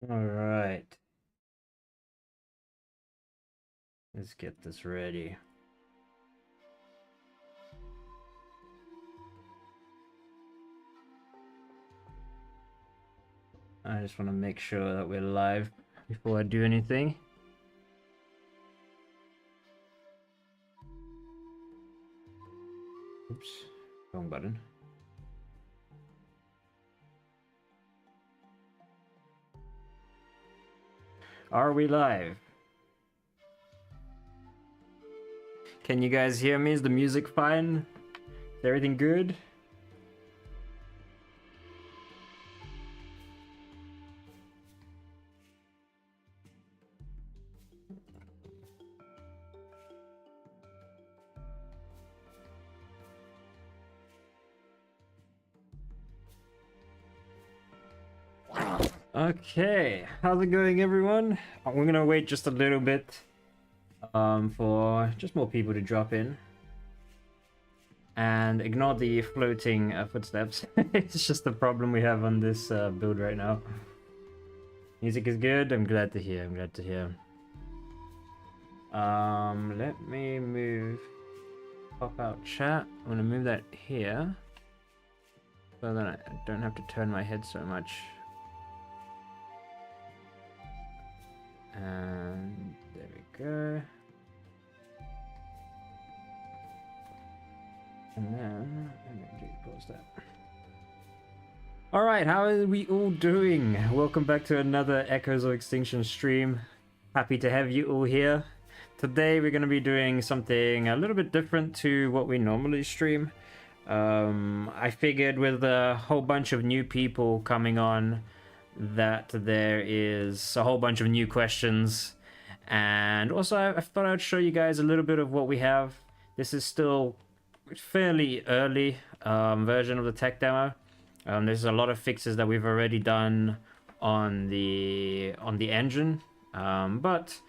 All right. Let's get this ready. I just want to make sure that we're live before I do anything. Oops, wrong button. Are we live? Can you guys hear me? Is the music fine? Is everything good? Okay, how's it going, everyone? We're gonna wait just a little bit for just more people to drop in, and ignore the floating footsteps. It's just the problem we have on this build right now. Music is good. I'm glad to hear. Let me move pop out chat. I'm gonna move that here so that I don't have to turn my head so much. And there we go. And then I'm going to pause that. Alright, how are we all doing? Welcome back to another Echoes of Extinction stream. Happy to have you all here. Today we're going to be doing something a little bit different to what we normally stream. I figured with a whole bunch of new people coming on that there is a whole bunch of new questions, and also I thought I'd show you guys a little bit of what we have. This is still fairly early version of the tech demo. There's a lot of fixes that we've already done on the engine, but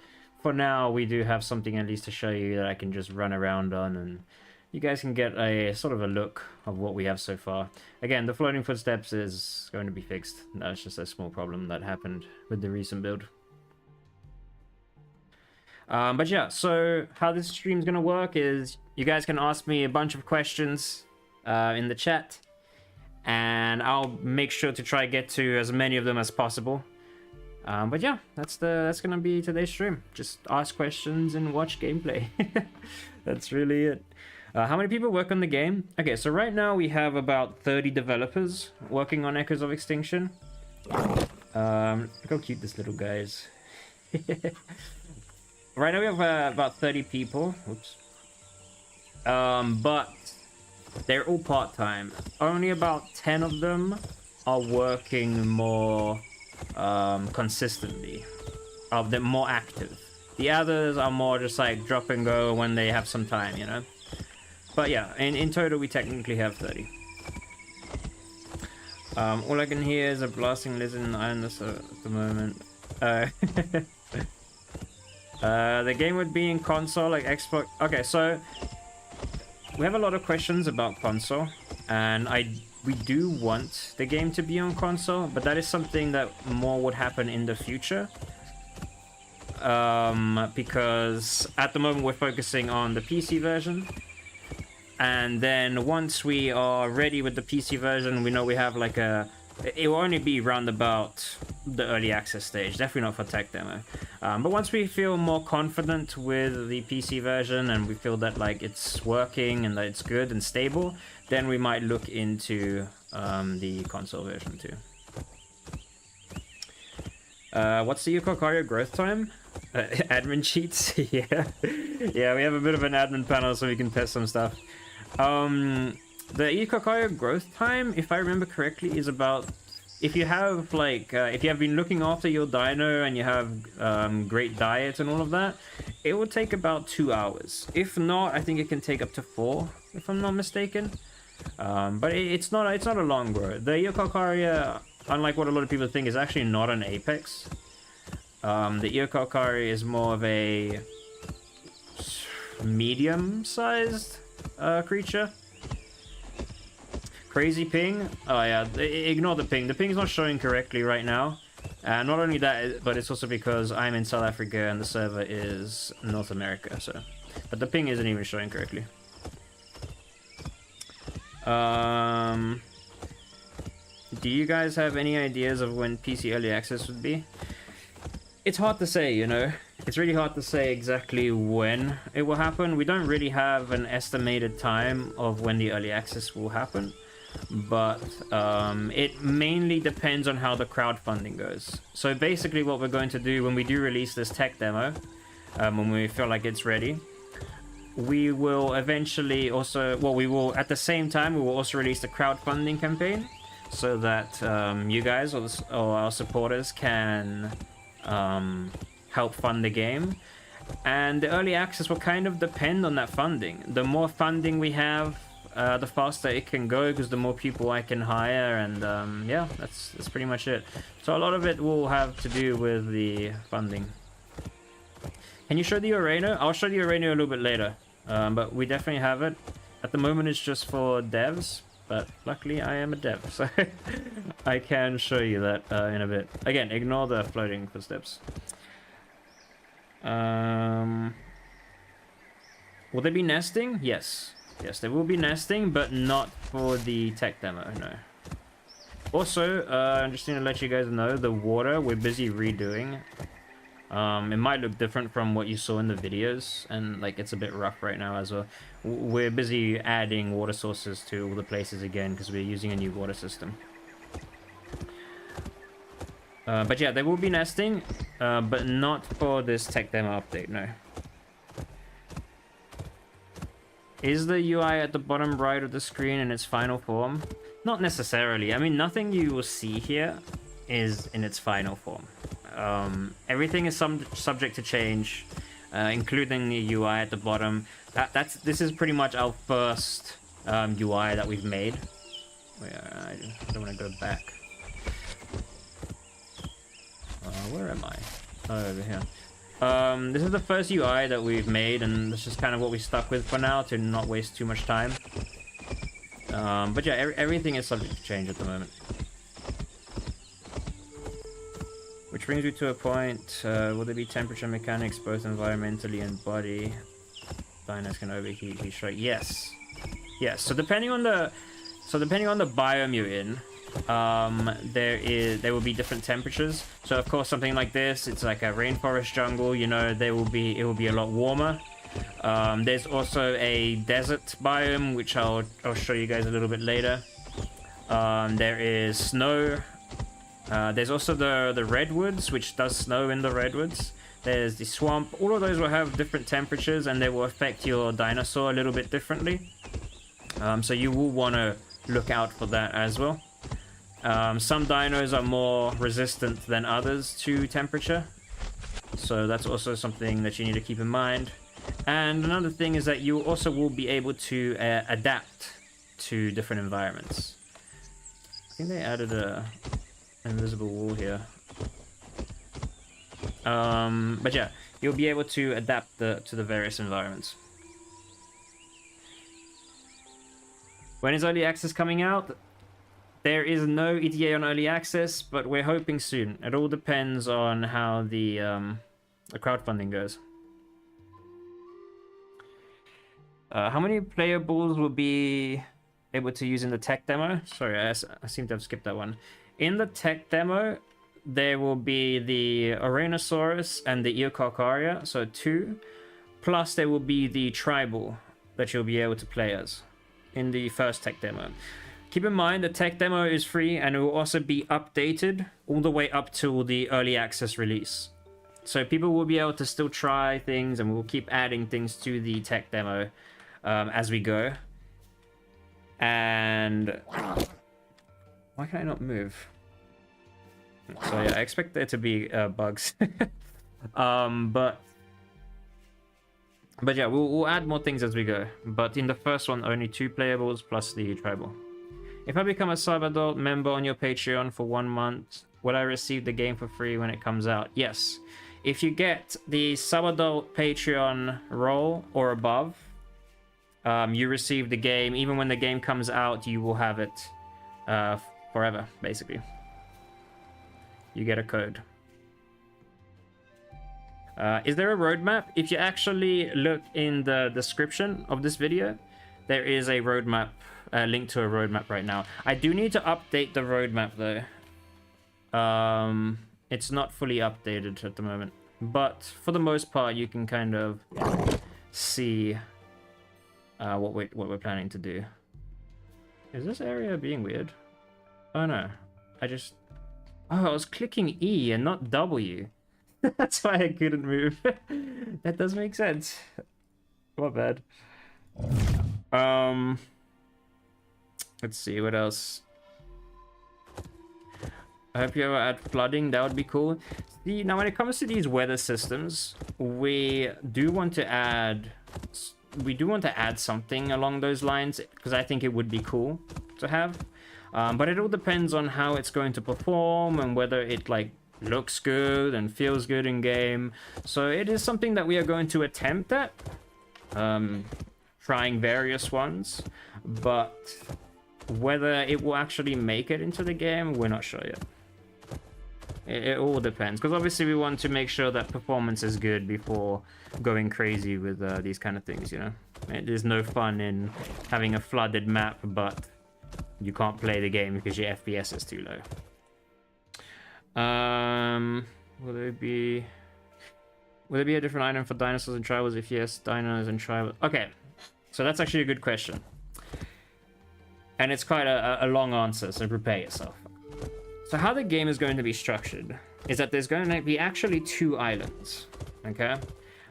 for now we do have something at least to show you that I can just run around on, and you guys can get a sort of a look of what we have so far. Again, the floating footsteps is going to be fixed. That's just a small problem that happened with the recent build. But yeah, so how this stream is going to work is you guys can ask me a bunch of questions in the chat, and I'll make sure to try to get to as many of them as possible. But yeah, that's going to be today's stream. Just ask questions and watch gameplay. That's really it. How many people work on the game? Okay, so right now we have about 30 developers working on Echoes of Extinction. Look how cute this little guy is. Right now we have about 30 people. Oops. But they're all part-time. Only about 10 of them are working more consistently. They're more active. The others are more just like drop and go when they have some time, you know? But yeah, in total we technically have 30. All I can hear is a blasting lizard and ironless at the moment. The game would be in console, like Xbox. Okay, so we have a lot of questions about console, and we do want the game to be on console, but that is something that more would happen in the future. Because at the moment we're focusing on the PC version. And then once we are ready with the PC version, we know we have like it will only be round about the early access stage, definitely not for tech demo. But once we feel more confident with the PC version and we feel that like it's working and that it's good and stable, then we might look into the console version too. What's the Yukokario growth time? Admin cheats? Yeah. Yeah, we have a bit of an admin panel so we can test some stuff. The Yukokario growth time, if I remember correctly, is about, if you have like if you have been looking after your dino and you have great diet and all of that, it will take about 2 hours. If not, I think it can take up to 4, if I'm not mistaken. But it's not a long grow. The Yukokario, unlike what a lot of people think, is actually not an apex. The Yukokario is more of a medium-sized creature. Crazy ping. Oh yeah, ignore the ping. The ping's not showing correctly right now. Not only that, but it's also because I'm in South Africa and the server is North America, so... But the ping isn't even showing correctly. Do you guys have any ideas of when PC Early Access would be? It's hard to say, you know? It's really hard to say exactly when it will happen. We don't really have an estimated time of when the Early Access will happen. But it mainly depends on how the crowdfunding goes. So basically what we're going to do when we do release this tech demo, when we feel like it's ready, we will eventually also, well, we will, at the same time, we will also release the crowdfunding campaign so that you guys or our supporters can help fund the game. And the early access will kind of depend on that funding. The more funding we have, the faster it can go, because the more people I can hire, and yeah, that's pretty much it. So a lot of it will have to do with the funding. Can you show the arena? I'll show the arena a little bit later, but we definitely have it. At the moment it's just for devs, but luckily I am a dev, so I can show you that in a bit. Again, ignore the floating footsteps. Will there be nesting? Yes. Yes, there will be nesting, but not for the tech demo, no. Also, I'm just going to let you guys know, the water, we're busy redoing. It might look different from what you saw in the videos, and like it's a bit rough right now as well. We're busy adding water sources to all the places again, because we're using a new water system. But yeah, there will be nesting, but not for this tech demo update, no. Is the UI at the bottom right of the screen in its final form? Not necessarily. I mean, nothing you will see here is in its final form. Everything is subject to change, including the UI at the bottom. This is pretty much our first UI that we've made. I don't want to go back. Where am I? Oh, over here. This is the first UI that we've made, and this is kind of what we stuck with for now to not waste too much time. But yeah, everything is subject to change at the moment. Which brings me to a point, will there be temperature mechanics both environmentally and body? Dinos can overheat, heat stroke. Yes. Yes, so depending on the biome you're in, there will be different temperatures. So of course something like this, it's like a rainforest jungle, you know, it will be a lot warmer. There's also a desert biome, which I'll show you guys a little bit later. There is snow. There's also the redwoods, which does snow in the redwoods. There's the swamp. All of those will have different temperatures, and they will affect your dinosaur a little bit differently. So you will want to look out for that as well. Some dinos are more resistant than others to temperature, so that's also something that you need to keep in mind. And another thing is that you also will be able to adapt to different environments. I think they added an invisible wall here. But yeah, you'll be able to adapt to the various environments. When is early access coming out? There is no ETA on early access, but we're hoping soon. It all depends on how the crowdfunding goes. How many playables will be able to use in the tech demo? Sorry, I seem to have skipped that one. In the tech demo, there will be the Ouranosaurus and the Eocarcharia, so 2. Plus there will be the tribal that you'll be able to play as in the first tech demo. Keep in mind, the tech demo is free, and it will also be updated all the way up to the early access release. So people will be able to still try things, and we'll keep adding things to the tech demo as we go. And why can I not move? So yeah, I expect there to be bugs. But yeah, we'll add more things as we go. But in the first one, only 2 playables plus the tribal. If I become a sub-adult member on your Patreon for 1 month, will I receive the game for free when it comes out? Yes. If you get the sub-adult Patreon role or above, you receive the game. Even when the game comes out, you will have it forever, basically. you get a code. Is there a roadmap? If you actually look in the description of this video, there is a roadmap, link to a roadmap right now. I do need to update the roadmap though. It's not fully updated at the moment, but for the most part, you can kind of see what we're planning to do. Is this area being weird? Oh no, I was clicking E and not W. That's why I couldn't move. That does make sense. My bad. Let's see what else. I hope you ever add flooding. That would be cool. See, now when it comes to these weather systems, we do want to add something along those lines, because I think it would be cool to have. But it all depends on how it's going to perform and whether it like looks good and feels good in game. So it is something that we are going to attempt at, trying various ones, but whether it will actually make it into the game, we're not sure yet. It all depends, because obviously we want to make sure that performance is good before going crazy with these kind of things, you know. There's no fun in having a flooded map, but you can't play the game because your FPS is too low. Will there be a different item for dinosaurs and tribals? If yes, dinos and tribals. Okay, so that's actually a good question, and it's quite a long answer, so prepare yourself. So how the game is going to be structured is that there's going to be actually 2 islands, okay?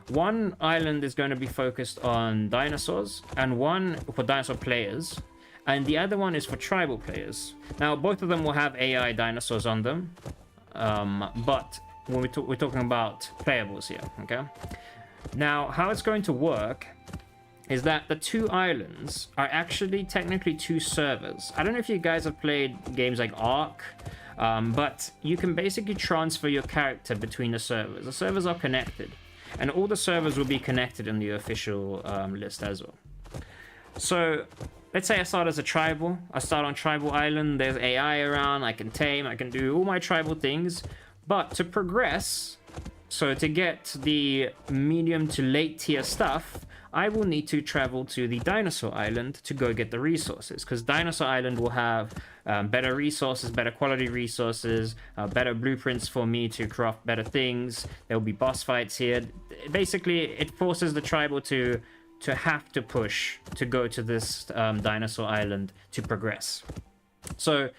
One island is going to be focused on dinosaurs, and one for dinosaur players, and the other one is for tribal players. Now, both of them will have AI dinosaurs on them, but when we're talking about playables here, okay? Now, how it's going to work is that the 2 islands are actually technically 2 servers. I don't know if you guys have played games like Ark, but you can basically transfer your character between the servers. The servers are connected, and all the servers will be connected in the official list as well. So let's say I start as a tribal. I start on tribal island. There's AI around. I can tame. I can do all my tribal things. But to progress, so to get the medium to late tier stuff, I will need to travel to the dinosaur island to go get the resources, because dinosaur island will have better resources, better quality resources, better blueprints for me to craft better things. There will be boss fights here. Basically, it forces the tribal to have to push to go to this dinosaur island to progress. So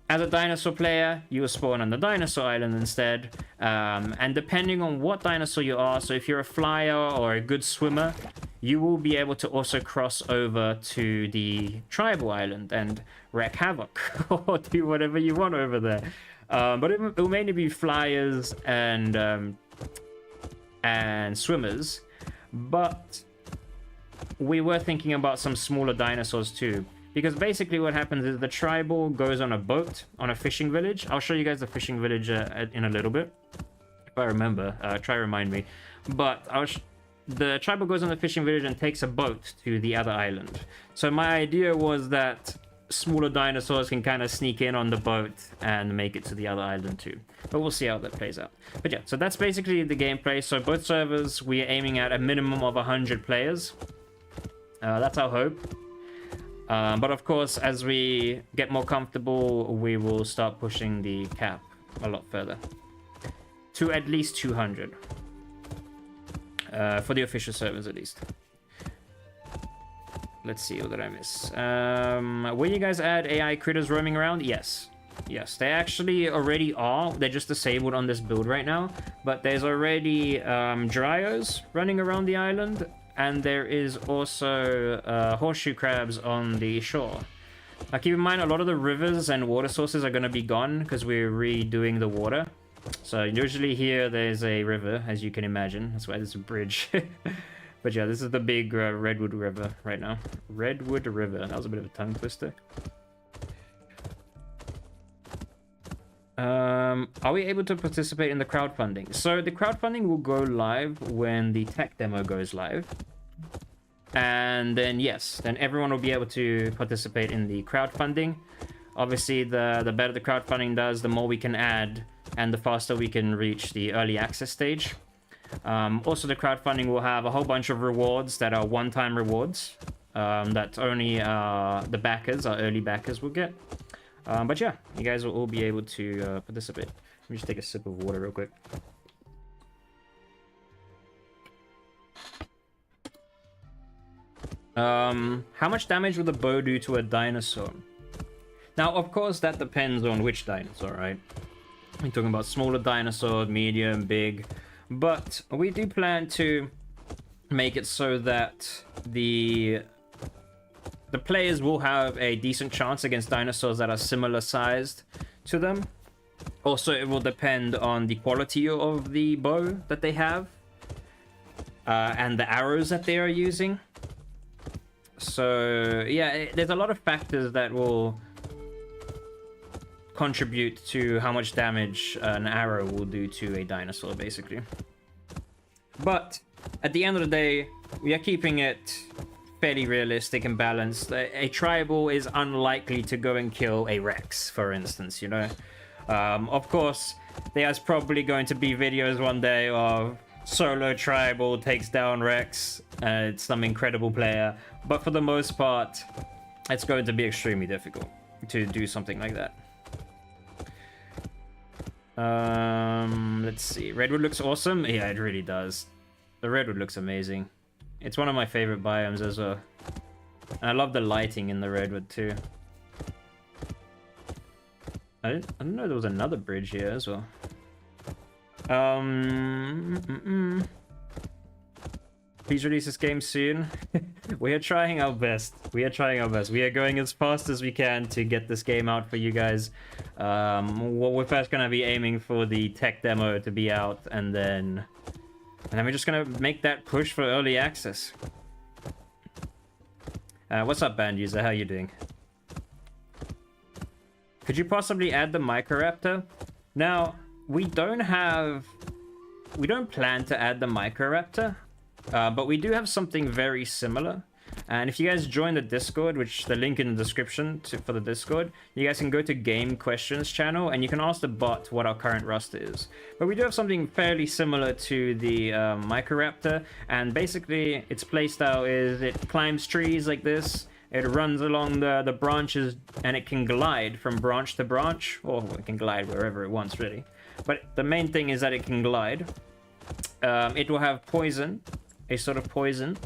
as a dinosaur player, you will spawn on the dinosaur island instead, and depending on what dinosaur you are, so if you're a flyer or a good swimmer, you will be able to also cross over to the tribal island and wreak havoc or do whatever you want over there. But it will mainly be flyers and swimmers. But we were thinking about some smaller dinosaurs too, because basically what happens is the tribal goes on a boat on a fishing village. I'll show you guys the fishing village in a little bit, if I remember. Try remind me. But the tribal goes on the fishing village and takes a boat to the other island. So my idea was that smaller dinosaurs can kind of sneak in on the boat and make it to the other island too. But we'll see how that plays out. But yeah, so that's basically the gameplay. So both servers, we are aiming at a minimum of 100 players. That's our hope. But of course, as we get more comfortable, we will start pushing the cap a lot further. To at least 200. For the official servers, at least. Let's see, what did I miss? Will you guys add AI critters roaming around? Yes. Yes, they actually already are. They're just disabled on this build right now. But there's already dryos running around the island. And there is also horseshoe crabs on the shore. Now keep in mind, a lot of the rivers and water sources are going to be gone because we're redoing the water. So usually here there's a river, as you can imagine. That's why there's a bridge. But yeah, this is the big Redwood River right now. Redwood River. That was a bit of a tongue twister. Are we able to participate in the crowdfunding? So the crowdfunding will go live when the tech demo goes live. And then yes, then everyone will be able to participate in the crowdfunding. Obviously, the better the crowdfunding does, the more we can add and the faster we can reach the early access stage. Also, the crowdfunding will have a whole bunch of rewards that are one-time rewards that only the backers, our early backers, will get. But yeah, you guys will all be able to participate. Let me just take a sip of water real quick. How much damage will the bow do to a dinosaur? Now, of course, that depends on which dinosaur, right? We're talking about smaller dinosaurs, medium, big. But we do plan to make it so that the players will have a decent chance against dinosaurs that are similar sized to them. Also, it will depend on the quality of the bow that they have and the arrows that they are using. So yeah, there's a lot of factors that will contribute to how much damage an arrow will do to a dinosaur, basically. But at the end of the day, we are keeping it fairly realistic and balanced. A tribal is unlikely to go and kill a Rex, for instance, you know. Of course, there's probably going to be videos one day of solo tribal takes down Rex, and it's some incredible player. But for the most part, it's going to be extremely difficult to do something like that. Let's see. Redwood looks awesome. Yeah, it really does. The redwood looks amazing. It's one of my favorite biomes as well. And I love the lighting in the redwood too. I didn't know there was another bridge here as well. Please release this game soon. We are trying our best. We are trying our best. We are going as fast as we can to get this game out for you guys. We're first going to be aiming for the tech demo to be out, and then we're just going to make that push for early access. What's up, band user? How you doing? Could you possibly add the Microraptor? Now, we don't plan to add the Microraptor. But we do have something very similar. And if you guys join the Discord, which the link in the description for the Discord, you guys can go to Game Questions channel and you can ask the bot what our current roster is. But we do have something fairly similar to the Microraptor, and basically its playstyle is it climbs trees like this, it runs along the branches, and it can glide from branch to branch, or it can glide wherever it wants really. But the main thing is that it can glide. It will have poison, a sort of poison,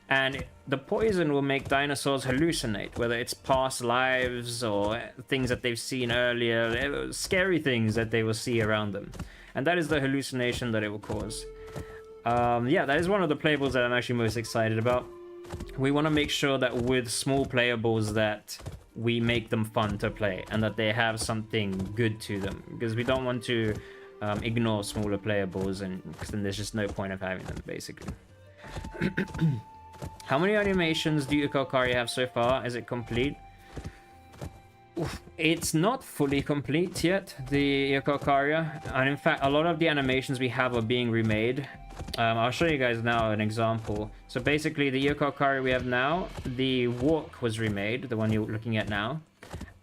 and the poison will make dinosaurs hallucinate, whether it's past lives or things that they've seen earlier, scary things that they will see around them, and that is the hallucination that it will cause. Yeah, that is one of the playables that I'm actually most excited about. We want to make sure that with small playables that we make them fun to play and that they have something good to them, because we don't want to ignore smaller playables, and then there's just no point of having them, basically. How many animations do Ukalkari have so far? Is it complete? Oof, it's not fully complete yet, the Ukalkaria, and in fact a lot of the animations we have are being remade. I'll show you guys now an example. So basically the Ukalkari we have now, the walk was remade, the one you're looking at now.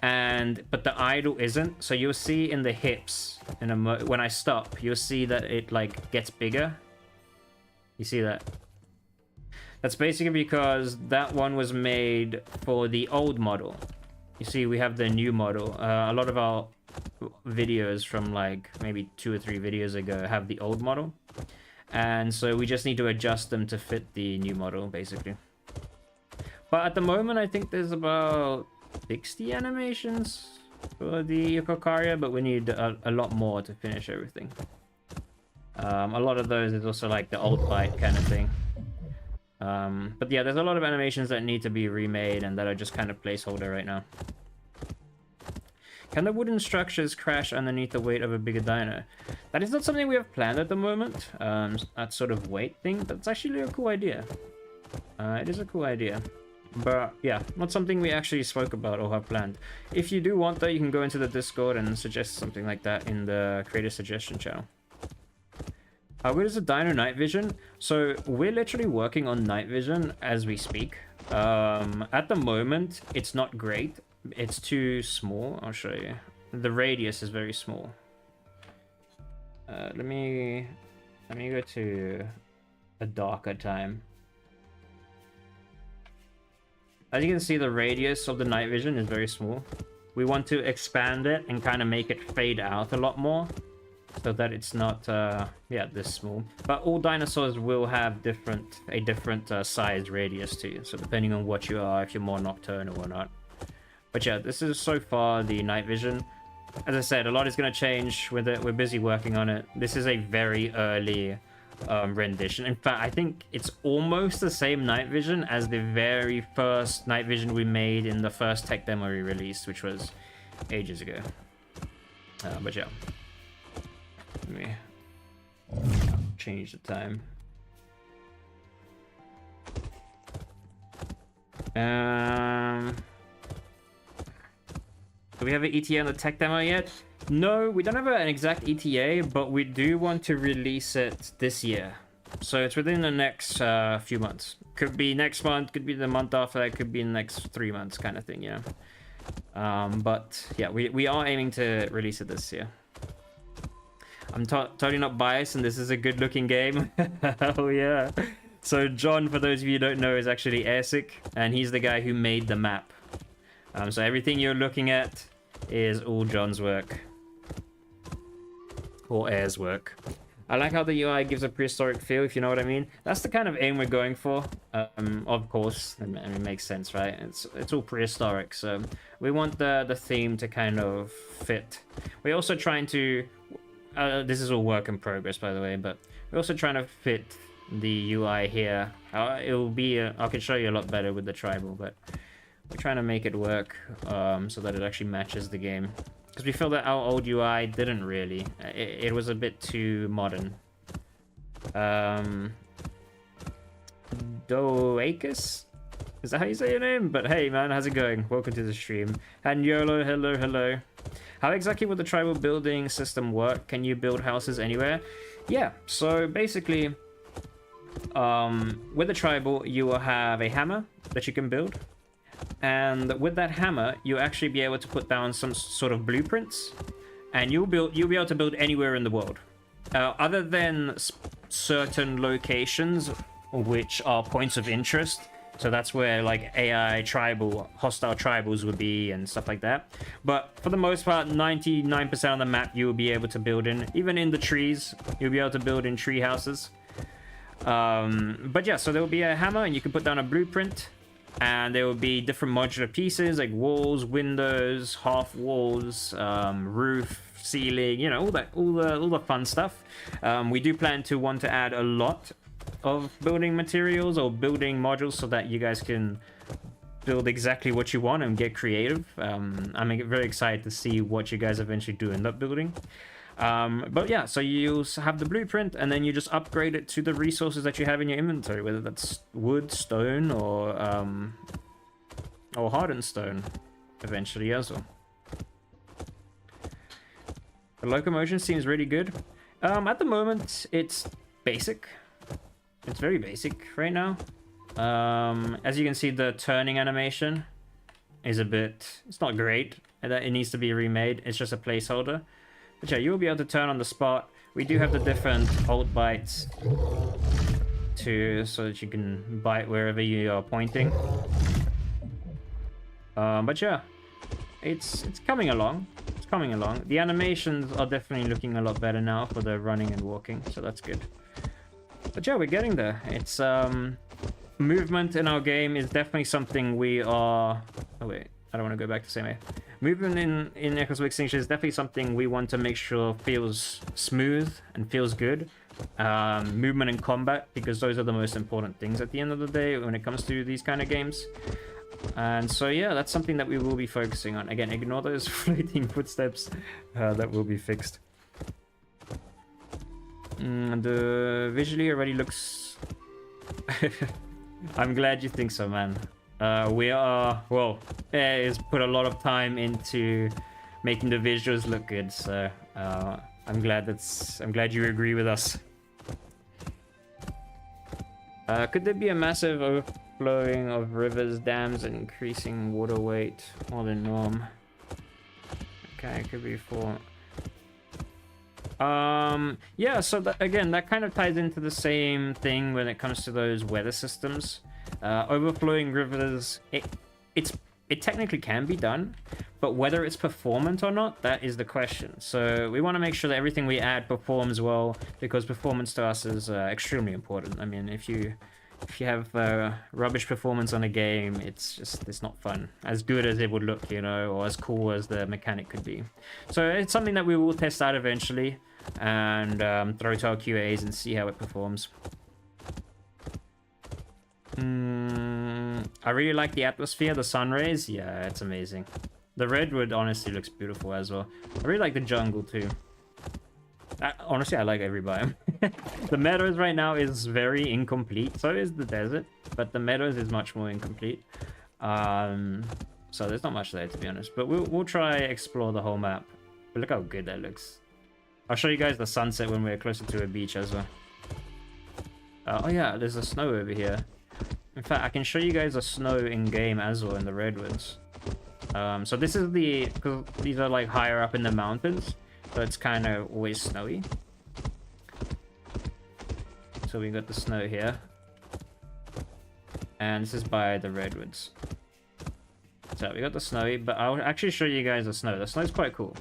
But the idle isn't, so you'll see in the hips when I stop, you'll see that it like gets bigger. You see that? That's basically because that one was made for the old model. You see, we have the new model. A lot of our videos from like maybe 2 or 3 videos ago have the old model, and so we just need to adjust them to fit the new model, basically. But at the moment, I think there's about 60 animations for the Ukalkaria, but we need a lot more to finish everything. A lot of those is also like the old bite kind of thing. But yeah, there's a lot of animations that need to be remade and that are just kind of placeholder right now. Can the wooden structures crash underneath the weight of a bigger dino? That is not something we have planned at the moment, that sort of weight thing. That's actually a cool idea. It is a cool idea. But yeah, not something we actually spoke about or have planned. If you do want that, you can go into the Discord and suggest something like that in the creator suggestion channel. How good is the Dino night vision? So we're literally working on night vision as we speak. At the moment, it's not great. It's too small. I'll show you. The radius is very small. Let me go to a darker time. As you can see, the radius of the night vision is very small. We want to expand it and kind of make it fade out a lot more, so that it's not, yeah, this small. But all dinosaurs will have a different size radius too. So depending on what you are, if you're more nocturnal or not. But yeah, this is so far the night vision. As I said, a lot is going to change with it. We're busy working on it. This is a very early rendition. In fact, I think it's almost the same night vision as the very first night vision we made in the first tech demo we released, which was ages ago. But yeah, let me change the time. Do we have an ETA on the tech demo yet? No, we don't have an exact ETA, but we do want to release it this year. So it's within the next few months. Could be next month, could be the month after that, could be in the next 3 months kind of thing, yeah. But yeah, we are aiming to release it this year. I'm totally not biased, and this is a good looking game. Oh yeah. So John, for those of you who don't know, is actually Airsick, and he's the guy who made the map. So everything you're looking at is all John's work. Or Air's work. I like how the UI gives a prehistoric feel, if you know what I mean. That's the kind of aim we're going for. Of course, I mean, it makes sense, right? It's all prehistoric, so we want the theme to kind of fit. We're also trying to... this is all work in progress, by the way, but we're also trying to fit the UI here. It'll be... I can show you a lot better with the tribal, but we're trying to make it work so that it actually matches the game. Because we feel that our old UI didn't really. It was a bit too modern. Doakis? Is that how you say your name? But hey man, how's it going? Welcome to the stream. And YOLO, hello, hello. How exactly will the tribal building system work? Can you build houses anywhere? Yeah, so basically, with the tribal, you will have a hammer that you can build. And with that hammer, you'll actually be able to put down some sort of blueprints, and you'll be able to build anywhere in the world, other than certain locations which are points of interest. So that's where like AI tribal, hostile tribals would be and stuff like that. But for the most part, 99% of the map you will be able to build in, even in the trees, you'll be able to build in tree houses. But yeah, so there will be a hammer, and you can put down a blueprint. And there will be different modular pieces like walls, windows, half walls, roof, ceiling, you know, all the fun stuff. We do plan to want to add a lot of building materials or building modules so that you guys can build exactly what you want and get creative. I'm very excited to see what you guys eventually do end up building. But yeah, so you have the blueprint, and then you just upgrade it to the resources that you have in your inventory, whether that's wood, stone, or hardened stone, eventually as well. The locomotion seems really good. At the moment, it's basic. It's very basic right now. As you can see, the turning animation is it's not great. It needs to be remade. It's just a placeholder. But yeah, you will be able to turn on the spot. We do have the different alt bites so that you can bite wherever you are pointing. But yeah, it's coming along. It's coming along. The animations are definitely looking a lot better now for the running and walking, so that's good. But yeah, we're getting there. It's movement in our game is definitely something we are... Oh wait, I don't want to go back to the same way. Movement in Echoes of Extinction is definitely something we want to make sure feels smooth and feels good. Movement and combat, because those are the most important things at the end of the day when it comes to these kind of games. And so yeah, that's something that we will be focusing on. Again, ignore those floating footsteps. That will be fixed. Visually already looks... I'm glad you think so, man. It's put a lot of time into making the visuals look good, so I'm glad you agree with us. Could there be a massive overflowing of rivers, dams, and increasing water weight more than norm? Okay, it could be for... Yeah, so that, again, that kind of ties into the same thing when it comes to those weather systems. Overflowing rivers, it technically can be done, but whether it's performant or not, that is the question. So we want to make sure that everything we add performs well, because performance to us is extremely important. I mean, if you have rubbish performance on a game, it's not fun. As good as it would look, you know, or as cool as the mechanic could be. So it's something that we will test out eventually and throw to our QAs and see how it performs. I really like the atmosphere, the sun rays. Yeah, it's amazing. The redwood honestly looks beautiful as well. I really like the jungle too. Honestly, I like every biome. The meadows right now is very incomplete. So is the desert, but the meadows is much more incomplete. So there's not much there, to be honest. But we'll try explore the whole map. But look how good that looks. I'll show you guys the sunset when we're closer to a beach as well. Oh yeah, there's the snow over here. In fact, I can show you guys the snow in game as well in the redwoods. So this is because these are like higher up in the mountains. So it's kind of always snowy. So we got the snow here. And this is by the redwoods. So we got the snowy, but I'll actually show you guys the snow. The snow's quite cool.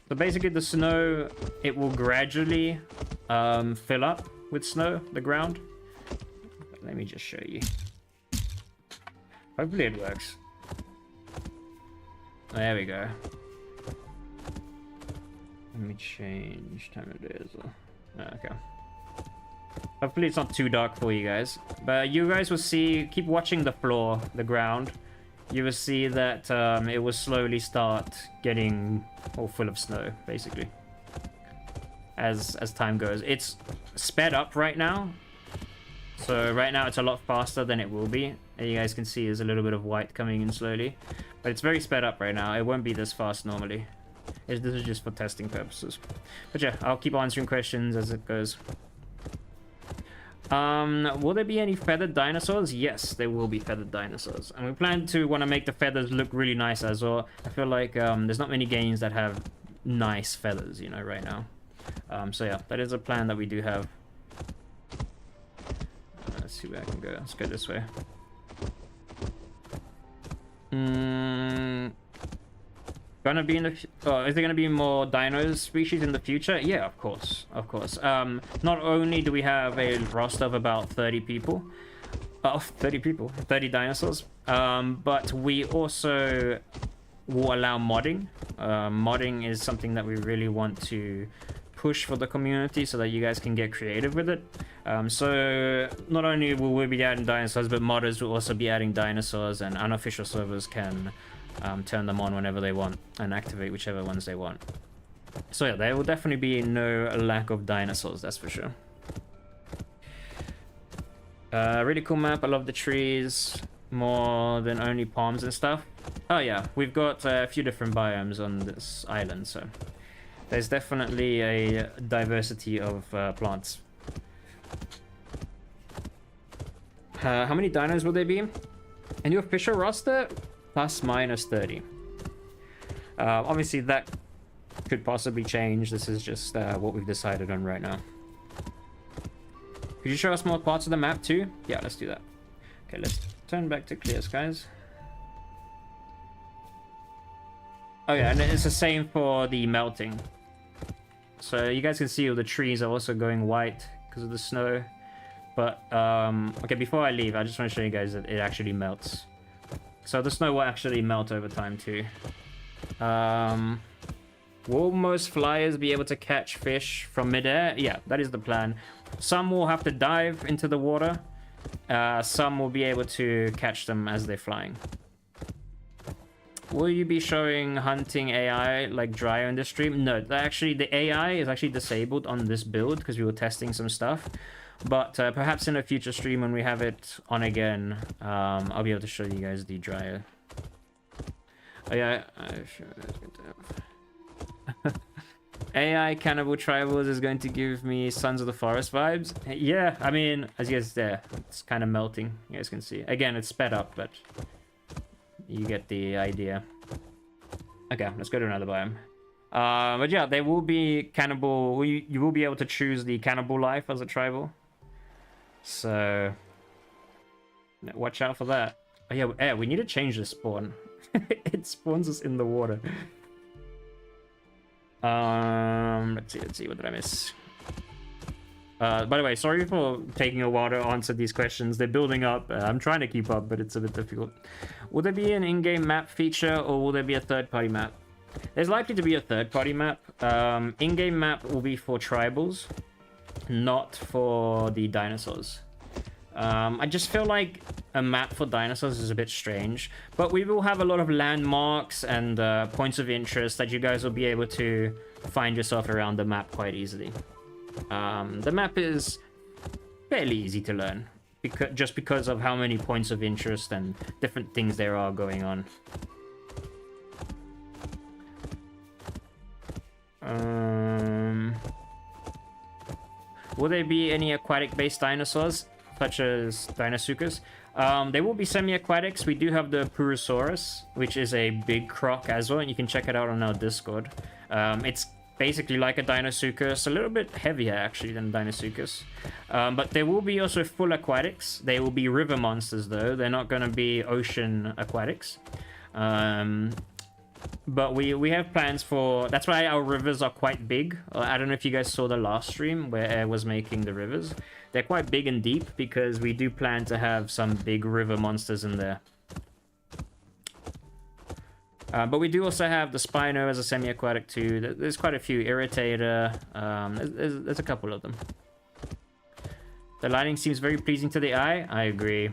So basically the snow, it will gradually fill up with snow, the ground. Let me just show you. Hopefully it works. There we go. Let me change time of day as well. Okay. Hopefully it's not too dark for you guys. But you guys will see, keep watching the floor, the ground. You will see that it will slowly start getting all full of snow, basically. As time goes. It's sped up right now. So right now it's a lot faster than it will be. And you guys can see there's a little bit of white coming in slowly. But it's very sped up right now. It won't be this fast normally. This is just for testing purposes. But yeah, I'll keep answering questions as it goes. Will there be any feathered dinosaurs? Yes, there will be feathered dinosaurs. And we plan to want to make the feathers look really nice as well. I feel like there's not many games that have nice feathers, you know, right now. So yeah, that is a plan that we do have. Let's see where I can go. Let's go this way. Gonna be in the is there gonna be more dino species in the future? Yeah, of course, of course. Not only do we have a roster of about 30 people, 30 dinosaurs, but we also will allow modding. Modding is something that we really want to push for the community so that you guys can get creative with it. So not only will we be adding dinosaurs, but modders will also be adding dinosaurs, and unofficial servers can turn them on whenever they want and activate whichever ones they want. So yeah, there will definitely be no lack of dinosaurs, that's for sure. Really cool map. I love the trees more than only palms and stuff. Oh yeah, we've got a few different biomes on this island, so there's definitely a diversity of plants. How many dinos will there be? In your official roster? Plus minus 30. Obviously that could possibly change. This is just what we've decided on right now. Could you show us more parts of the map too? Yeah, let's do that. Okay, let's turn back to clear skies. Oh yeah, and it's the same for the melting. So you guys can see all the trees are also going white because of the snow. But, okay, before I leave, I just want to show you guys that it actually melts. So the snow will actually melt over time too. Will most flyers be able to catch fish from midair? Yeah, that is the plan. Some will have to dive into the water. Some will be able to catch them as they're flying. Will you be showing hunting AI like Dryo in this stream? No, the AI is actually disabled on this build because we were testing some stuff. But perhaps in a future stream when we have it on again, I'll be able to show you guys the Dryo. Oh yeah, I'm sure it's going to have... AI Cannibal Tribals is going to give me Sons of the Forest vibes. Yeah, I mean, as you guys there, it's kind of melting. You guys can see. Again, it's sped up, but you get the idea. Okay, let's go to another biome. But yeah, there will be cannibal. You will be able to choose the cannibal life as a tribal. So watch out for that. Oh yeah, we need to change the spawn. It spawns us in the water. Let's see, what did I miss? By the way, sorry for taking a while to answer these questions. They're building up. I'm trying to keep up, but it's a bit difficult. Will there be an in-game map feature, or will there be a third-party map? There's likely to be a third-party map. In-game map will be for tribals, not for the dinosaurs. I just feel like a map for dinosaurs is a bit strange, but we will have a lot of landmarks and points of interest that you guys will be able to find yourself around the map quite easily. The map is fairly easy to learn, just because of how many points of interest and different things there are going on. Will there be any aquatic-based dinosaurs, such as Deinosuchus? There will be semi-aquatics. We do have the Purosaurus, which is a big croc as well, and you can check it out on our Discord. It's basically like a Deinosuchus, a little bit heavier actually than Deinosuchus. But there will be also full aquatics. They will be river monsters though. They're not going to be ocean aquatics. But we have plans for... That's why our rivers are quite big. I don't know if you guys saw the last stream where Air was making the rivers. They're quite big and deep because we do plan to have some big river monsters in there. But we do also have the Spino as a semi-aquatic too. There's quite a few. Irritator. There's a couple of them. The lighting seems very pleasing to the eye. I agree.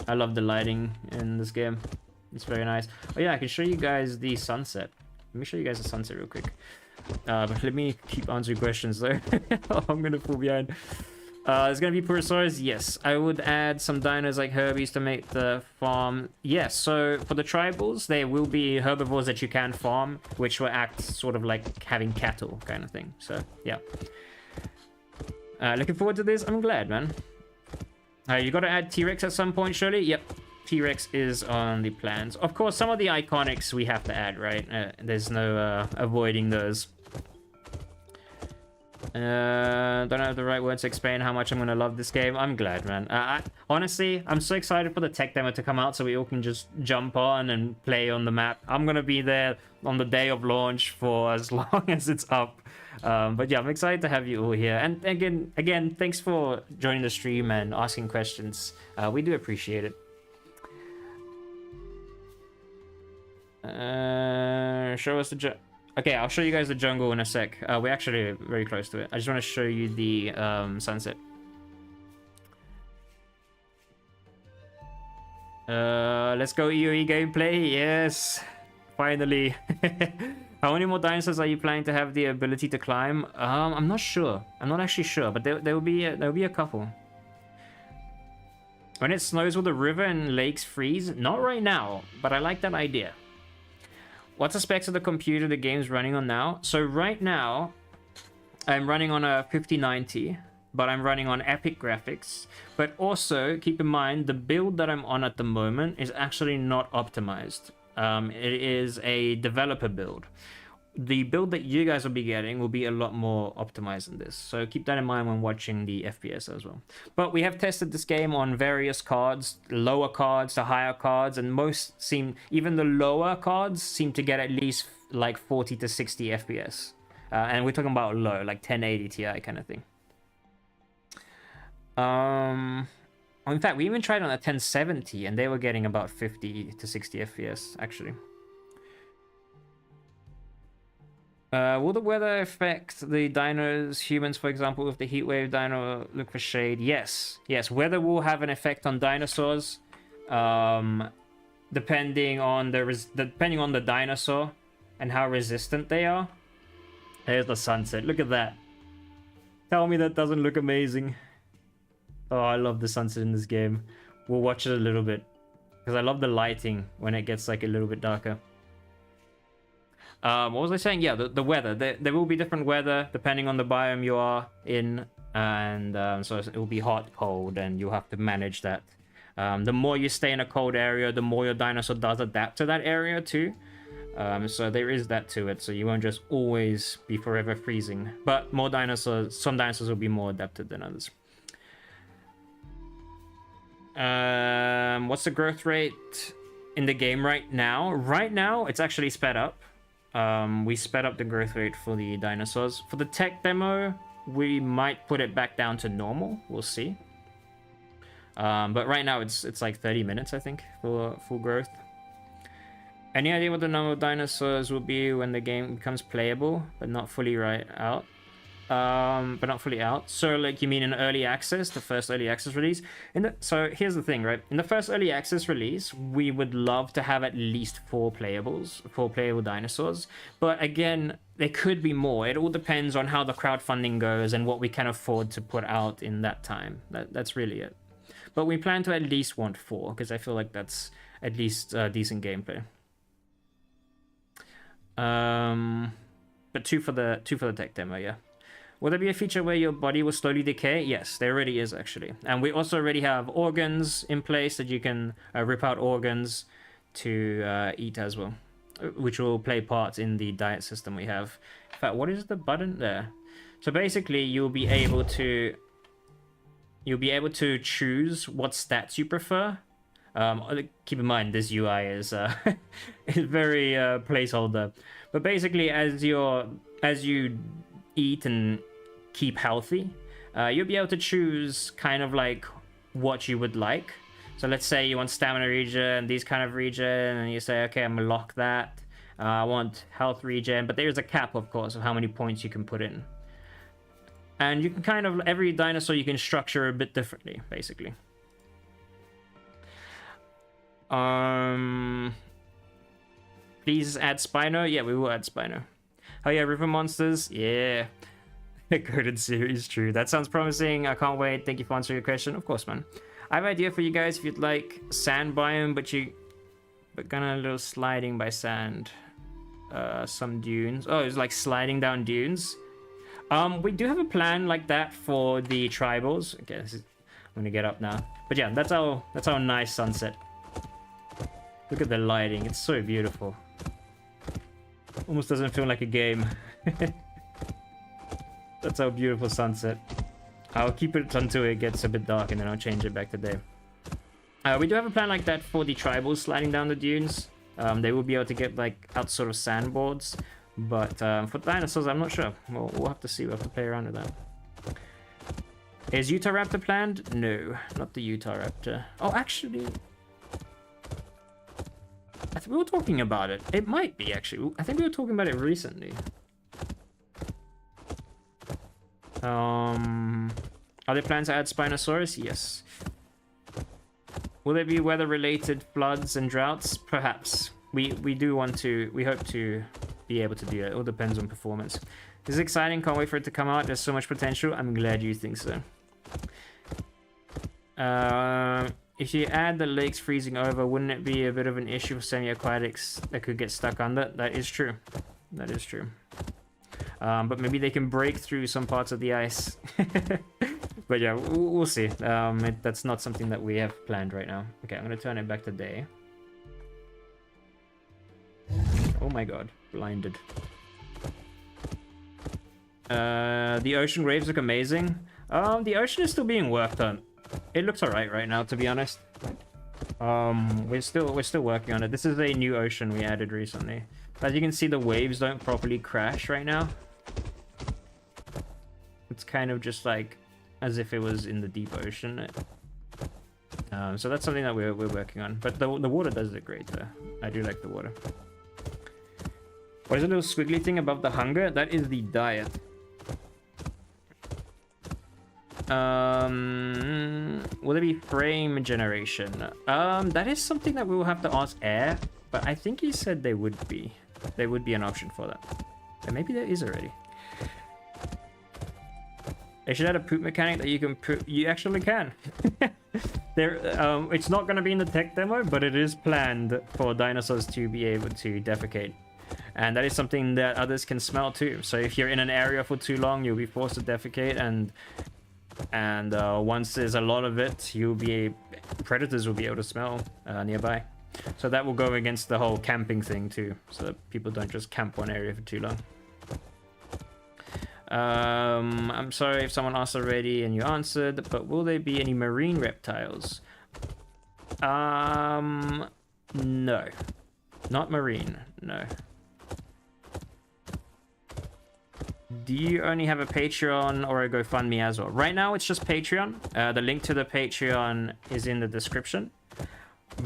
I love the lighting in this game. It's very nice. Oh yeah, I can show you guys the sunset. Let me show you guys the sunset real quick. But let me keep answering questions though. I'm gonna fall behind. There's gonna be Purosaurus. Yes, I would add some dinos like herbies to make the farm. Yes, so for the tribals, there will be herbivores that you can farm, which will act sort of like having cattle kind of thing. So yeah. Looking forward to this. I'm glad, man. You gotta add T-Rex at some point, surely? Yep. T-Rex is on the plans. Of course, some of the iconics we have to add, right? There's no avoiding those. Don't have the right words to explain how much I'm gonna love this game. I'm glad, man. Honestly, I'm so excited for the tech demo to come out so we all can just jump on and play on the map. I'm gonna be there on the day of launch for as long as it's up. But yeah, I'm excited to have you all here. And again, thanks for joining the stream and asking questions. We do appreciate it. Show us the okay, I'll show you guys the jungle in a sec. We're actually very close to it. I just want to show you the sunset. Let's go EOE gameplay. Yes, finally. How many more dinosaurs are you planning to have the ability to climb? I'm not sure. I'm not actually sure, but there will be a couple. When it snows, will the river and lakes freeze? Not right now, but I like that idea. What's the specs of the computer the game's running on now? So right now, I'm running on a 5090, but I'm running on epic graphics. But also, keep in mind, the build that I'm on at the moment is actually not optimized. It is a developer build. The build that you guys will be getting will be a lot more optimized than this. So keep that in mind when watching the FPS as well. But we have tested this game on various cards, lower cards to higher cards, and even the lower cards seem to get at least like 40 to 60 FPS. And we're talking about low, like 1080 Ti kind of thing. In fact, we even tried on a 1070 and they were getting about 50 to 60 FPS actually. Will the weather affect the dinos, humans, for example, if the heatwave dino look for shade? Yes. Yes, weather will have an effect on dinosaurs. Depending on the dinosaur and how resistant they are. There's the sunset. Look at that. Tell me that doesn't look amazing. Oh, I love the sunset in this game. We'll watch it a little bit. Because I love the lighting when it gets like a little bit darker. What was I saying? Yeah, the weather. There will be different weather depending on the biome you are in. And so it will be hot, cold, and you'll have to manage that. The more you stay in a cold area, the more your dinosaur does adapt to that area too. So there is that to it, so you won't just always be forever freezing. But more dinosaurs, some dinosaurs will be more adapted than others. What's the growth rate in the game right now? Right now, it's actually sped up. We sped up the growth rate for the dinosaurs. For the tech demo, we might put it back down to normal. We'll see. But right now, it's like 30 minutes, I think, for full growth. Any idea what the number of dinosaurs will be when the game becomes playable, but not fully out? But not fully out. So, like, you mean in early access, the first early access release? So here's the thing, right? In the first early access release, we would love to have at least 4 playable dinosaurs. But again, there could be more. It all depends on how the crowdfunding goes and what we can afford to put out in that time. That's really it. But we plan to at least want 4, because I feel like that's at least decent gameplay. But 2 for the tech demo, yeah. Will there be a feature where your body will slowly decay? Yes, there already is, actually. And we also already have organs in place that you can rip out organs to eat as well, which will play parts in the diet system we have. In fact, what is the button there? So basically, you'll be able to choose what stats you prefer. Keep in mind, this UI is very placeholder. But basically, as you eat and keep healthy, you'll be able to choose kind of like what you would like. So let's say you want stamina regen, these kind of regen, and you say, okay, I'm gonna lock that. I want health regen, but there's a cap, of course, of how many points you can put in. And you can kind of, every dinosaur you can structure a bit differently, basically. Please add Spino. Yeah, we will add Spino. Oh yeah, river monsters. Yeah. Coded series, true. That sounds promising. I can't wait. Thank you for answering your question. Of course, man. I have an idea for you guys if you'd like sand biome, but gonna a little sliding by sand. Some dunes. Oh, it's like sliding down dunes. We do have a plan like that for the tribals. Okay, I'm gonna get up now. But yeah, that's our nice sunset. Look at the lighting. It's so beautiful. Almost doesn't feel like a game. That's our beautiful sunset. I'll keep it until it gets a bit dark and then I'll change it back to day. We do have a plan like that for the tribals sliding down the dunes. They will be able to get like out sort of sandboards. But for dinosaurs, I'm not sure. We'll have to see. We'll have to play around with that. Is Utah Raptor planned? No, not the Utah Raptor. Oh, actually... I think we were talking about it. It might be, actually. I think we were talking about it recently. Are there plans to add Spinosaurus? Yes. Will there be weather-related floods and droughts? Perhaps. We do want to... We hope to be able to do it. It all depends on performance. This is exciting. Can't wait for it to come out. There's so much potential. I'm glad you think so. If you add the lakes freezing over, wouldn't it be a bit of an issue for semi-aquatics that could get stuck under? That is true. That is true. But maybe they can break through some parts of the ice. But yeah, we'll see. That's not something that we have planned right now. Okay, I'm going to turn it back to day. Oh my god, blinded. The ocean waves look amazing. The ocean is still being worked on. It looks alright right now, to be honest. We're still working on it. This is a new ocean we added recently. As you can see, the waves don't properly crash right now. It's kind of just like as if it was in the deep ocean. So that's something that we're working on. But the water does look great though. I do like the water. What is a little squiggly thing above the hunger? That is the diet. Will there be frame generation? That is something that we will have to ask Air, but I think he said there would be an option for that. And maybe there is already. They should add a poop mechanic that you can poop. You actually can. It's not going to be in the tech demo, but it is planned for dinosaurs to be able to defecate. And that is something that others can smell too. So if you're in an area for too long, you'll be forced to defecate, and once there's a lot of it, predators will be able to smell nearby. So that will go against the whole camping thing too, so that people don't just camp one area for too long. I'm sorry if someone asked already and you answered, but will there be any marine reptiles? No. Not marine, no. Do you only have a Patreon or a GoFundMe as well? Right now, it's just Patreon. The link to the Patreon is in the description.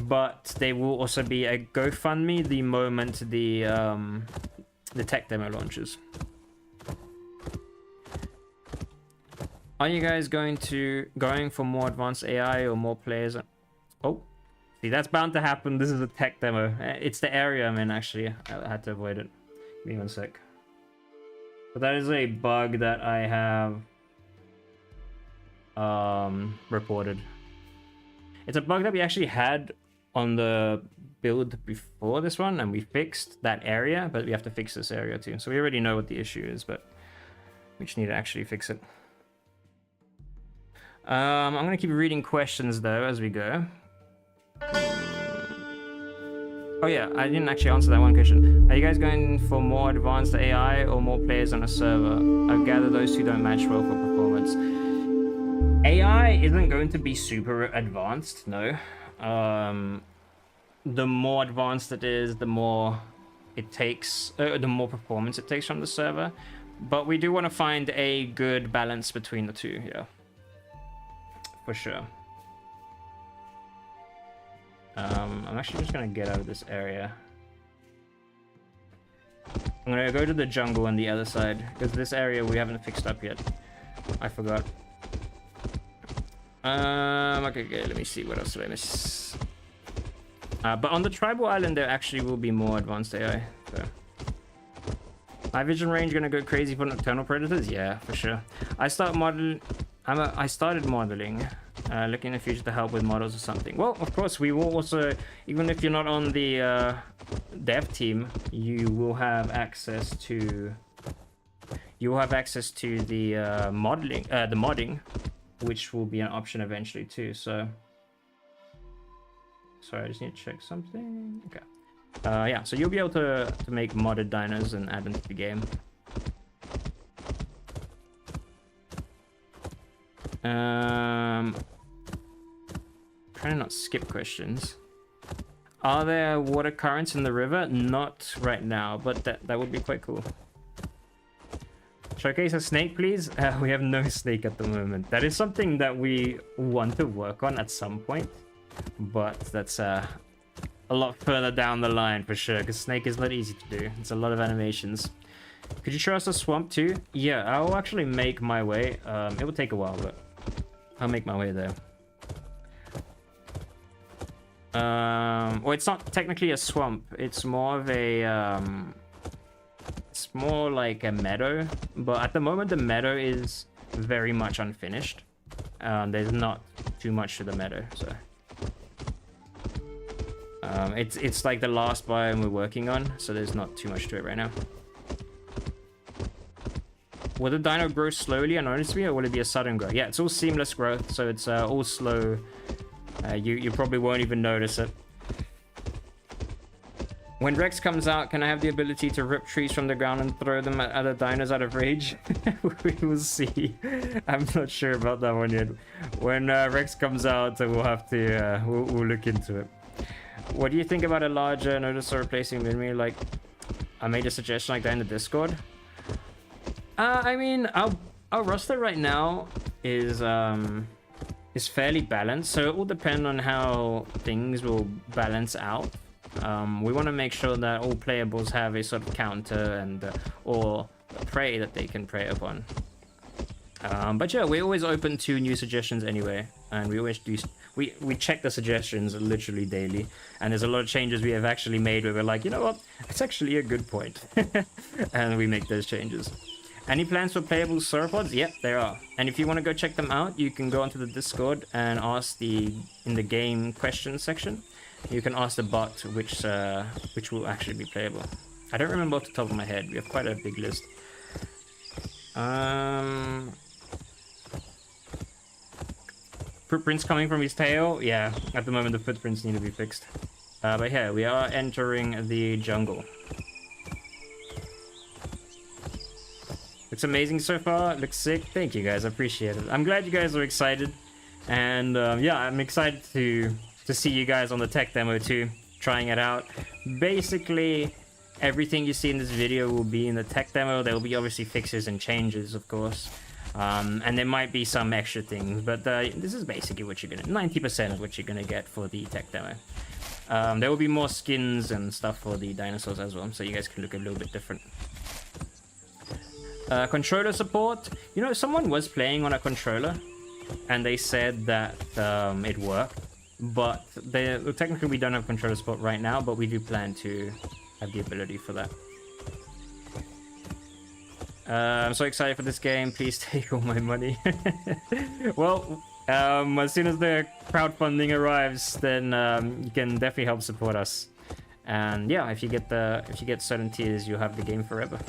But there will also be a GoFundMe the moment the tech demo launches. Are you guys going for more advanced AI or more players? Oh, see, that's bound to happen. This is a tech demo. It's the area I'm in, actually. I had to avoid it. Give me 1 sec. But that is a bug that I have reported. It's a bug that we actually had on the build before this one, and we fixed that area, but we have to fix this area too. So we already know what the issue is, but we just need to actually fix it. I'm going to keep reading questions though as we go. Oh yeah, I didn't actually answer that one question. Are you guys going for more advanced AI or more players on a server? I gather those two don't match well for performance. AI isn't going to be super advanced, no. The more advanced it is, the more it takes, the more performance it takes from the server. But we do want to find a good balance between the two, yeah. For sure. I'm actually just going to get out of this area. I'm going to go to the jungle on the other side, because this area we haven't fixed up yet. I forgot. Okay, let me see, what else did I miss? But on the tribal island, there actually will be more advanced AI. So. My vision range gonna go crazy for nocturnal predators? Yeah, for sure. I started modeling, looking in the future to help with models or something. Well, of course, we will also, even if you're not on the dev team, you will have access to the modding, which will be an option eventually too. So, sorry, I just need to check something. Okay. Yeah, so you'll be able to make modded dinos and add them to the game. Trying to not skip questions. Are there water currents in the river? Not right now, but that would be quite cool. Showcase a snake, please. We have no snake at the moment. That is something that we want to work on at some point, but that's a lot further down the line for sure, because snake is not easy to do. It's a lot of animations. Could you show us a swamp too? Yeah, I'll actually make my way. It will take a while, but I'll make my way there. Well, it's not technically a swamp. It's more of a it's more like a meadow, but at the moment the meadow is very much unfinished. There's not too much to the meadow, so it's like the last biome we're working on, so there's not too much to it right now. Will the dino grow slowly and honestly, or will it be a sudden growth? Yeah, it's all seamless growth, so it's all slow. You probably won't even notice it. When Rex comes out, can I have the ability to rip trees from the ground and throw them at other dinos out of rage? We will see. I'm not sure about that one yet. When Rex comes out, we'll have to we'll look into it. What do you think about a larger notice replacing Minmi? Like, I made a suggestion like that in the Discord. I mean, our roster right now is fairly balanced, so it will depend on how things will balance out. We want to make sure that all playables have a sort of counter and or prey that they can prey upon. But yeah, we're always open to new suggestions anyway, and we always do. We check the suggestions literally daily, and there's a lot of changes we have actually made where we're like, you know what, it's actually a good point, and we make those changes. Any plans for playable sauropods? Yep, there are. And if you want to go check them out, you can go onto the Discord and ask in the game questions section. You can ask the bot which will actually be playable. I don't remember off the top of my head. We have quite a big list. Footprints coming from his tail? Yeah, at the moment the footprints need to be fixed. But here, we are entering the jungle. Looks amazing so far. Looks sick. Thank you guys. I appreciate it. I'm glad you guys are excited. And yeah, I'm excited to see you guys on the tech demo too, trying it out. Basically, everything you see in this video will be in the tech demo. There will be obviously fixes and changes, of course. And there might be some extra things, but this is basically what you're gonna, 90% of what you're gonna get for the tech demo. There will be more skins and stuff for the dinosaurs as well, so you guys can look a little bit different. Controller support. You know, someone was playing on a controller, and they said that it worked, but technically we don't have controller support right now, but we do plan to have the ability for that. I'm so excited for this game. Please take all my money. Well, as soon as the crowdfunding arrives, then you can definitely help support us. And yeah, if you get certain tiers, you'll have the game forever.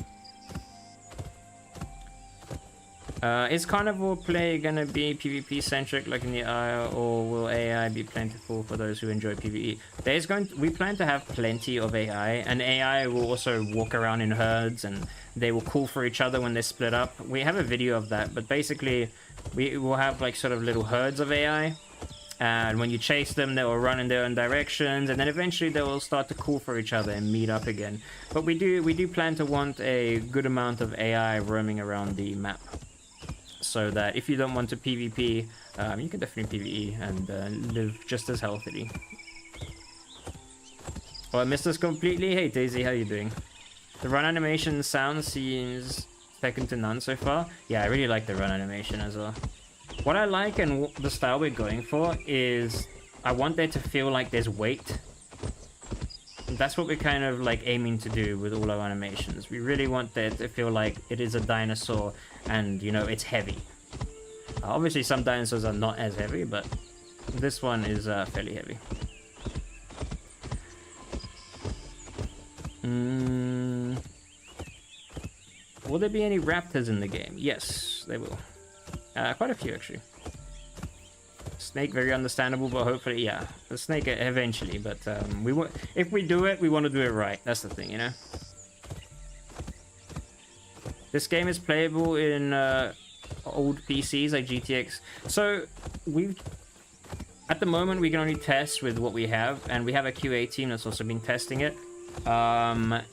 Is carnivore play gonna be PvP centric like in the Isle, or will AI be plentiful for those who enjoy PvE? We plan to have plenty of AI, and AI will also walk around in herds, and they will call for each other when they split up. We have a video of that, but basically we will have like sort of little herds of AI, and when you chase them, they will run in their own directions, and then eventually they will start to call for each other and meet up again. But we do plan to want a good amount of AI roaming around the map, so that if you don't want to PvP, you can definitely PvE and live just as healthily. Oh, I missed this completely. Hey Daisy, how you doing? The run animation sound seems second to none so far. Yeah, I really like the run animation as well. What I like and the style we're going for is I want there to feel like there's weight. That's what we're kind of like aiming to do with all our animations. We really want there to feel like it is a dinosaur and, you know, it's heavy. Obviously some dinosaurs are not as heavy, but this one is fairly heavy. Will there be any raptors in the game? Yes, they will. Quite a few actually. Snake, very understandable, but hopefully, yeah, the snake eventually. But if we do it, we want to do it right. That's the thing, you know. This game is playable in old PCs like GTX. So at the moment we can only test with what we have, and we have a QA team that's also been testing it. Some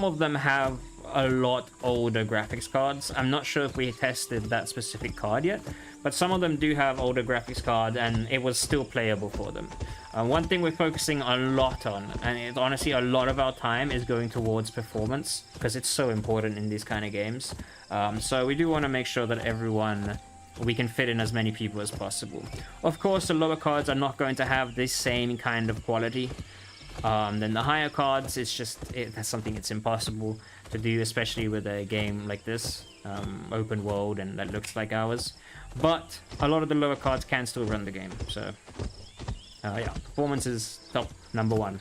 of them have a lot older graphics cards. I'm not sure if we tested that specific card yet, but some of them do have older graphics card, and it was still playable for them. One thing we're focusing a lot on, and honestly a lot of our time is going towards performance, because it's so important in these kind of games. So we do want to make sure that we can fit in as many people as possible. Of course, the lower cards are not going to have the same kind of quality. Then the higher cards, that's something it's impossible to do, especially with a game like this, open world, and that looks like ours. But a lot of the lower cards can still run the game, so yeah, performance is top number one.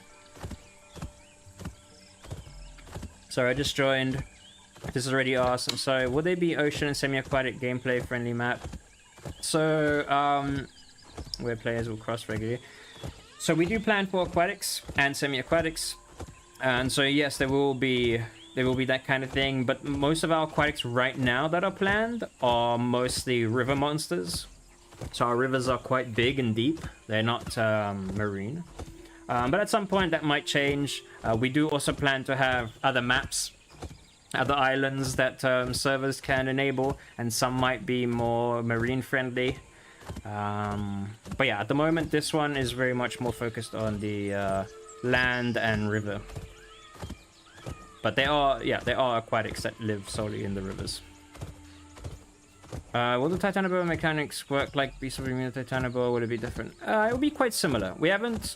So I just joined. This is already awesome. So will there be ocean and semi-aquatic gameplay friendly map? So where players will cross regularly. So we do plan for aquatics and semi-aquatics, and so yes, there will be that kind of thing. But most of our aquatics right now that are planned are mostly river monsters. So our rivers are quite big and deep. They're not marine. But at some point that might change. We do also plan to have other maps, other islands that servers can enable, and some might be more marine friendly. But yeah, at the moment this one is very much more focused on the land and river. But there are aquatics that live solely in the rivers. Will the Titanoboa mechanics work like Beast of Bermuda Titanoboa? Will it be different? It will be quite similar. We haven't...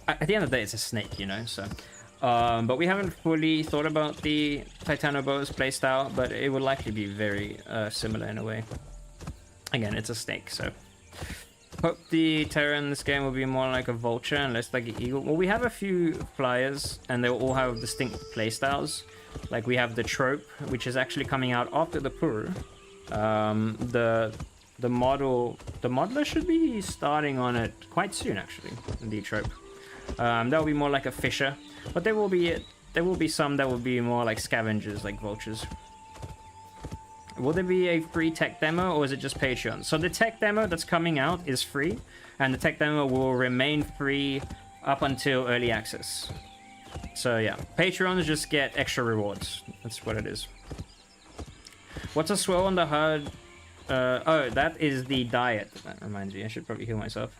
At the end of the day, it's a snake, you know, so... but we haven't fully thought about the Titanoboa's playstyle, but it will likely be very similar in a way. Again, it's a snake, so... Hope the terror in this game will be more like a vulture and less like an eagle. Well, we have a few flyers, and they will all have distinct playstyles. Like, we have the trope, which is actually coming out after the Puru. The the modeler should be starting on it quite soon, actually, in the trope. That will be more like a fisher, but there will be some that will be more like scavengers, like vultures. Will there be a free tech demo, or is it just Patreon? So the tech demo that's coming out is free, and the tech demo will remain free up until early access. So yeah, Patreons just get extra rewards. That's what it is. What's a swirl on the HUD? Oh, that is the diet. That reminds me, I should probably heal myself.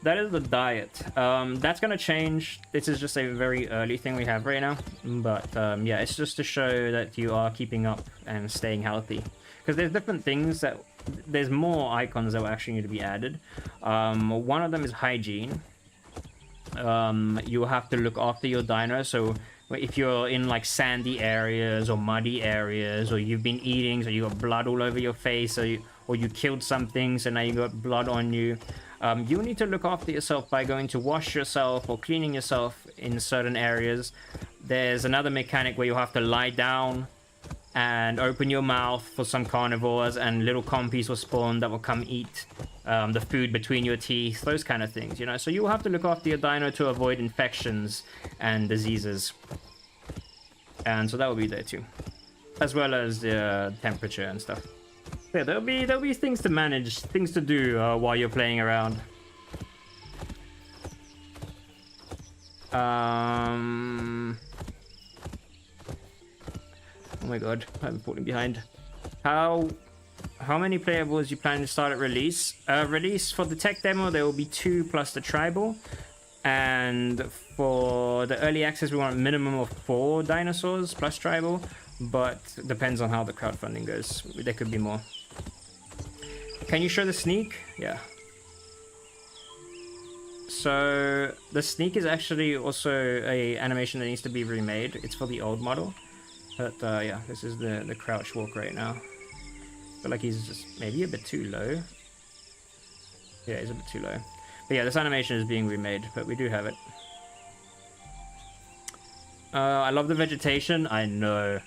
That is the diet. That's gonna change. This is just a very early thing we have right now. But yeah, it's just to show that you are keeping up and staying healthy. Because there's different things that... There's more icons that will actually need to be added. One of them is hygiene. You have to look after your dino, so if you're in like sandy areas or muddy areas, or you've been eating so you got blood all over your face, or you killed something so now you got blood on you, you need to look after yourself by going to wash yourself or cleaning yourself in certain areas. There's another mechanic where you have to lie down and open your mouth for some carnivores, and little compies will spawn that will come eat the food between your teeth, those kind of things, you know. So you'll have to look after your dino to avoid infections and diseases, and so that will be there too, as well as the temperature and stuff. Yeah, there'll be things to manage, things to do while you're playing around. Oh my god, I'm falling behind. How many playables you plan to start at release? Release for the tech demo, there will be 2 plus the tribal. And for the early access, we want a minimum of 4 dinosaurs plus tribal. But depends on how the crowdfunding goes. There could be more. Can you show the sneak? Yeah. So the sneak is actually also a animation that needs to be remade. It's for the old model. But yeah, this is the crouch walk right now. I feel like he's just maybe a bit too low. Yeah, he's a bit too low. But yeah, this animation is being remade, but we do have it. I love the vegetation. I know.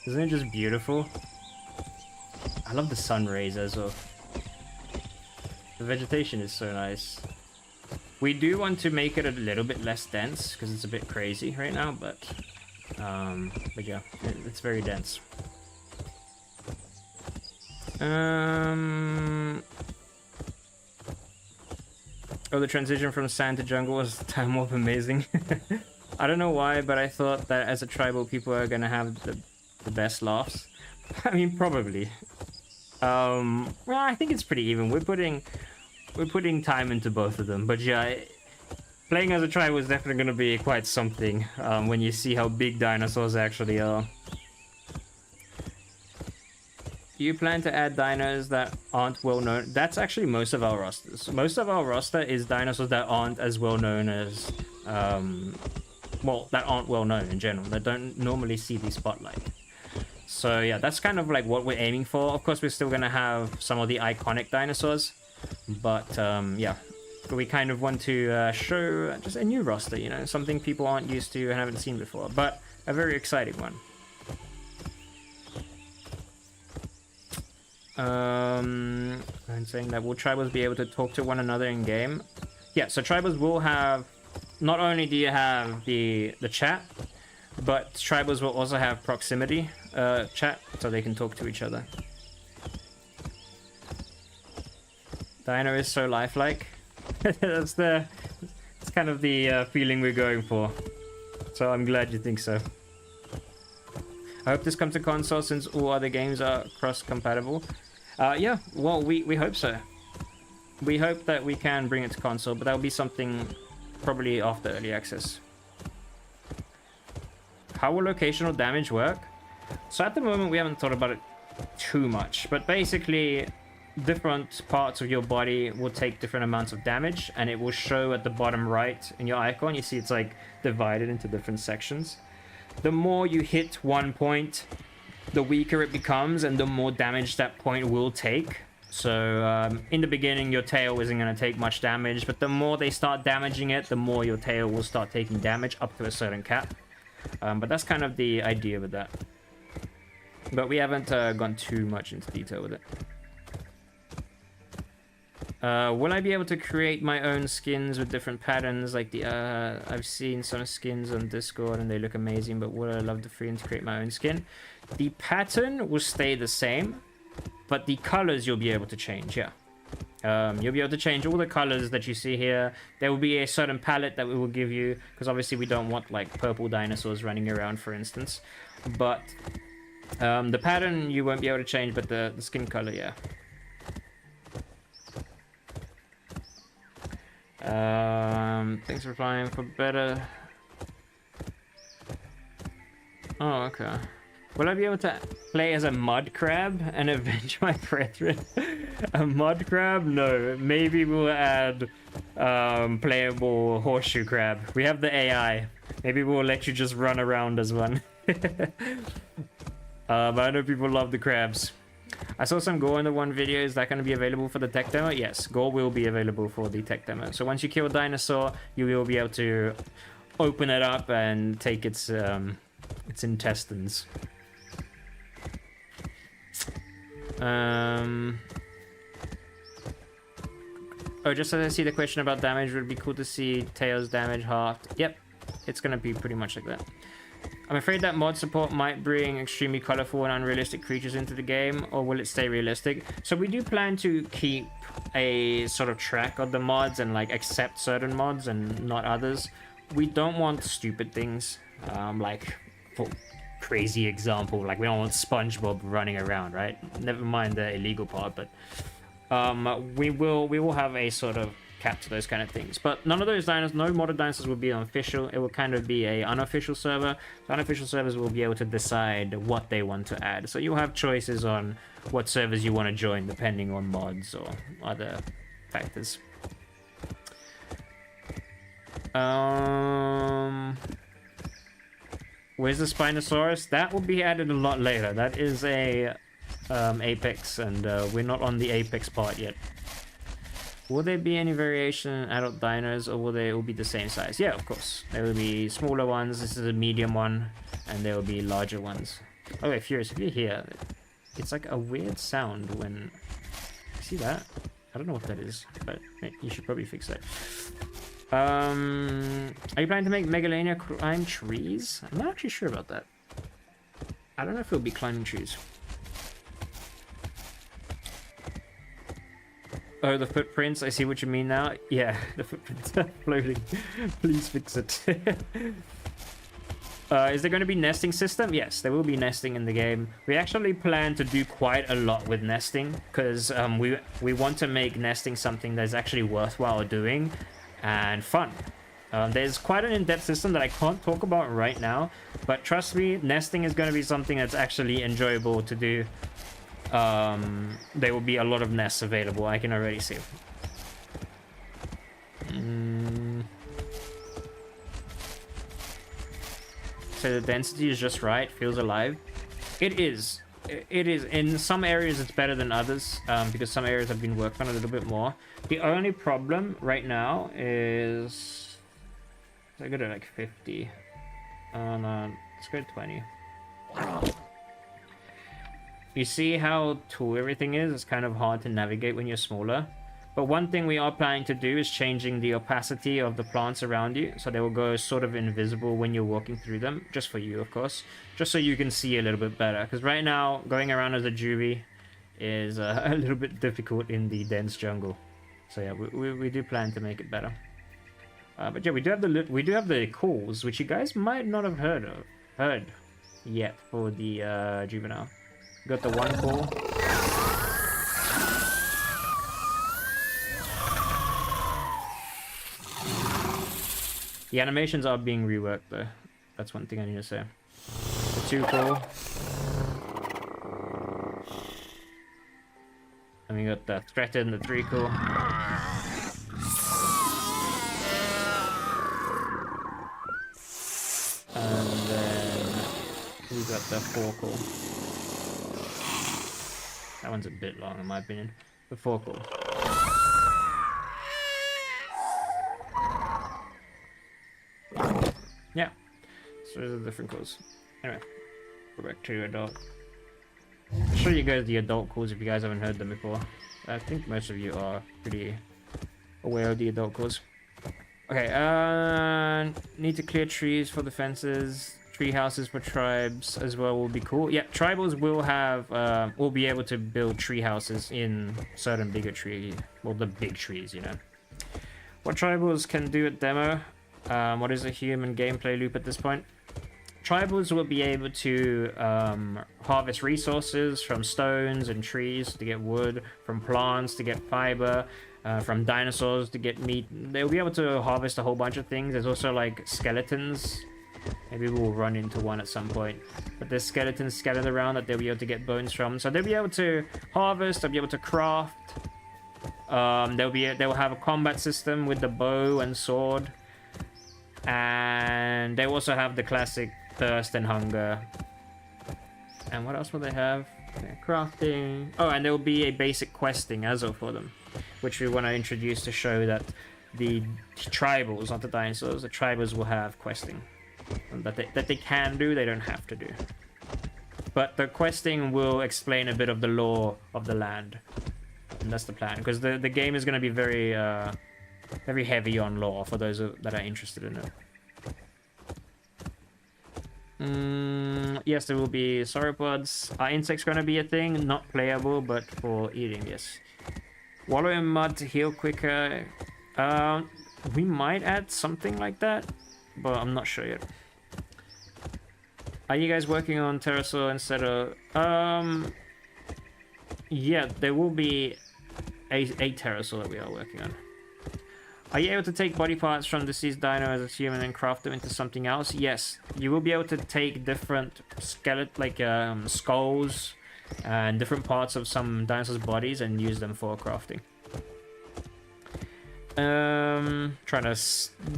Isn't it just beautiful? I love the sun rays as well. The vegetation is so nice. We do want to make it a little bit less dense because it's a bit crazy right now, but yeah, it's very dense. Oh, the transition from sand to jungle was time warp amazing. I don't know why, but I thought that as a tribal, people are gonna have the best laughs. I mean, probably. Well, I think it's pretty even. We're putting time into both of them, but yeah, playing as a tribal is definitely gonna be quite something when you see how big dinosaurs actually are. Do you plan to add dinos that aren't well known? That's actually most of our rosters. Most of our roster is dinosaurs that aren't as well known as, well, that aren't well known in general, that don't normally see the spotlight. So yeah, that's kind of like what we're aiming for. Of course, we're still gonna have some of the iconic dinosaurs, but yeah, we kind of want to show just a new roster, you know, something people aren't used to and haven't seen before, but a very exciting one. I'm saying that will tribals be able to talk to one another in game? Yeah, so tribals will have, not only do you have the chat, but tribals will also have proximity chat, so they can talk to each other. Dino is so lifelike. That's kind of the feeling we're going for. So I'm glad you think so. I hope this comes to console since all other games are cross-compatible. Yeah, well, we hope so. We hope that we can bring it to console, but that'll be something probably after early access. How will locational damage work? So at the moment, we haven't thought about it too much, but basically, different parts of your body will take different amounts of damage, and it will show at the bottom right in your icon. You see it's like divided into different sections. The more you hit one point, the weaker it becomes, and the more damage that point will take. So in the beginning, your tail isn't going to take much damage, but the more they start damaging it, the more your tail will start taking damage up to a certain cap. But that's kind of the idea with that. But we haven't gone too much into detail with it. Will I be able to create my own skins with different patterns? Like the I've seen some skins on Discord and they look amazing, but would I love the freedom to create my own skin? The pattern will stay the same, but the colors you'll be able to change, yeah. You'll be able to change all the colors that you see here. There will be a certain palette that we will give you, because obviously we don't want like purple dinosaurs running around, for instance. But the pattern you won't be able to change, but the skin color, yeah. Thanks for flying for better. Oh, okay. Will I be able to play as a mud crab and avenge my brethren? A mud crab? No. Maybe we'll add playable horseshoe crab. We have the AI. Maybe we'll let you just run around as one. But I know people love the crabs. I saw some Gore in the one video. Is that going to be available for the tech demo? Yes, Gore will be available for the tech demo. So once you kill a dinosaur, you will be able to open it up and take its intestines. Oh, just as I see the question about damage, would it be cool to see Tails damage halved? Yep, it's going to be pretty much like that. I'm afraid that mod support might bring extremely colorful and unrealistic creatures into the game, or will it stay realistic? So we do plan to keep a sort of track of the mods and like accept certain mods and not others. We don't want stupid things, like for crazy example, like we don't want SpongeBob running around, right? Never mind the illegal part, but we will have a sort of cap to those kind of things. But none of those dinosaurs, no modded dinosaurs will be official. It will kind of be a unofficial server. So unofficial servers will be able to decide what they want to add. So you'll have choices on what servers you want to join depending on mods or other factors. Where's the Spinosaurus? That will be added a lot later. That is a Apex, and we're not on the Apex part yet. Will there be any variation in adult dinos, or will they all be the same size? Yeah, of course. There will be smaller ones. This is a medium one, and there will be larger ones. Oh wait, Furious, if you're here, it's like a weird sound when... See that? I don't know what that is, but you should probably fix that. Are you planning to make Megalania climb trees? I'm not actually sure about that. I don't know if it'll be climbing trees. Oh, the footprints. I see what you mean now. Yeah, the footprints are floating. Please fix it. Is there going to be nesting system? Yes, there will be nesting in the game. We actually plan to do quite a lot with nesting because we want to make nesting something that's actually worthwhile doing and fun. There's quite an in-depth system that I can't talk about right now, but trust me, nesting is going to be something that's actually enjoyable to do. There will be a lot of nests available, I can already see. So the density is just right, feels alive. It is. It is. In some areas it's better than others, because some areas have been worked on a little bit more. The only problem right now is... I go to like 50. No, let's go to 20. You see how tall everything is? It's kind of hard to navigate when you're smaller. But one thing we are planning to do is changing the opacity of the plants around you, so they will go sort of invisible when you're walking through them, just for you, of course, just so you can see a little bit better. Because right now, going around as a juvie is a little bit difficult in the dense jungle. So yeah, we do plan to make it better. But yeah, we do have the calls, which you guys might not have heard yet for the juvenile. Got the one call. The animations are being reworked though. That's one thing I need to say. The 2 call. And we got the threaten, the 3 call. And then we got the 4 call. That one's a bit long in my opinion. The 4 call. Yeah, so those are the different calls. Anyway, go back to adult. show you guys the adult calls if you guys haven't heard them before. I think most of you are pretty aware of the adult calls. Okay, need to clear trees for the fences. Tree houses for tribes as well will be cool. Yeah, tribals will have, will be able to build tree houses in certain bigger trees. Well, the big trees, you know. What tribals can do at demo? What is a human gameplay loop at this point? Tribals will be able to harvest resources from stones and trees to get wood, from plants to get fiber, from dinosaurs to get meat. They'll be able to harvest a whole bunch of things. There's also like skeletons. Maybe we'll run into one at some point. But there's skeletons scattered around that they'll be able to get bones from. So they'll be able to harvest, they'll be able to craft. They'll have a combat system with the bow and sword. And they also have the classic thirst and hunger. And what else will they have? Crafting. Oh, and there will be a basic questing as well for them, which we want to introduce to show that the tribals, not the dinosaurs, the tribals will have questing. That they can do, they don't have to do. But the questing will explain a bit of the lore of the land. And that's the plan, because the game is going to be very very heavy on lore for those that are interested in it. Yes, there will be sauropods. Are insects going to be a thing? Not playable, but for eating, yes. Wallow in mud to heal quicker. We might add something like that, but I'm not sure yet. Are you guys working on pterosaur instead of... yeah, there will be a pterosaur that we are working on. Are you able to take body parts from deceased dino as a human and craft them into something else? Yes, you will be able to take different skulls and different parts of some dinosaurs' bodies and use them for crafting. Trying to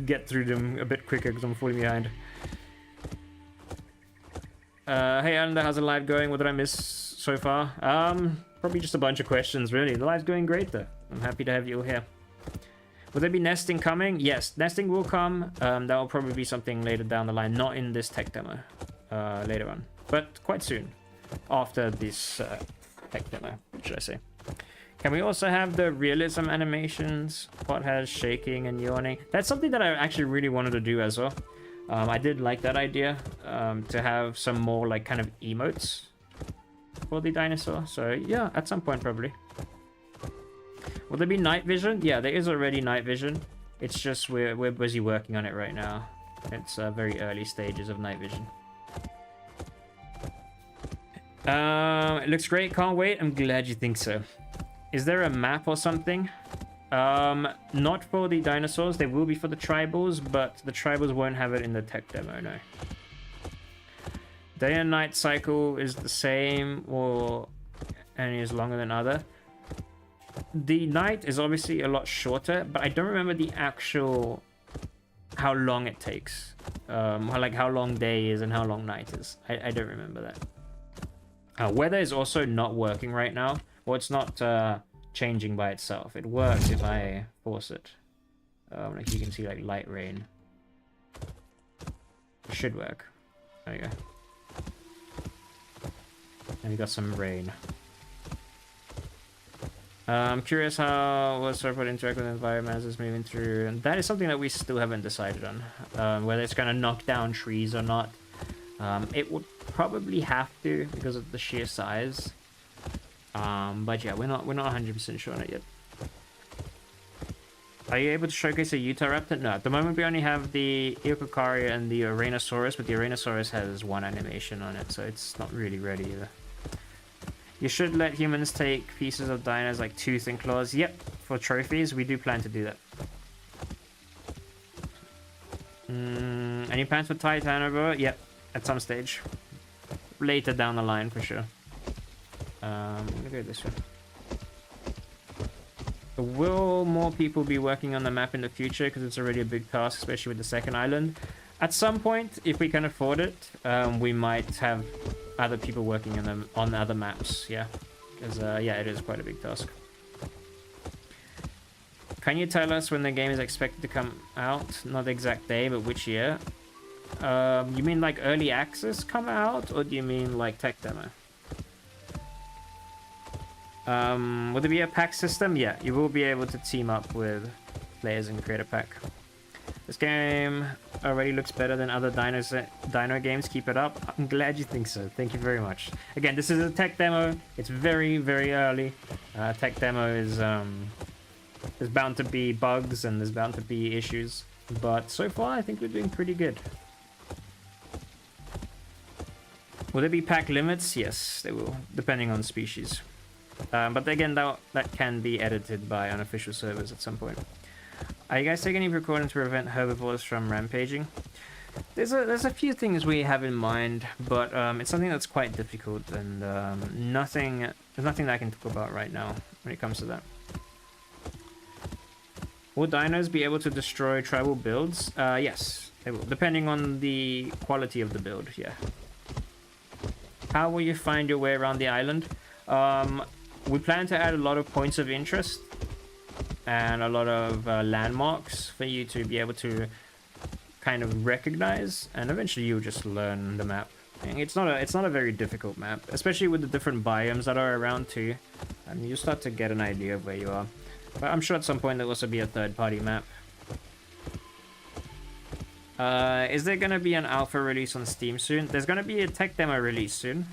get through them a bit quicker because I'm falling behind. Hey Alan, how's the live going? What did I miss so far? Probably just a bunch of questions, really. The live's going great, though. I'm happy to have you all here. Will there be nesting coming? Yes, nesting will come. That will probably be something later down the line. Not in this tech demo. Later on. But quite soon. After this tech demo, what should I say? Can we also have the realism animations? Pothead shaking and yawning. That's something that I actually really wanted to do as well. I did like that idea, to have some more like kind of emotes for the dinosaur. So yeah, at some point probably. Will there be night vision? Yeah, there is already night vision. It's just we're busy working on it right now. It's very early stages of night vision. It looks great. Can't wait. I'm glad you think so. Is there a map or something? Not for the dinosaurs. They will be for the tribals, but the tribals won't have it in the tech demo, no. Day and night cycle is the same, or any is longer than other. The night is obviously a lot shorter, but I don't remember the actual how long it takes. How long day is and how long night is. I don't remember that. Weather is also not working right now. Well, it's not changing by itself. It works if I force it. Like you can see, like light rain. It should work. There you go. And we got some rain. I'm curious how will Sauropod interact with the environment as it's moving through, and that is something that we still haven't decided on. Whether it's going to knock down trees or not. It would probably have to because of the sheer size. But yeah, we're not 100% sure on it yet. Are you able to showcase a Utahraptor? No, at the moment we only have the Eococaria and the Ouranosaurus, but the Ouranosaurus has one animation on it, so it's not really ready either. You should let humans take pieces of dinos like tooth and claws. Yep, for trophies, we do plan to do that. Any plans for Titanosaur? Yep, at some stage. Later down the line, for sure. I'm gonna go this way. Will more people be working on the map in the future? Because it's already a big task, especially with the second island. At some point, if we can afford it, we might have other people working on other maps. Yeah, because yeah, it is quite a big task. Can you tell us when the game is expected to come out? Not the exact day, but which year? You mean like early access come out, or do you mean like tech demo? Will there be a pack system? Yeah, you will be able to team up with players and create a pack. This game already looks better than other Dino games. Keep it up. I'm glad you think so. Thank you very much. Again, this is a tech demo. It's very, very early. Tech demo is there's bound to be bugs and there's bound to be issues. But so far, I think we're doing pretty good. Will there be pack limits? Yes, they will, depending on species. But again, that can be edited by unofficial servers at some point. Are you guys taking any precautions to prevent herbivores from rampaging? There's a few things we have in mind, but it's something that's quite difficult, and there's nothing that I can talk about right now when it comes to that. Will dinos be able to destroy tribal builds? Yes, they will, depending on the quality of the build, yeah. How will you find your way around the island? We plan to add a lot of points of interest and a lot of landmarks for you to be able to kind of recognize, and eventually you'll just learn the map. And it's not a very difficult map, especially with the different biomes that are around too. And you start to get an idea of where you are. But I'm sure at some point there'll also be a third-party map. Is there going to be an alpha release on Steam soon? There's going to be a tech demo release soon.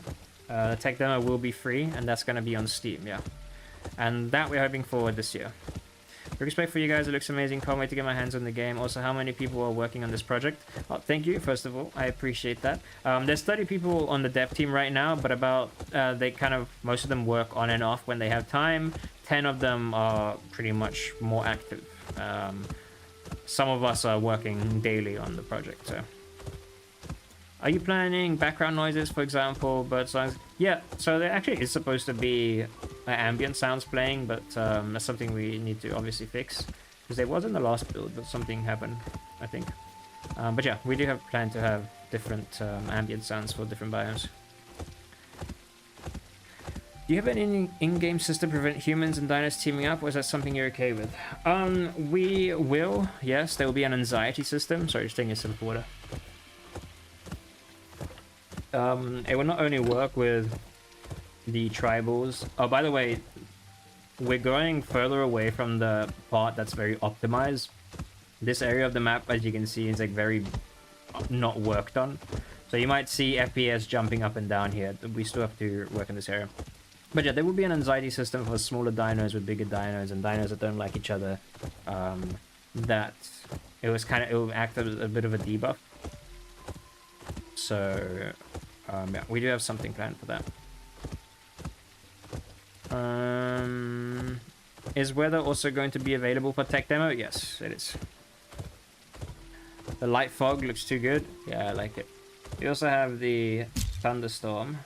The tech demo will be free, and that's going to be on Steam, yeah. And that we're hoping for this year. Respect for you guys, it looks amazing. Can't wait to get my hands on the game. Also, how many people are working on this project? Well, thank you, first of all. I appreciate that. There's 30 people on the dev team right now, but most of them work on and off when they have time. 10 of them are pretty much more active. Some of us are working daily on the project, so. Are you planning background noises, for example, bird sounds? Yeah, so there actually is supposed to be ambient sounds playing, but that's something we need to obviously fix. Because there was in the last build, but something happened, I think. But yeah, we do have planned to have different ambient sounds for different biomes. Do you have any in-game system to prevent humans and dinos teaming up, or is that something you're okay with? We will, yes, there will be an anxiety system. Sorry, just taking a sip of water. It will not only work with the tribals. Oh, by the way, we're going further away from the part that's very optimized. This area of the map, as you can see, is like very not worked on. So you might see FPS jumping up and down here. We still have to work in this area. But yeah, there will be an anxiety system for smaller dinos with bigger dinos and dinos that don't like each other. That it will act as a bit of a debuff. So yeah, we do have something planned for that. Is weather also going to be available for tech demo? Yes, it is. The light fog looks too good. Yeah, I like it. We also have the thunderstorm.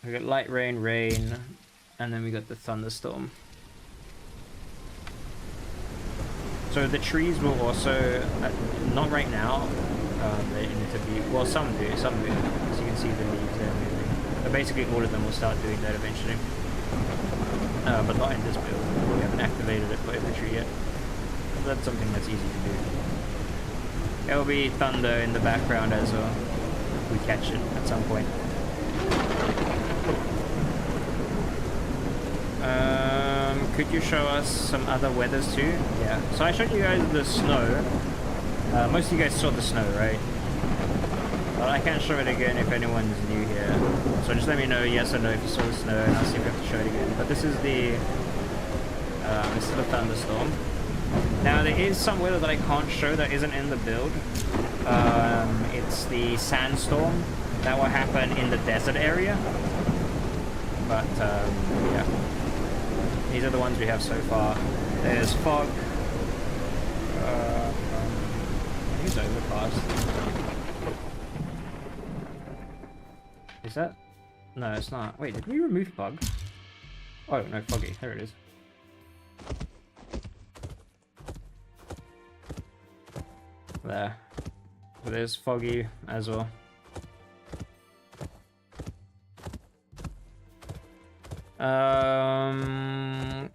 We got light rain, rain, and then we got the thunderstorm. So the trees will also, not right now, they need to be, well, some do, as you can see the leaves there moving. But basically all of them will start doing that eventually. But not in this build. We haven't activated it for every tree yet. But that's something that's easy to do. There will be thunder in the background as well. We catch it at some point. Could you show us some other weathers too? Yeah. So I showed you guys the snow. Most of you guys saw the snow, right? But I can show it again if anyone's new here. So just let me know yes or no if you saw the snow, and I'll see if we have to show it again. But this is the thunderstorm. Now there is some weather that I can't show that isn't in the build. It's the sandstorm that will happen in the desert area. But yeah, these are the ones we have so far. There's fog. I think it's overcast. Is that? No, it's not. Wait, did we remove fog? Oh no, foggy. There it is. There. So there's foggy as well.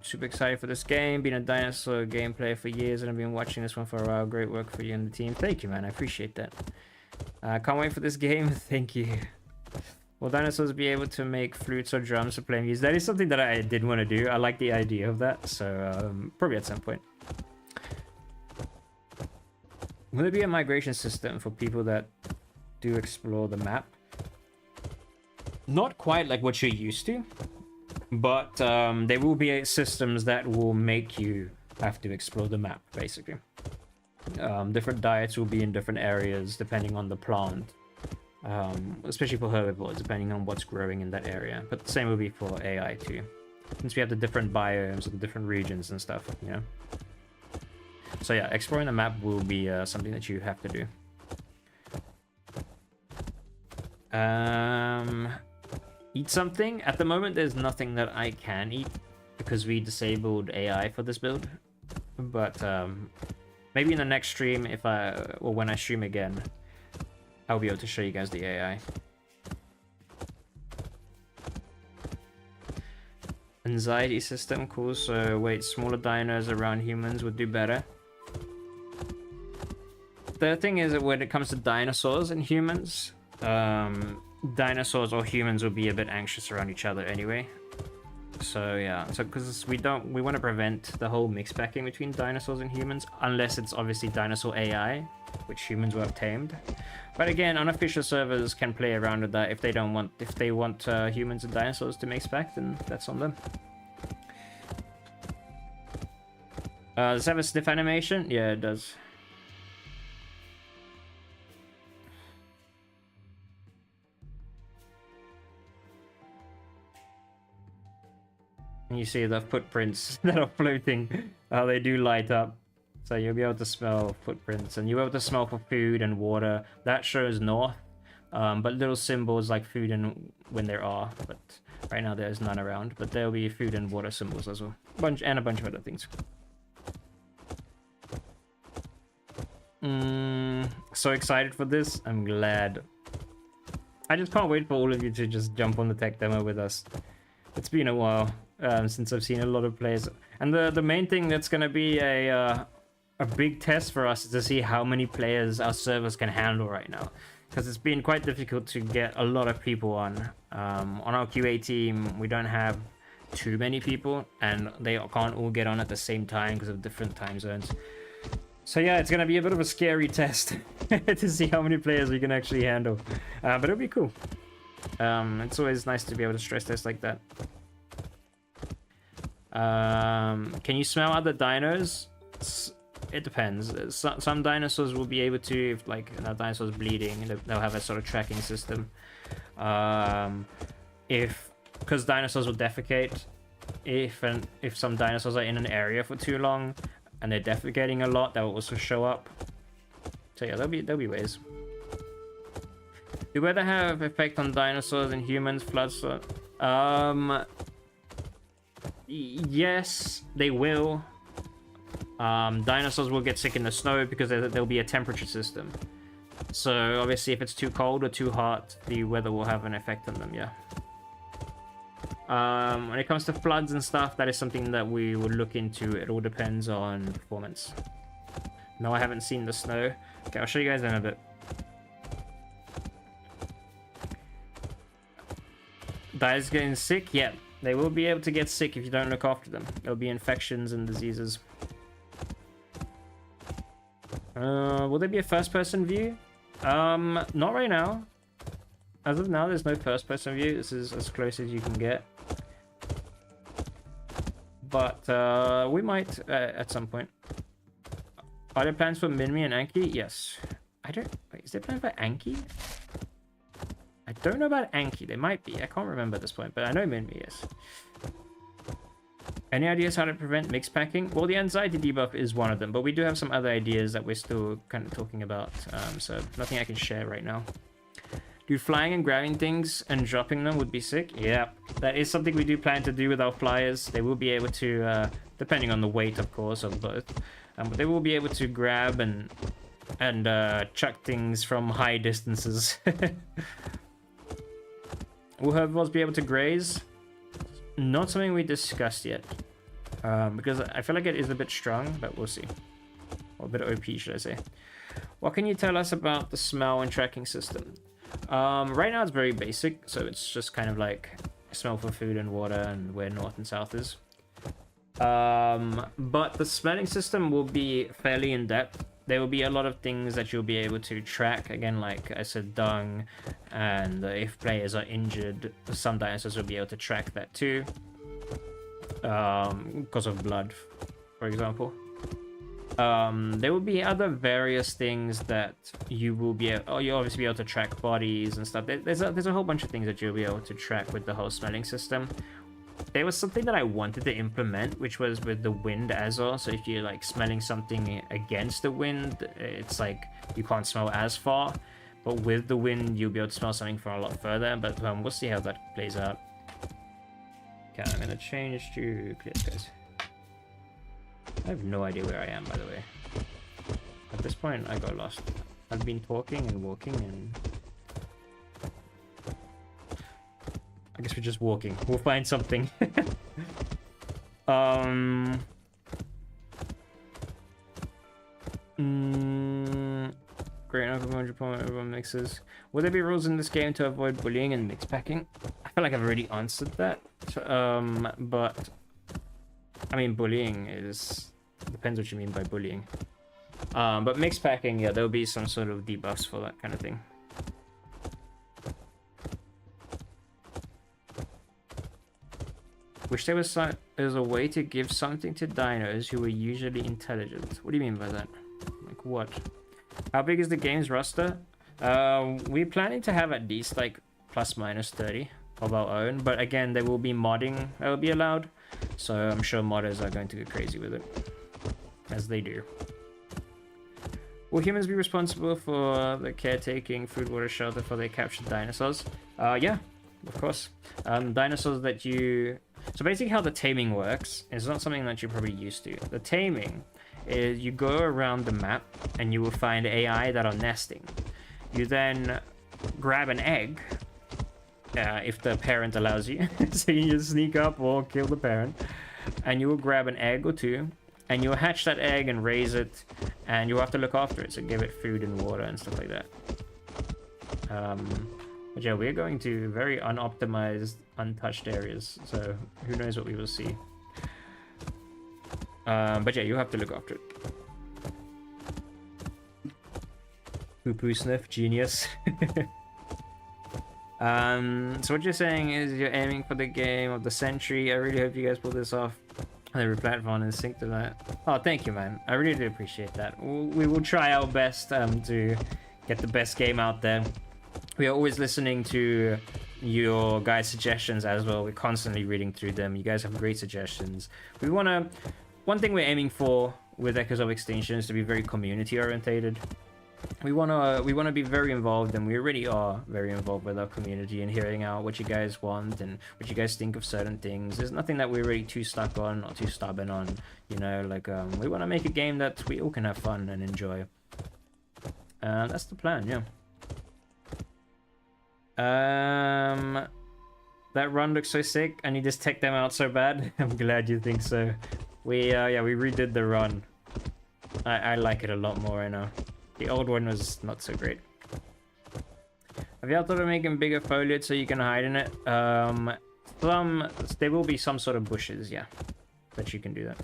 Super excited for this game. Been a dinosaur gameplay for years and I've been watching this one for a while. Great work for you and the team. Thank you, man. I appreciate that. Can't wait for this game. Thank you. Will dinosaurs be able to make flutes or drums to play music? That is something that I did want to do. I like the idea of that, so probably at some point. Will there be a migration system for people that do explore the map? Not quite like what you're used to, but there will be systems that will make you have to explore the map, basically. Different diets will be in different areas depending on the plant. Especially for herbivores, depending on what's growing in that area. But the same will be for AI too. Since we have the different biomes and the different regions and stuff, you know? So yeah, exploring the map will be something that you have to do. Eat something? At the moment, there's nothing that I can eat because we disabled AI for this build. But maybe in the next stream, or when I stream again, I'll be able to show you guys the AI. Anxiety system, cool. So wait, smaller dinos around humans would do better. The thing is that when it comes to dinosaurs and humans, dinosaurs or humans will be a bit anxious around each other anyway. So yeah, so because we want to prevent the whole mix packing between dinosaurs and humans, unless it's obviously dinosaur AI, which humans will have tamed. But again, unofficial servers can play around with that if they want humans and dinosaurs to mix pack, then that's on them. Does it have a sniff animation? Yeah, it does. And you see the footprints that are floating, they do light up. So you'll be able to smell footprints, and you'll be able to smell for food and water. That shows north, but little symbols like food and when there are, but right now there's none around. But there'll be food and water symbols as well, and a bunch of other things. So excited for this! I'm glad. I just can't wait for all of you to just jump on the tech demo with us. It's been a while since I've seen a lot of players, and the main thing that's gonna be a big test for us is to see how many players our servers can handle right now, because it's been quite difficult to get a lot of people on. On our QA team, we don't have too many people, and they can't all get on at the same time because of different time zones. So yeah, it's gonna be a bit of a scary test to see how many players we can actually handle, but it'll be cool. It's always nice to be able to stress test like that. Can you smell other dinos? It depends. Some dinosaurs will be able to, if like a dinosaur's bleeding, they'll have a sort of tracking system. Because dinosaurs will defecate. If some dinosaurs are in an area for too long and they're defecating a lot, that will also show up. So yeah, there'll be ways. Do weather have effect on dinosaurs and humans? Floods? Yes, they will. Dinosaurs will get sick in the snow because there'll be a temperature system. So obviously if it's too cold or too hot, the weather will have an effect on them, yeah. When it comes to floods and stuff, that is something that we would look into. It all depends on performance. No, I haven't seen the snow. Okay, I'll show you guys in a bit. Guys getting sick? Yeah, they will be able to get sick if you don't look after them. There'll be infections and diseases. Will there be a first-person view? Not right now. As of now, there's no first-person view. This is as close as you can get. But we might at some point. Are there plans for Minmi and Anki? Yes. Wait, is there plans for Anki? I don't know about Anki. There might be. I can't remember at this point, but I know Minmi, yes. Any ideas how to prevent mix packing? Well, the anxiety debuff is one of them, but we do have some other ideas that we're still kind of talking about, so nothing I can share right now. Do flying and grabbing things and dropping them would be sick? Yeah, that is something we do plan to do with our flyers. They will be able to, depending on the weight, of course, of both, but they will be able to grab and chuck things from high distances. Will herbivores be able to graze? Not something we discussed yet, because I feel like it is a bit strong, but we'll see. Or a bit OP, should I say. What can you tell us about the smell and tracking system? Right now it's very basic, so it's just kind of like smell for food and water and where north and south is. But the smelling system will be fairly in-depth. There will be a lot of things that you'll be able to track. Again, like I said, dung, and if players are injured, some dinosaurs will be able to track that too. Because of blood, for example. There will be other various things that you will be able, oh, you'll obviously be able to track bodies and stuff. There's a whole bunch of things that you'll be able to track with the whole smelling system. There was something that I wanted to implement, which was with the wind as well. So if you're like smelling something against the wind, it's like you can't smell as far. But with the wind, you'll be able to smell something from a lot further. But we'll see how that plays out. Okay, I'm gonna change to clear space. I have no idea where I am, by the way. At this point, I got lost. I've been talking and walking and... I guess we're just walking. We'll find something. Great enough, 100 point everyone mixes. Will there be rules in this game to avoid bullying and mix packing? I feel like I've already answered that. But I mean, bullying is... depends what you mean by bullying. But mixed packing, yeah, there'll be some sort of debuffs for that kind of thing. Wish there was a way to give something to dinos who were usually intelligent. What do you mean by that? Like what? How big is the game's roster? We're planning to have at least like plus minus 30 of our own, but again, there will be modding that will be allowed, so I'm sure modders are going to go crazy with it, as they do. Will humans be responsible for the caretaking, food, water, shelter for their captured dinosaurs? Yeah, of course. Dinosaurs that you... So basically how the taming works is not something that you're probably used to. The taming is you go around the map and you will find AI that are nesting. You then grab an egg, if the parent allows you. So you just sneak up or kill the parent. And you will grab an egg or two, and you'll hatch that egg and raise it, and you'll have to look after it, so give it food and water and stuff like that. But yeah, we're going to very unoptimized, untouched areas, so who knows what we will see. But yeah, you have to look after it. Poo-poo sniff, genius. So what you're saying is you're aiming for the game of the century. I really hope you guys pull this off. Every platform is synced to that. Oh, thank you, man. I really do appreciate that. We will try our best to get the best game out there. We are always listening to your guys' suggestions as well. We're constantly reading through them. You guys have great suggestions. We want to... One thing we're aiming for with Echoes of Extinction is to be very community orientated. We want to be very involved, and we already are very involved with our community and hearing out what you guys want and what you guys think of certain things. There's nothing that we're really too stuck on or too stubborn on, you know, like we want to make a game that we all can have fun and enjoy. That's the plan, yeah. That run looks so sick. I need to tech them out so bad. I'm glad you think so. We redid the run. I like it a lot more right now. The old one was not so great. Have you thought of making bigger foliage so you can hide in it? There will be some sort of bushes, yeah, that you can do that.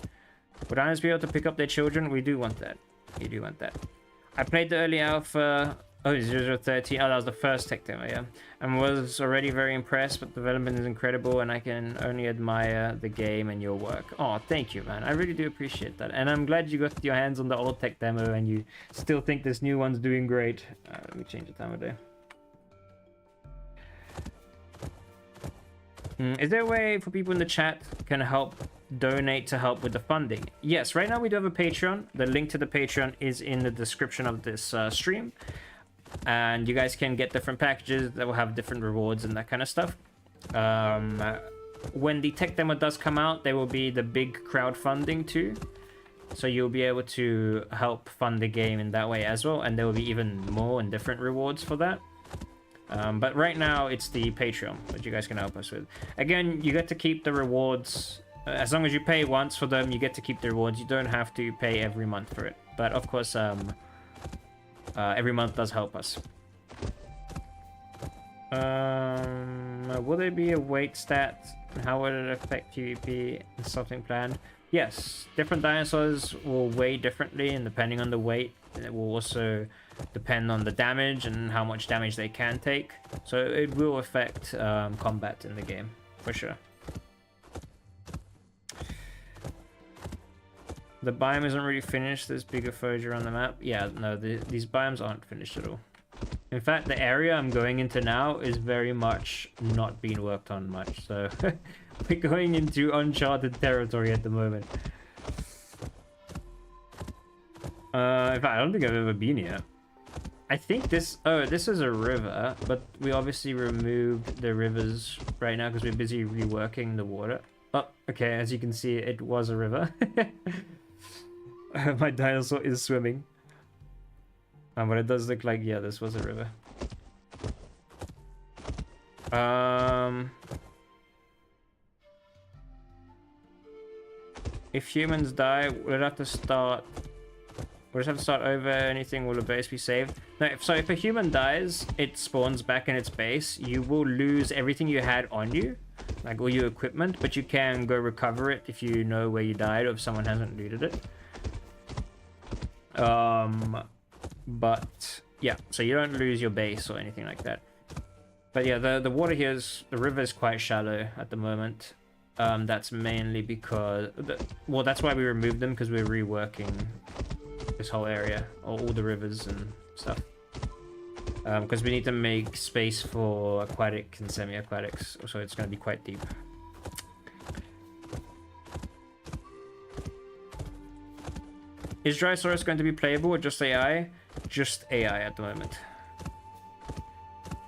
Would dinos be able to pick up their children? We do want that. You do want that. I played the early alpha. Oh, 0013. Oh, that was the first tech demo, yeah. And was already very impressed, but the development is incredible, and I can only admire the game and your work. Oh, thank you, man. I really do appreciate that. And I'm glad you got your hands on the old tech demo and you still think this new one's doing great. Let me change the time of day. Is there a way for people in the chat can help donate to help with the funding? Yes, right now we do have a Patreon. The link to the Patreon is in the description of this stream. And you guys can get different packages that will have different rewards and that kind of stuff. When the tech demo does come out, there will be the big crowdfunding too. So you'll be able to help fund the game in that way as well. And there will be even more and different rewards for that. But right now, it's the Patreon that you guys can help us with. Again, you get to keep the rewards. As long as you pay once for them, you get to keep the rewards. You don't have to pay every month for it. But of course, every month does help us. Will there be a weight stat? How would it affect PvP and something planned? Yes, different dinosaurs will weigh differently, and depending on the weight, it will also depend on the damage and how much damage they can take. So it will affect combat in the game, for sure. The biome isn't really finished. There's bigger forager on the map. Yeah, no, these biomes aren't finished at all. In fact, the area I'm going into now is very much not being worked on much. So we're going into uncharted territory at the moment. In fact, I don't think I've ever been here. I think this... Oh, this is a river, but we obviously removed the rivers right now because we're busy reworking the water. Oh, okay, as you can see, it was a river. My dinosaur is swimming. But it does look like, yeah, this was a river. If humans die, we'll have to start... We'll just have to start over. Anything, will the base be saved? No, so if a human dies, it spawns back in its base. You will lose everything you had on you, like all your equipment, but you can go recover it if you know where you died or if someone hasn't looted it. But yeah, so you don't lose your base or anything like that. But yeah, the water here is... The river is quite shallow at the moment. That's mainly because... Well, that's why we removed them, because we're reworking this whole area, all the rivers and stuff. Because we need to make space for aquatic and semi-aquatics, so it's going to be quite deep. Is Drysaurus going to be playable or just AI? Just AI at the moment.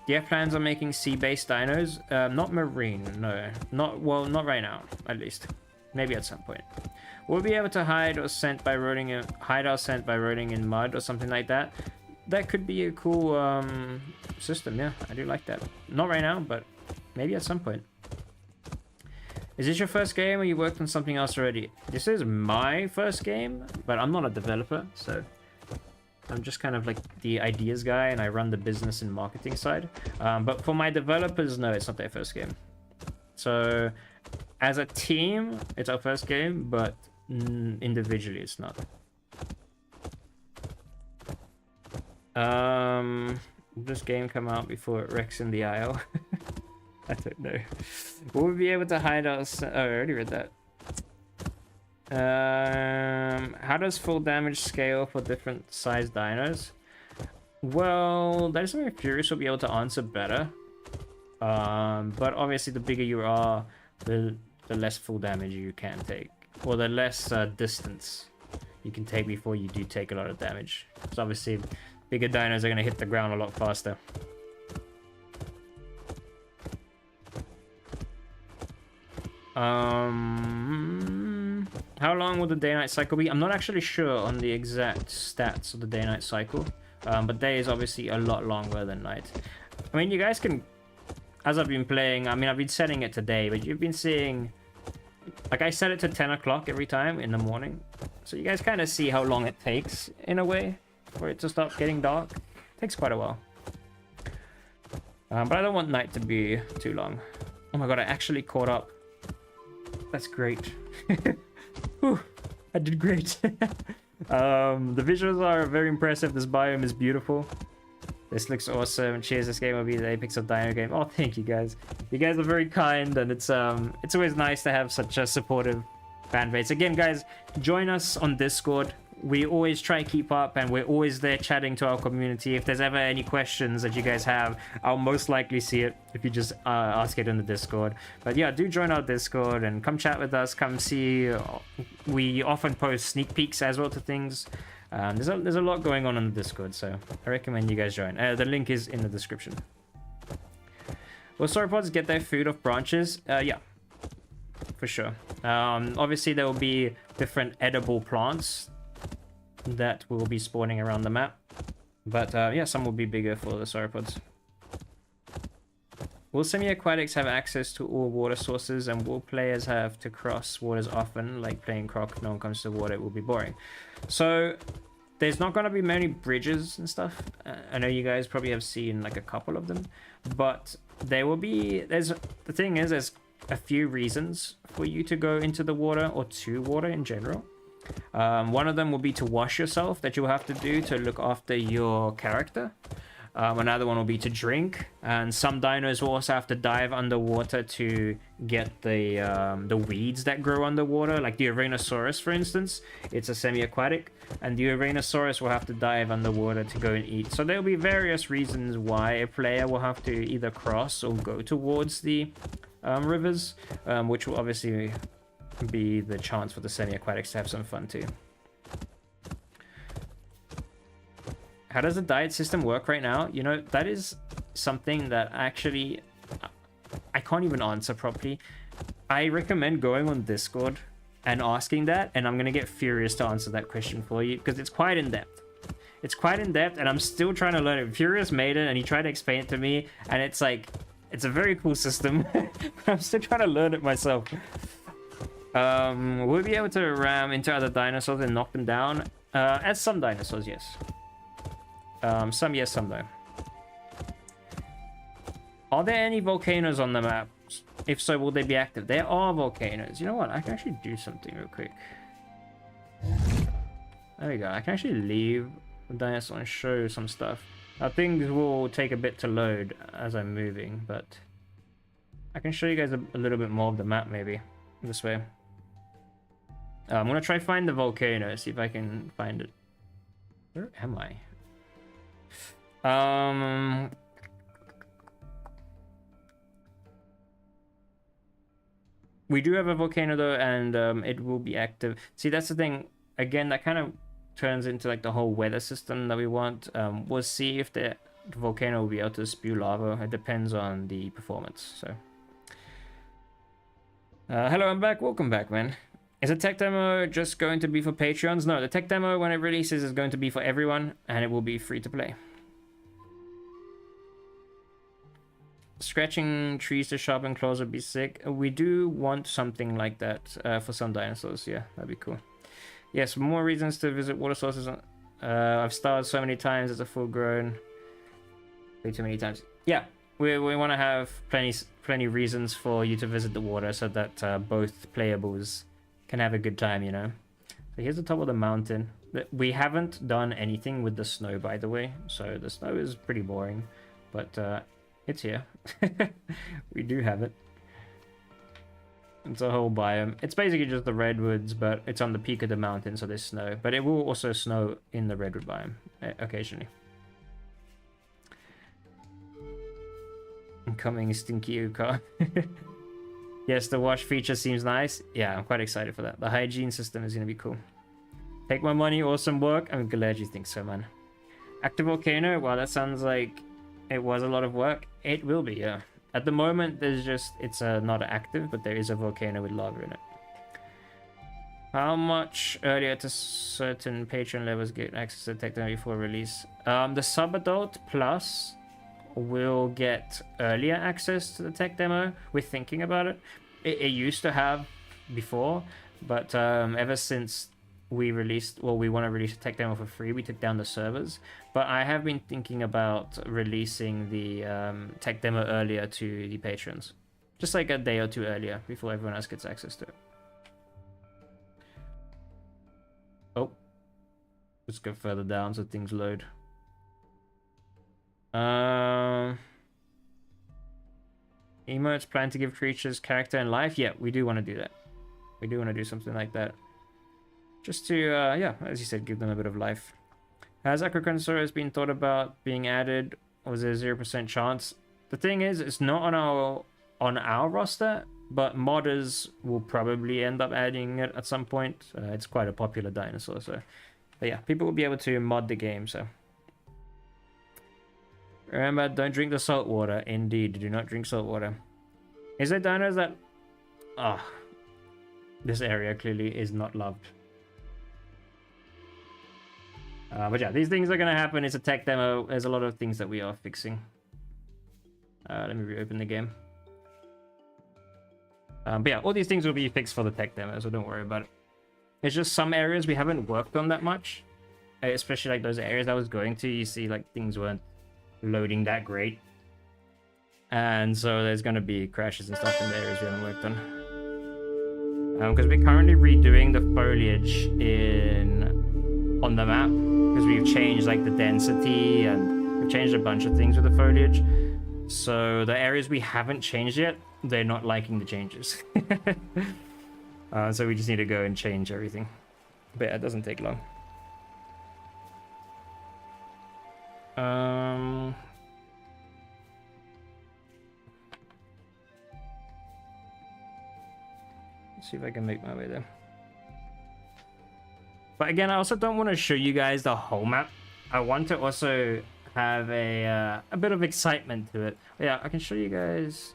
Do you have plans on making sea-based dinos? Not marine, no. Well, not right now, at least. Maybe at some point. We'll be able to hide our scent by rolling in mud or something like that. That could be a cool system, yeah. I do like that. Not right now, but maybe at some point. Is this your first game or you worked on something else already? This is my first game, but I'm not a developer, so I'm just kind of like the ideas guy and I run the business and marketing side. But for my developers, no, it's not their first game. So as a team, it's our first game, but individually it's not. This game come out before it wrecks in the aisle. I don't know. Will we be able to hide us? Oh, I already read that. How does full damage scale for different size dinos? Well, that is something Furious will be able to answer better. But obviously the bigger you are, the less full damage you can take. Or the less distance you can take before you do take a lot of damage. So obviously bigger dinos are going to hit the ground a lot faster. How long will the day-night cycle be? I'm not actually sure on the exact stats of the day-night cycle. But day is obviously a lot longer than night. I mean, you guys can... As I've been playing, I mean, I've been setting it to day, but you've been seeing... Like, I set it to 10 o'clock every time in the morning. So you guys kind of see how long it takes, in a way, for it to start getting dark. It takes quite a while. But I don't want night to be too long. Oh my god, I actually caught up. That's great. Whew, I did great. The visuals are very impressive. This biome is beautiful. This looks awesome. Cheers, this game will be the apex of Dino game. Oh, thank you guys. You guys are very kind, and it's always nice to have such a supportive fan base. Again, guys, join us on Discord. We always try to keep up, and we're always there chatting to our community. If there's ever any questions that you guys have, I'll most likely see it if you just ask it in the Discord. But yeah, do join our Discord and come chat with us. Come see. We often post sneak peeks as well to things. There's a lot going on the Discord, so I recommend you guys join. The link is in the description. Will sauropods get their food off branches? Yeah, for sure. Obviously, there will be different edible plants that will be spawning around the map. But yeah, some will be bigger for the sauropods. Will semi-aquatics have access to all water sources, and will players have to cross waters often? Like playing Croc, no one comes to water, it will be boring. So there's not going to be many bridges and stuff. I know you guys probably have seen like a couple of them, but there will be, the thing is, there's a few reasons for you to go into the water or to water in general. One of them will be to wash yourself, that you'll have to do to look after your character. Another one will be to drink, and some dinos will also have to dive underwater to get the weeds that grow underwater, like the Uranosaurus, for instance. It's a semi-aquatic, and the Uranosaurus will have to dive underwater to go and eat. So there'll be various reasons why a player will have to either cross or go towards the rivers, which will obviously be the chance for the semi-aquatics to have some fun too. How does the diet system work right now? You know, that is something that actually I can't even answer properly. I recommend going on Discord and asking that, and I'm gonna get Furious to answer that question for you, because it's quite in depth. It's quite in depth, and I'm still trying to learn it. Furious made it, and he tried to explain it to me, and it's like, it's a very cool system, but I'm still trying to learn it myself. Will we be able to ram into other dinosaurs and knock them down? As some dinosaurs, yes. Some yes, some no. Are there any volcanoes on the map? If so, will they be active? There are volcanoes. You know what? I can actually do something real quick. There we go. I can actually leave the dinosaur and show some stuff. Now, things will take a bit to load as I'm moving, but I can show you guys a little bit more of the map, maybe. This way. I'm going to try find the volcano, see if I can find it. Where am I? We do have a volcano though, and it will be active. See, that's the thing. Again, that kind of turns into like the whole weather system that we want. We'll see if the volcano will be able to spew lava. It depends on the performance. So, hello, I'm back. Welcome back, man. Is a tech demo just going to be for Patreons? No, the tech demo when it releases is going to be for everyone, and it will be free to play. Scratching trees to sharpen claws would be sick. We do want something like that for some dinosaurs. Yeah, that'd be cool. Yes, more reasons to visit water sources. I've starved so many times as a full grown. Way too many times. Yeah, we want to have plenty reasons for you to visit the water so that both playables can have a good time, you know. So here's the top of the mountain. We haven't done anything with the snow, by the way. So the snow is pretty boring, but it's here. We do have it. It's a whole biome. It's basically just the redwoods, but it's on the peak of the mountain, so there's snow. But it will also snow in the redwood biome occasionally. Incoming stinky Uka. Yes, the wash feature seems nice. Yeah, I'm quite excited for that. The hygiene system is going to be cool. Take my money, awesome work. I'm glad you think so, man. Active volcano? Wow, that sounds like it was a lot of work. It will be, yeah. At the moment, it's not active, but there is a volcano with lava in it. How much earlier to certain patron levels get access to tech demo before release? The sub-adult plus will get earlier access to the tech demo. We're thinking about it. It used to have before, but ever since we released, well, we want to release a tech demo for free, we took down the servers. But I have been thinking about releasing the tech demo earlier to the patrons, just like a day or two earlier before everyone else gets access to it. Oh, let's go further down so things load. Emotes plan to give creatures character and life. Yeah, we do want to do that. We do want to do something like that. Just to, yeah, as you said, give them a bit of life. Has Acroconsaurus been thought about being added, or is there a 0% chance? The thing is, it's not on our roster, but modders will probably end up adding it at some point. It's quite a popular dinosaur, so. But yeah, people will be able to mod the game, so. Remember, don't drink the salt water. Indeed, do not drink salt water. Is there dinos that... Ah, oh, this area clearly is not loved. But yeah, these things are going to happen. It's a tech demo. There's a lot of things that we are fixing. Let me reopen the game. But yeah, all these things will be fixed for the tech demo, so don't worry about it. It's just some areas we haven't worked on that much. especially like those areas I was going to, you see like things weren't loading that great. And so there's going to be crashes and stuff in the areas we haven't worked on. Because we're currently redoing the foliage on the map, because we've changed like the density and we've changed a bunch of things with the foliage. So the areas we haven't changed yet, they're not liking the changes. So we just need to go and change everything. But yeah, it doesn't take long. Let's see if I can make my way there. But again, I also don't want to show you guys the whole map. I want to also have a bit of excitement to it. Yeah, I can show you guys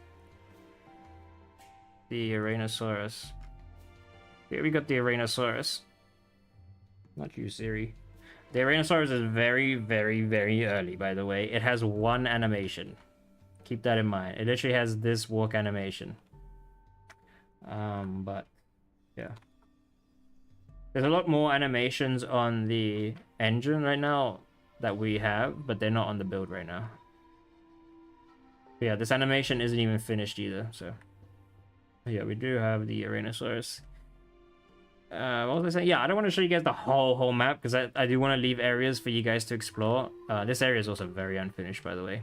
the Aranosaurus. Here we got the Aranosaurus. Not you, Siri. The Aranosaurus is very, very, very early, by the way. It has one animation. Keep that in mind. It literally has this walk animation. But yeah. There's a lot more animations on the engine right now that we have, but they're not on the build right now. But yeah, this animation isn't even finished either, so. Yeah, we do have the Aranosaurus. What was I saying? Yeah, I don't want to show you guys the whole map, because I do want to leave areas for you guys to explore. This area is also very unfinished, by the way.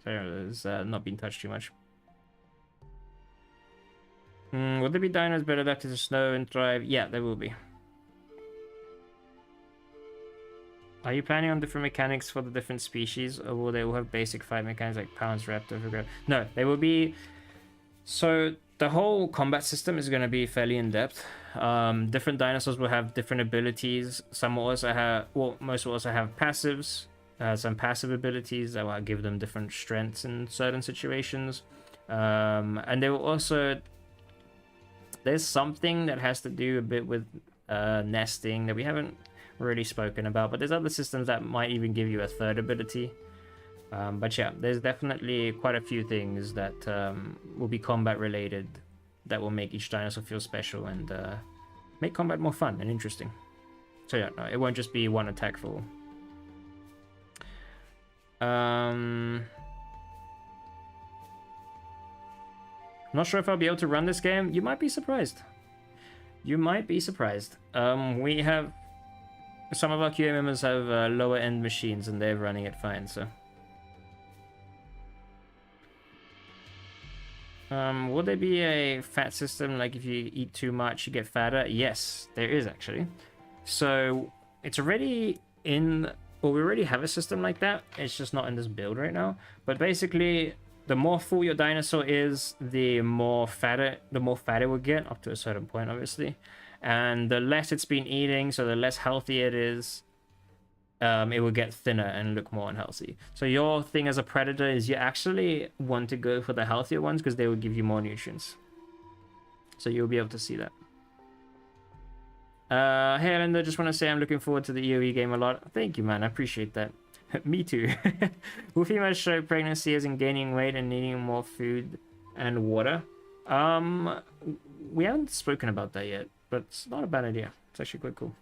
So it's not been touched too much. Will there be dinos better adapted to snow and thrive? Yeah, there will be. Are you planning on different mechanics for the different species, or will they all have basic fight mechanics like pounce, raptor, No, they will be... So the whole combat system is going to be fairly in-depth. Different dinosaurs will have different abilities. Some will also have... Well, most will also have passives. Some passive abilities that will give them different strengths in certain situations. And they will also... There's something that has to do a bit with nesting that we haven't really spoken about, but there's other systems that might even give you a third ability. But yeah, there's definitely quite a few things that will be combat related that will make each dinosaur feel special and make combat more fun and interesting. So yeah, no, it won't just be one attack for all. Not sure if I'll be able to run this game. You might be surprised. You might be surprised. We have... Some of our QA members have lower end machines and they're running it fine, so... Will there be a fat system, like if you eat too much you get fatter? Yes, there is actually. So, it's already in... Well, we already have a system like that. It's just not in this build right now. But basically... The more full your dinosaur is, the more fat it will get, up to a certain point, obviously. And the less it's been eating, so the less healthy it is, it will get thinner and look more unhealthy. So your thing as a predator is you actually want to go for the healthier ones because they will give you more nutrients. So you'll be able to see that. Hey, Linda, just want to say I'm looking forward to the EOE game a lot. Thank you, man. I appreciate that. Me too. Will females show pregnancy as in gaining weight and needing more food and water? We haven't spoken about that yet, but it's not a bad idea. It's actually quite cool.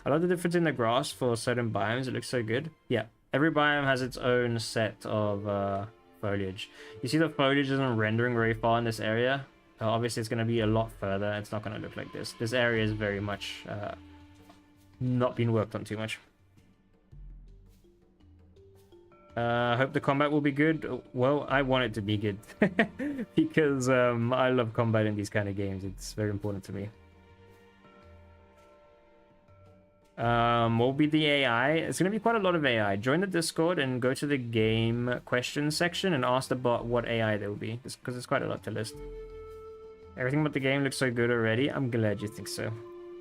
I love the difference in the grass for certain biomes. It looks so good. Yeah, every biome has its own set of foliage. You see the foliage isn't rendering very far in this area. Obviously, it's going to be a lot further. It's not going to look like this. This area is very much not been worked on too much. I hope the combat will be good. Well, I want it to be good because I love combat in these kind of games. It's very important to me. What will be the AI? It's going to be quite a lot of AI. Join the Discord and go to the game questions section and ask the bot what AI there will be, because it's quite a lot to list. Everything about the game looks so good already. I'm glad you think so.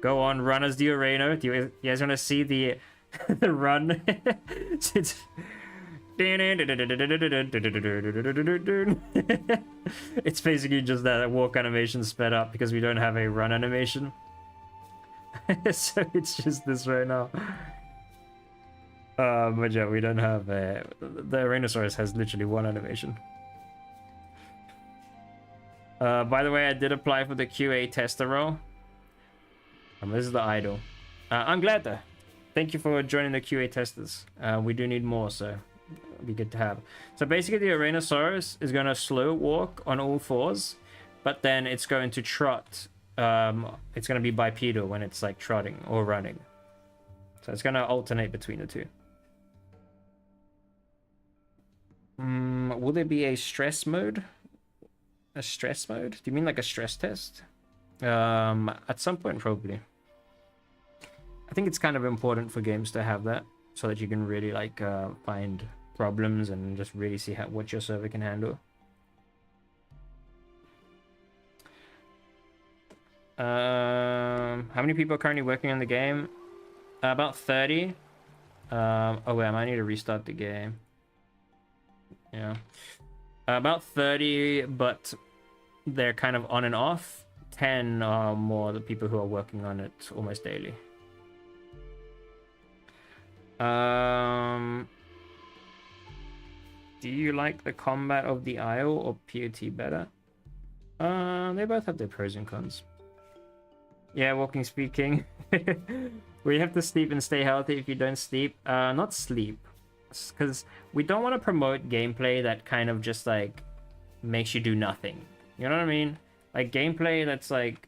Go on, run as the Urano. Do you guys want to see the the run? It's basically just that walk animation sped up because we don't have a run animation. So it's just this right now. But yeah, we don't have the Aranosaurus has literally one animation. By the way, I did apply for the QA tester role. This is the idol. I'm glad though. Thank you for joining the QA testers. We do need more, so it'll be good to have. So basically the Arenosaurus is going to slow walk on all fours, but then it's going to trot. It's going to be bipedal when it's like trotting or running. So it's going to alternate between the two. Will there be a stress mode? A stress mode? Do you mean like a stress test? At some point, probably. I think it's kind of important for games to have that, so that you can really like find problems and just really see what your server can handle. How many people are currently working on the game? About 30. Oh wait, I might need to restart the game. Yeah. About 30, but they're kind of on and off. 10 are more the people who are working on it almost daily. Do you like the combat of the Isle or POT better? They both have their pros and cons. Yeah, walking speaking. We have to sleep and stay healthy. If you don't sleep, not sleep, because we don't want to promote gameplay that kind of just like makes you do nothing. You know what I mean? Like gameplay that's like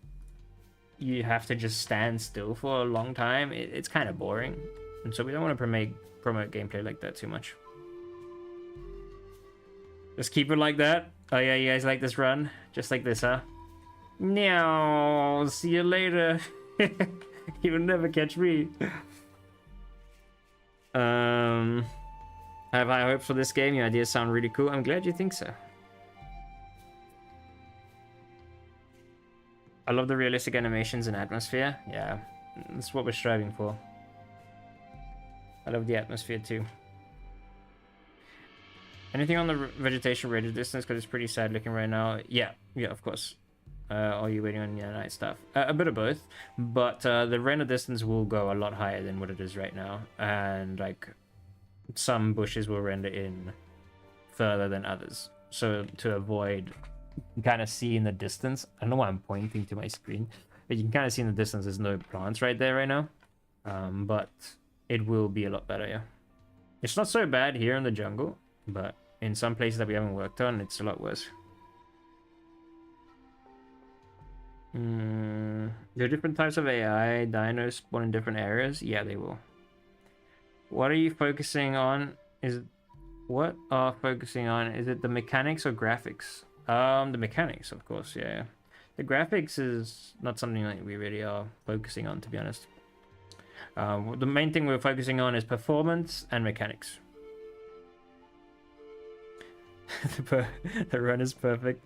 you have to just stand still for a long time. It's kind of boring, and so we don't want to promote gameplay like that too much. Just keep it like that. Oh yeah, you guys like this run? Just like this, huh? No, see you later. You'll never catch me. I have high hopes for this game. Your ideas sound really cool. I'm glad you think so. I love the realistic animations and atmosphere. Yeah, that's what we're striving for. I love the atmosphere too. Anything on the vegetation rate of distance, because it's pretty sad looking right now. Yeah, of course. Are you waiting on your night stuff? A bit of both, but the render distance will go a lot higher than what it is right now, and like some bushes will render in further than others. So to avoid, you can kind of see in the distance. I don't know why I'm pointing to my screen, but you can kind of see in the distance there's no plants right there right now. But it will be a lot better, yeah. It's not so bad here in the jungle, but in some places that we haven't worked on, it's a lot worse. There are different types of AI. Dinos spawn in different areas. Yeah, they will. What are you focusing on? Is it the mechanics or graphics? The mechanics, of course. Yeah. The graphics is not something that we really are focusing on, to be honest. The main thing we're focusing on is performance and mechanics. The run is perfect.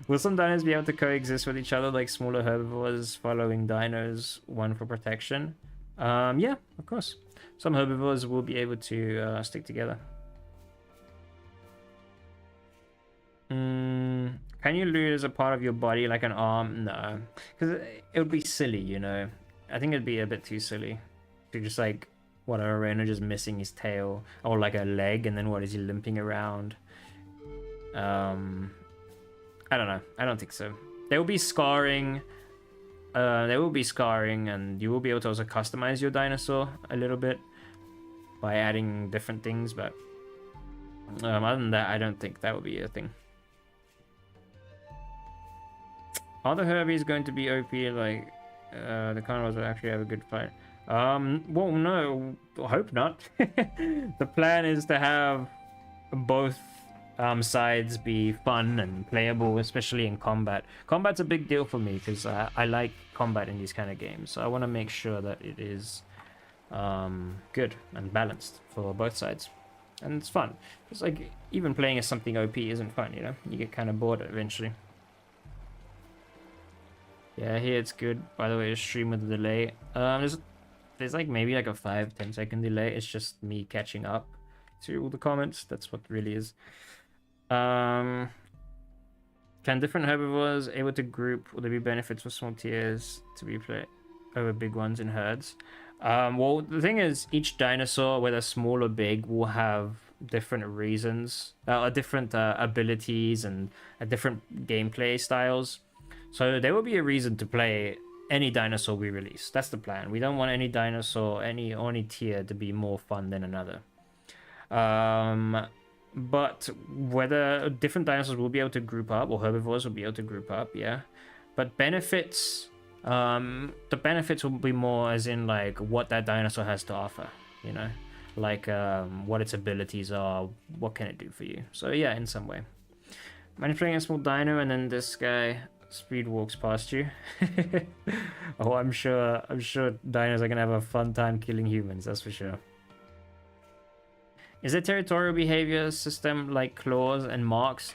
Will some dinos be able to coexist with each other like smaller herbivores following dinos, one for protection? Yeah, of course. Some herbivores will be able to stick together. Can you loot as a part of your body like an arm? No, because it would be silly, you know. I think it'd be a bit too silly to just like, what, a Arena just missing his tail or like a leg, and then what, is he limping around? I don't know. I don't think so. There will be scarring. And you will be able to also customize your dinosaur a little bit by adding different things, but other than that, I don't think that will be a thing. Are the Herbies going to be OP like the carnivores will actually have a good fight? Well, no, I hope not. The plan is to have both sides be fun and playable, especially in combat. Combat's a big deal for me because I like combat in these kind of games. So I want to make sure that it is good and balanced for both sides. And it's fun. It's like, even playing as something OP isn't fun, you know? You get kind of bored eventually. Yeah, here it's good. By the way, a stream with a delay. There's like maybe like a 5-10 second delay. It's just me catching up to all the comments. That's what really is. Can different herbivores able to group? Will there be benefits for small tiers to be played over big ones in herds? Well, the thing is, each dinosaur, whether small or big, will have different reasons, different abilities and different gameplay styles. So there will be a reason to play any dinosaur we release. That's the plan. We don't want any dinosaur, any tier to be more fun than another. But whether different dinosaurs will be able to group up, or herbivores will be able to group up, yeah. But benefits, the benefits will be more as in like what that dinosaur has to offer, you know, like what its abilities are, what can it do for you. So yeah, in some way. Manipulating a small dino, and then this guy speed walks past you. Oh, I'm sure dinos are gonna have a fun time killing humans, that's for sure. Is there territorial behavior system like claws and marks?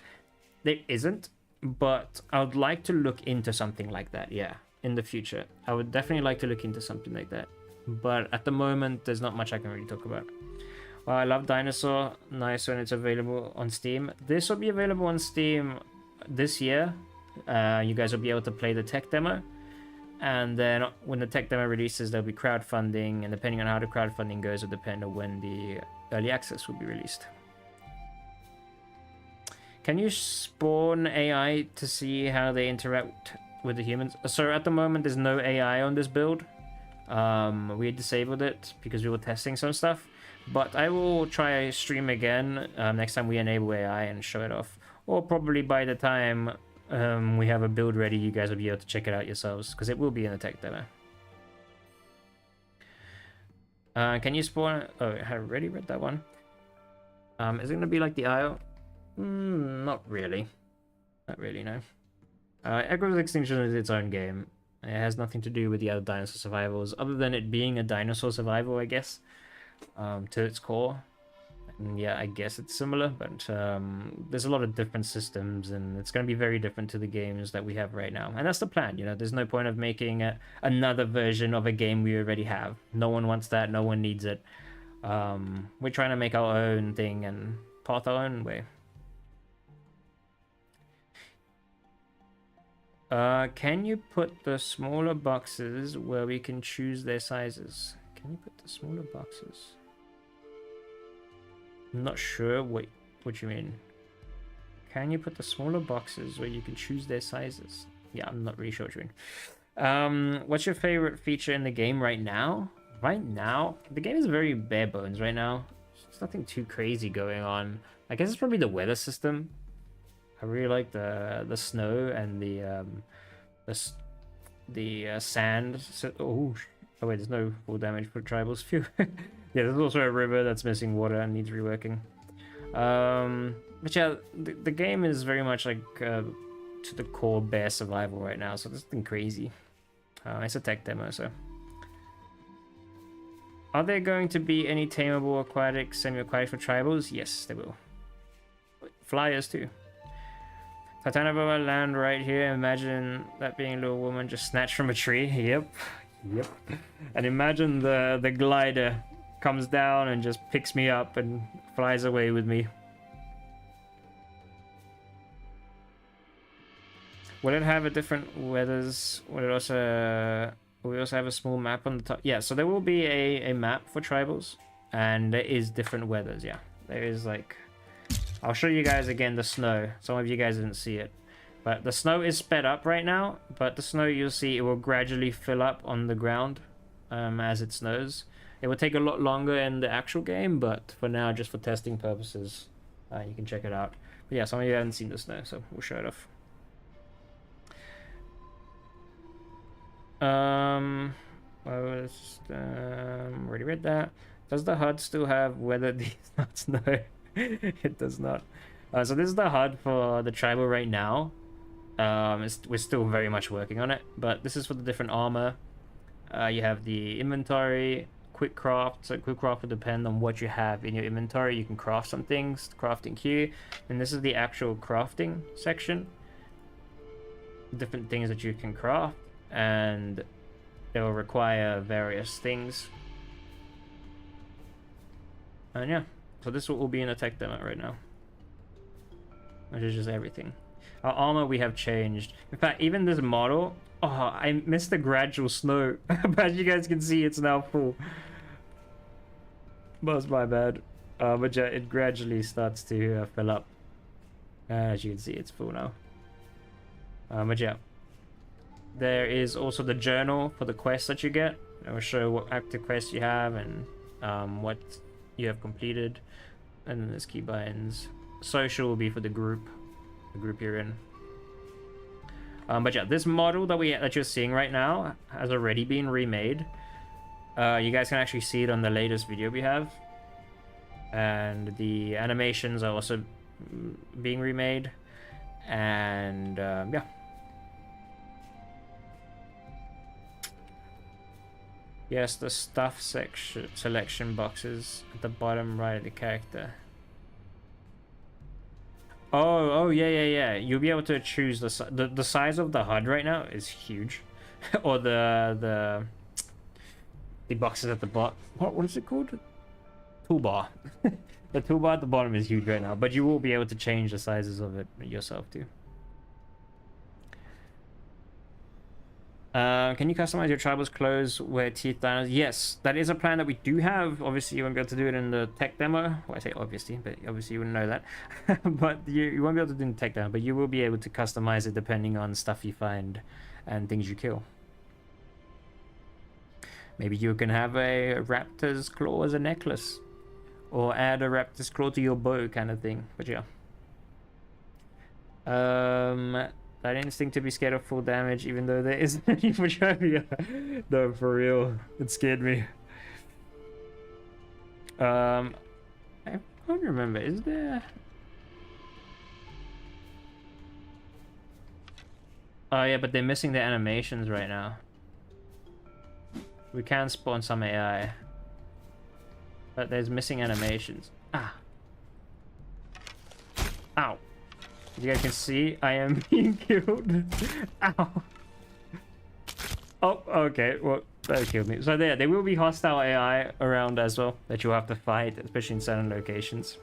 There isn't, but I would like to look into something like that, yeah, in the future. I would definitely like to look into something like that. But at the moment, there's not much I can really talk about. Well, I love Dinosaur. Nice when it's available on Steam. This will be available on Steam this year. You guys will be able to play the tech demo. And then when the tech demo releases, there'll be crowdfunding. And depending on how the crowdfunding goes, will depend on when the early access will be released. Can you spawn AI to see how they interact with the humans? So at the moment, there's no AI on this build. We disabled it because we were testing some stuff. But I will try stream again next time we enable AI and show it off. Or probably by the time we have a build ready, you guys will be able to check it out yourselves, because it will be in the tech demo. Can you spawn... Oh, I already read that one. Is it going to be like the Isle? Not really. Not really, no. Echoes of Extinction is its own game. It has nothing to do with the other dinosaur survivals, other than it being a dinosaur survival, I guess, to its core. And yeah, I guess it's similar, but there's a lot of different systems, and it's going to be very different to the games that we have right now. And that's the plan, you know, there's no point of making another version of a game we already have. No one wants that, no one needs it. We're trying to make our own thing and path our own way. Can you put the smaller boxes where we can choose their sizes? Can you put the smaller boxes? I'm not sure what you mean. Can you put the smaller boxes where you can choose their sizes? Yeah, I'm not really sure what you mean. What's your favorite feature in the game right now? Right now, the game is very bare bones right now. There's nothing too crazy going on. I guess it's probably the weather system. I really like the snow and the sand. Oh wait, there's no full damage for tribals. Phew. Yeah, there's also a river that's missing water and needs reworking. But yeah, the game is very much like to the core bare survival right now, so there's nothing crazy. It's a tech demo, so. Are there going to be any tameable aquatic, semi-aquatic for tribals? Yes, they will. Flyers too. Titanoboma land right here. Imagine that being a little woman just snatched from a tree. Yep. Yep. And imagine the glider comes down and just picks me up and flies away with me. Will it have a different weathers? Will it also... Will we also have a small map on the top? Yeah, so there will be a map for tribals. And there is different weathers, yeah. There is like... I'll show you guys again the snow. Some of you guys didn't see it. But the snow is sped up right now. But the snow, you'll see, it will gradually fill up on the ground as it snows. It will take a lot longer in the actual game, but for now, just for testing purposes, you can check it out. But yeah, some of you haven't seen the snow, so we'll show it off. Already read that. Does the HUD still have weather these nuts? No, it does not. So this is the HUD for the tribal right now. We're still very much working on it, but this is for the different armor. You have the inventory, quick craft. So quick craft will depend on what you have in your inventory. You can craft some things, crafting queue, and this is the actual crafting section. Different things that you can craft, and they will require various things. And yeah, so this will be in a tech demo right now, which is just everything. Our armor we have changed. In fact, even this model, oh, I missed the gradual snow. But as you guys can see, it's now full. That's my bad. But yeah, it gradually starts to fill up. As you can see, it's full now. But yeah. There is also the journal for the quests that you get. It will show what active quests you have and what you have completed. And then there's keybinds. Social will be for the group you're in. But yeah, this model that you're seeing right now has already been remade. You guys can actually see it on the latest video we have. And the animations are also being remade. And yeah. Yes, the stuff section selection boxes at the bottom right of the character. Oh yeah. You'll be able to choose the size of the HUD right now is huge, or the boxes at the bottom. What is it called? Toolbar. The toolbar at the bottom is huge right now, but you will be able to change the sizes of it yourself too. Can you customize your tribal's clothes, wear teeth dinos? Yes, that is a plan that we do have. Obviously, you won't be able to do it in the tech demo. Well, I say obviously, but obviously you wouldn't know that. But you won't be able to do it in the tech demo, but you will be able to customize it depending on stuff you find and things you kill. Maybe you can have a raptor's claw as a necklace, or add a raptor's claw to your bow kind of thing. But yeah. That instinct to be scared of full damage, even though there isn't any for Trivia. No, for real. It scared me. I can't remember. Is there... Oh yeah, but they're missing the animations right now. We can spawn some AI. But there's missing animations. Ah. Ow. As you guys can see, I am being killed. Ow. Oh, okay. Well, that killed me. So there will be hostile AI around as well that you'll have to fight, especially in certain locations.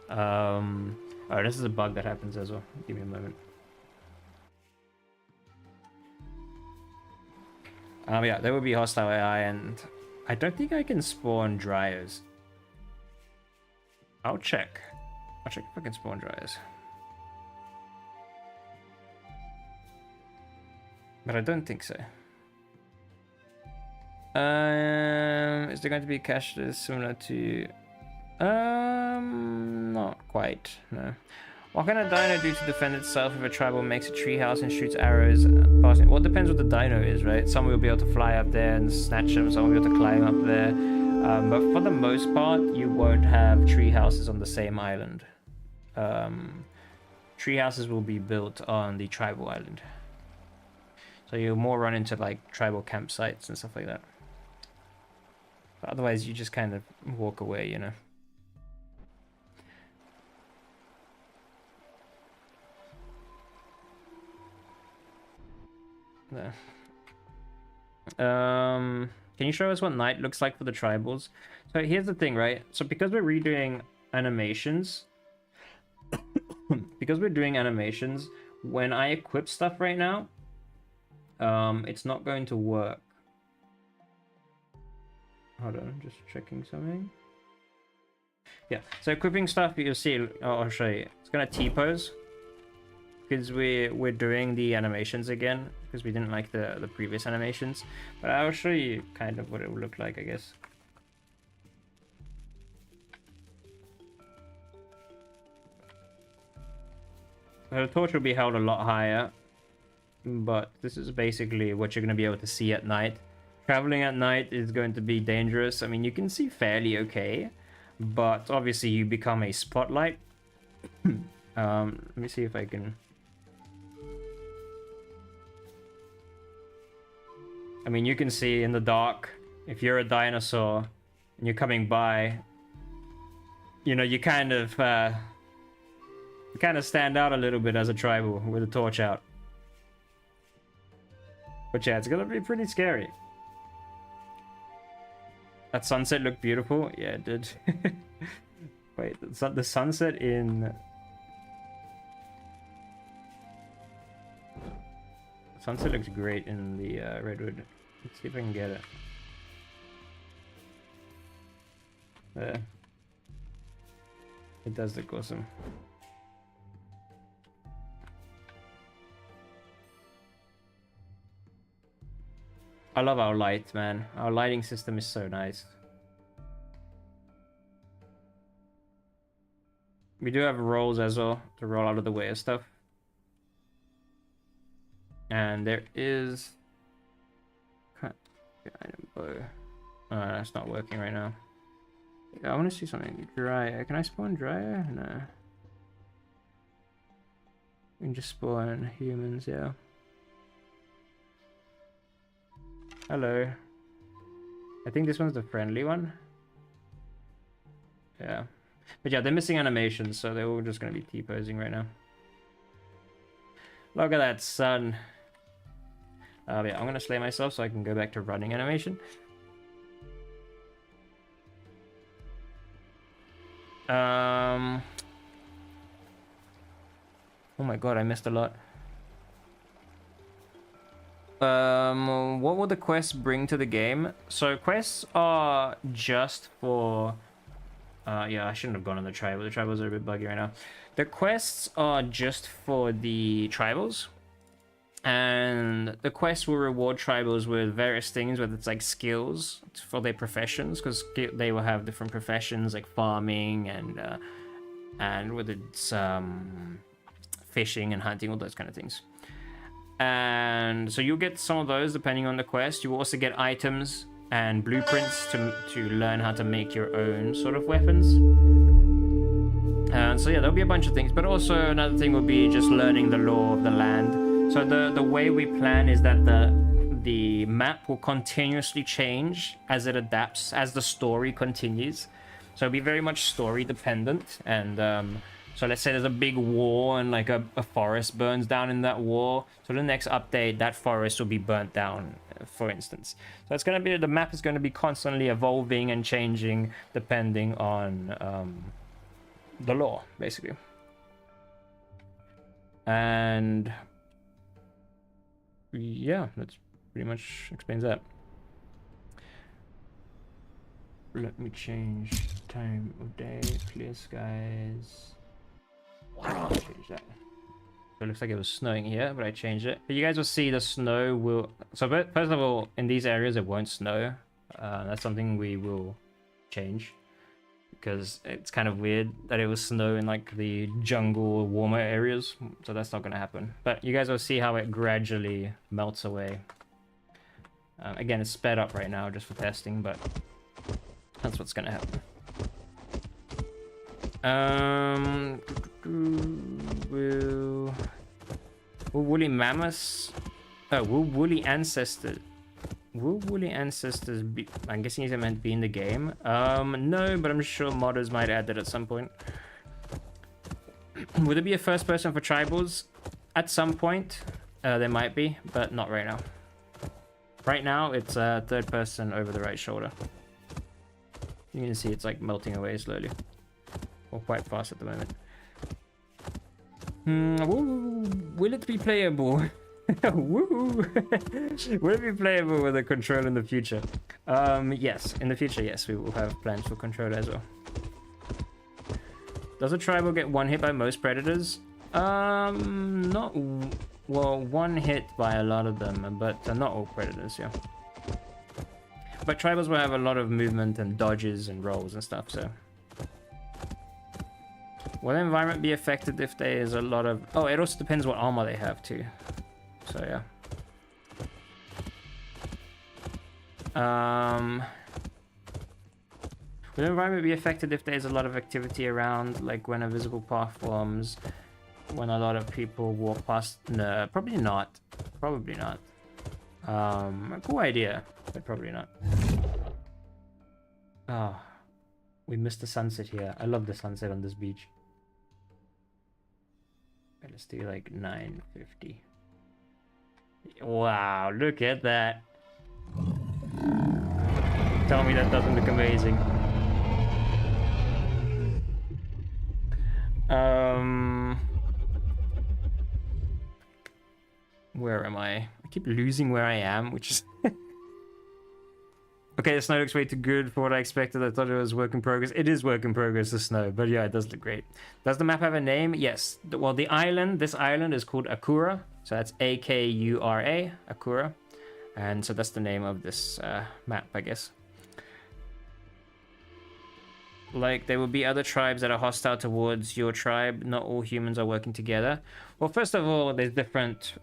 Oh, this is a bug that happens as well. Give me a moment. Yeah, there will be hostile AI, and I don't think I can spawn dryers. I'll check. I'll check if I can spawn dryers. But I don't think so. Is there going to be a cache that is similar to... not quite, no. What can a dino do to defend itself if a tribal makes a treehouse and shoots arrows past it? Well, it depends what the dino is, right? Some will be able to fly up there and snatch them, some will be able to climb up there. But for the most part, you won't have tree houses on the same island. Tree houses will be built on the tribal island. So you'll more run into like tribal campsites and stuff like that. But otherwise, you just kind of walk away, you know. There. Can you show us what night looks like for the tribals? So here's the thing, right? So because we're redoing animations, when I equip stuff right now, it's not going to work. Hold on, just checking something. Yeah, so equipping stuff, you'll see. Oh, I'll show you. It's gonna T-pose because we're doing the animations again because we didn't like the previous animations. But I'll show you kind of what it will look like, I guess. The torch will be held a lot higher, but this is basically what you're going to be able to see at night. Traveling at night is going to be dangerous. I mean, you can see fairly okay, but obviously you become a spotlight. Let me see if I can... I mean, you can see in the dark, if you're a dinosaur and you're coming by, you know, you kind of stand out a little bit as a tribal with a torch out. But yeah, it's gonna be pretty scary. That sunset looked beautiful. Yeah, it did. Wait, the sunset in... The sunset looks great in the redwood. Let's see if I can get it. There. It does look awesome. I love our light, man. Our lighting system is so nice. We do have rolls as well to roll out of the way of stuff. And there is... item bow. Oh, that's not working right now. I want to see something. Dryer. Can I spawn dryer? No. We can just spawn humans, yeah. Hello. I think this one's the friendly one. Yeah. But yeah, they're missing animations, so they're all just going to be T-posing right now. Look at that sun. Yeah, I'm going to slay myself so I can go back to running animation. Oh my god, I missed a lot. What will the quests bring to the game? So quests are just for... yeah, I shouldn't have gone on the tribal. The tribals are a bit buggy right now. The quests are just for the tribals. And the quests will reward tribals with various things, whether it's like skills for their professions, because they will have different professions like farming and whether it's fishing and hunting, all those kind of things. And so you'll get some of those depending on the quest. You will also get items and blueprints to learn how to make your own sort of weapons. And so yeah, there'll be a bunch of things, but also another thing will be just learning the lore of the land. So the way we plan is that the map will continuously change as it adapts, as the story continues. So it'll be very much story dependent. And so let's say there's a big war and like a forest burns down in that war. So the next update, that forest will be burnt down, for instance. So it's going to be, the map is going to be constantly evolving and changing depending on the lore, basically. And yeah, that's pretty much explains that. Let me change time of day, clear skies. Change that. So it looks like it was snowing here, but I changed it. But you guys will see the snow will... So first of all, in these areas it won't snow. That's something we will change. Because it's kind of weird that it will snow in like the jungle, warmer areas. So that's not going to happen. But you guys will see how it gradually melts away. Again, it's sped up right now just for testing, but that's what's going to happen. Will woolly mammoths... Oh, will woolly ancestors... Will woolly ancestors be... I'm guessing these are meant to be in the game. No, but I'm sure modders might add that at some point. Would it be a first person for tribals? At some point, there might be, but not right now. Right now, it's a third person over the right shoulder. You can see it's like melting away slowly. Or quite fast at the moment. Will it be playable? Woo! Will it be playable with a controller in the future? Yes. In the future, yes. We will have plans for controller as well. Does a tribal get one hit by most predators? Not... Well, one hit by a lot of them, but not all predators, yeah. But tribals will have a lot of movement and dodges and rolls and stuff, so... Will the environment be affected if there is a lot of... Oh, it also depends what armor they have, too. So, yeah. Will the environment be affected if there's a lot of activity around, like when a visible path forms, when a lot of people walk past? No, probably not. Probably not. A cool idea, but probably not. Oh, we missed the sunset here. I love the sunset on this beach. Okay, let's do like 9:50. Wow, look at that. Tell me that doesn't look amazing. Where am I? I keep losing where I am, which is... Okay, the snow looks way too good for what I expected. I thought it was work in progress. It is work in progress, the snow, but yeah, it does look great. Does the map have a name? Yes. Well, this island is called Akura. So that's A-K-U-R-A, Akura. And so that's the name of this map, I guess. Like, there will be other tribes that are hostile towards your tribe. Not all humans are working together. Well, first of all, there's different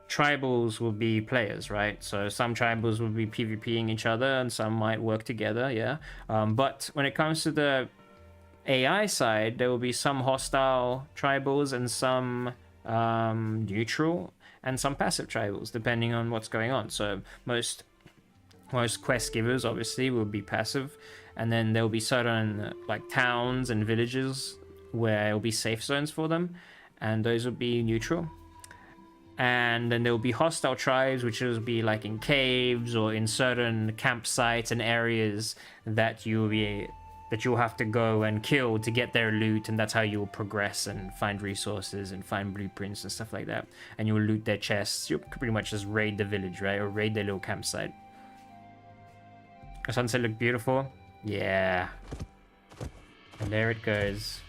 tribals will be players, right? So some tribals will be PvPing each other and some might work together, yeah. But when it comes to the AI side, there will be some hostile tribals and some neutral and some passive tribals, depending on what's going on. So most quest givers obviously will be passive, and then there will be certain like towns and villages where it will be safe zones for them, and those will be neutral. And then there will be hostile tribes, which will be like in caves or in certain campsites and areas that you'll have to go and kill to get their loot, and that's how you'll progress and find resources and find blueprints and stuff like that. And you'll loot their chests. You'll pretty much just raid the village, right? Or raid their little campsite. The sunset look beautiful. Yeah. And there it goes.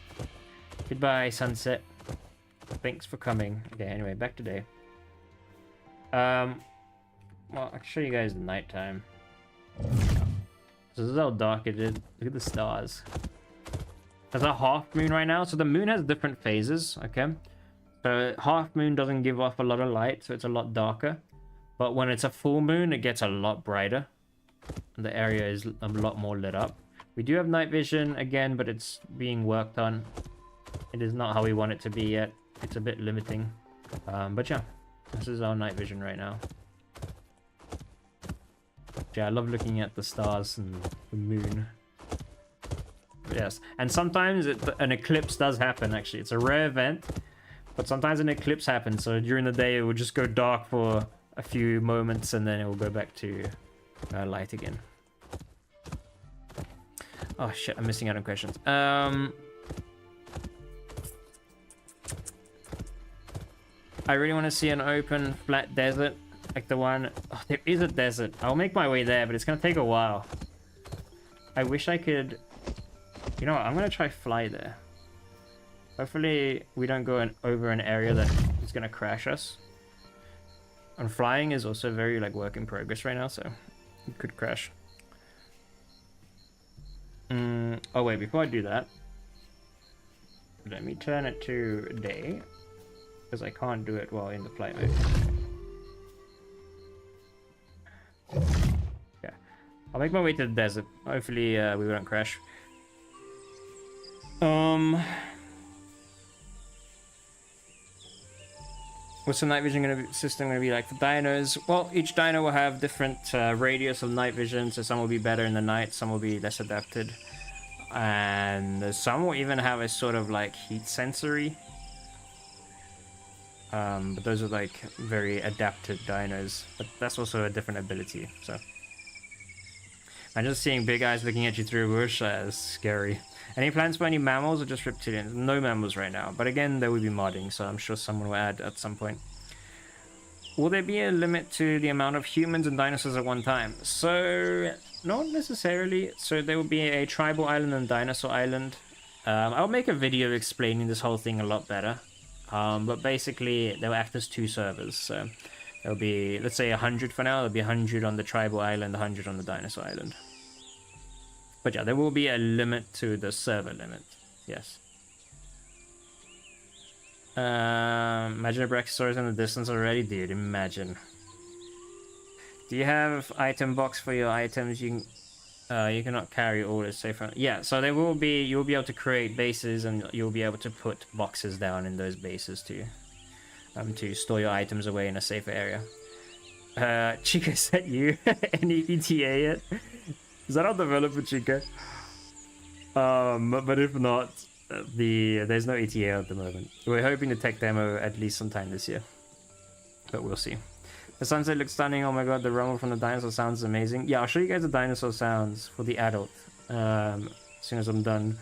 Goodbye, sunset. Thanks for coming. Okay, anyway, back to day. Well, I'll show you guys the nighttime. So this is how dark it is. Look at the stars. There's a half moon right now. So the moon has different phases, okay? So half moon doesn't give off a lot of light, so it's a lot darker. But when it's a full moon, it gets a lot brighter. And the area is a lot more lit up. We do have night vision again, but it's being worked on. It is not how we want it to be yet. It's a bit limiting. But yeah, this is our night vision right now. Yeah, I love looking at the stars and the moon. Yes, and sometimes an eclipse does happen, actually. It's a rare event, but sometimes an eclipse happens. So during the day, it will just go dark for a few moments, and then it will go back to light again. Oh shit, I'm missing out on questions. I really want to see an open, flat desert. Like the one... Oh, there is a desert. I'll make my way there, but it's going to take a while. I wish I could... You know what? I'm going to try fly there. Hopefully we don't go over an area that is going to crash us. And flying is also very like work in progress right now, so it could crash. Oh wait, before I do that, let me turn it to day, because I can't do it while in the flight mode. Yeah, I'll make my way to the desert. Hopefully we won't crash. What's the night vision system gonna be like for dinos? Well, each dino will have different radius of night vision, so some will be better in the night, some will be less adapted, and some will even have a sort of like heat sensory. But those are like very adapted dinos, but that's also a different ability. So, I'm just seeing big eyes looking at you through a bush. Is scary. Any plans for any mammals or just reptilians? No mammals right now, but again, there will be modding, so I'm sure someone will add at some point. Will there be a limit to the amount of humans and dinosaurs at one time? So, not necessarily. So there will be a tribal island and dinosaur island. I'll make a video explaining this whole thing a lot better. But basically, they'll act as two servers. So there'll be, let's say 100 for now. There'll be 100 on the tribal island, 100 on the dinosaur island. But yeah, there will be a limit to the server limit. Yes. Imagine a Brachiosaurus in the distance already, dude. Imagine. Do you have item box for your items? You cannot carry orders safe. Yeah, so there will be. You'll be able to create bases, and you'll be able to put boxes down in those bases to store your items away in a safer area. Chica sent you any ETA yet? Is that our developer, Chica? But if not, there's no ETA at the moment. We're hoping the tech demo at least sometime this year, but we'll see. The sunset looks stunning. Oh my god, the rumble from the dinosaur sounds amazing. Yeah, I'll show you guys the dinosaur sounds for the adult as soon as I'm done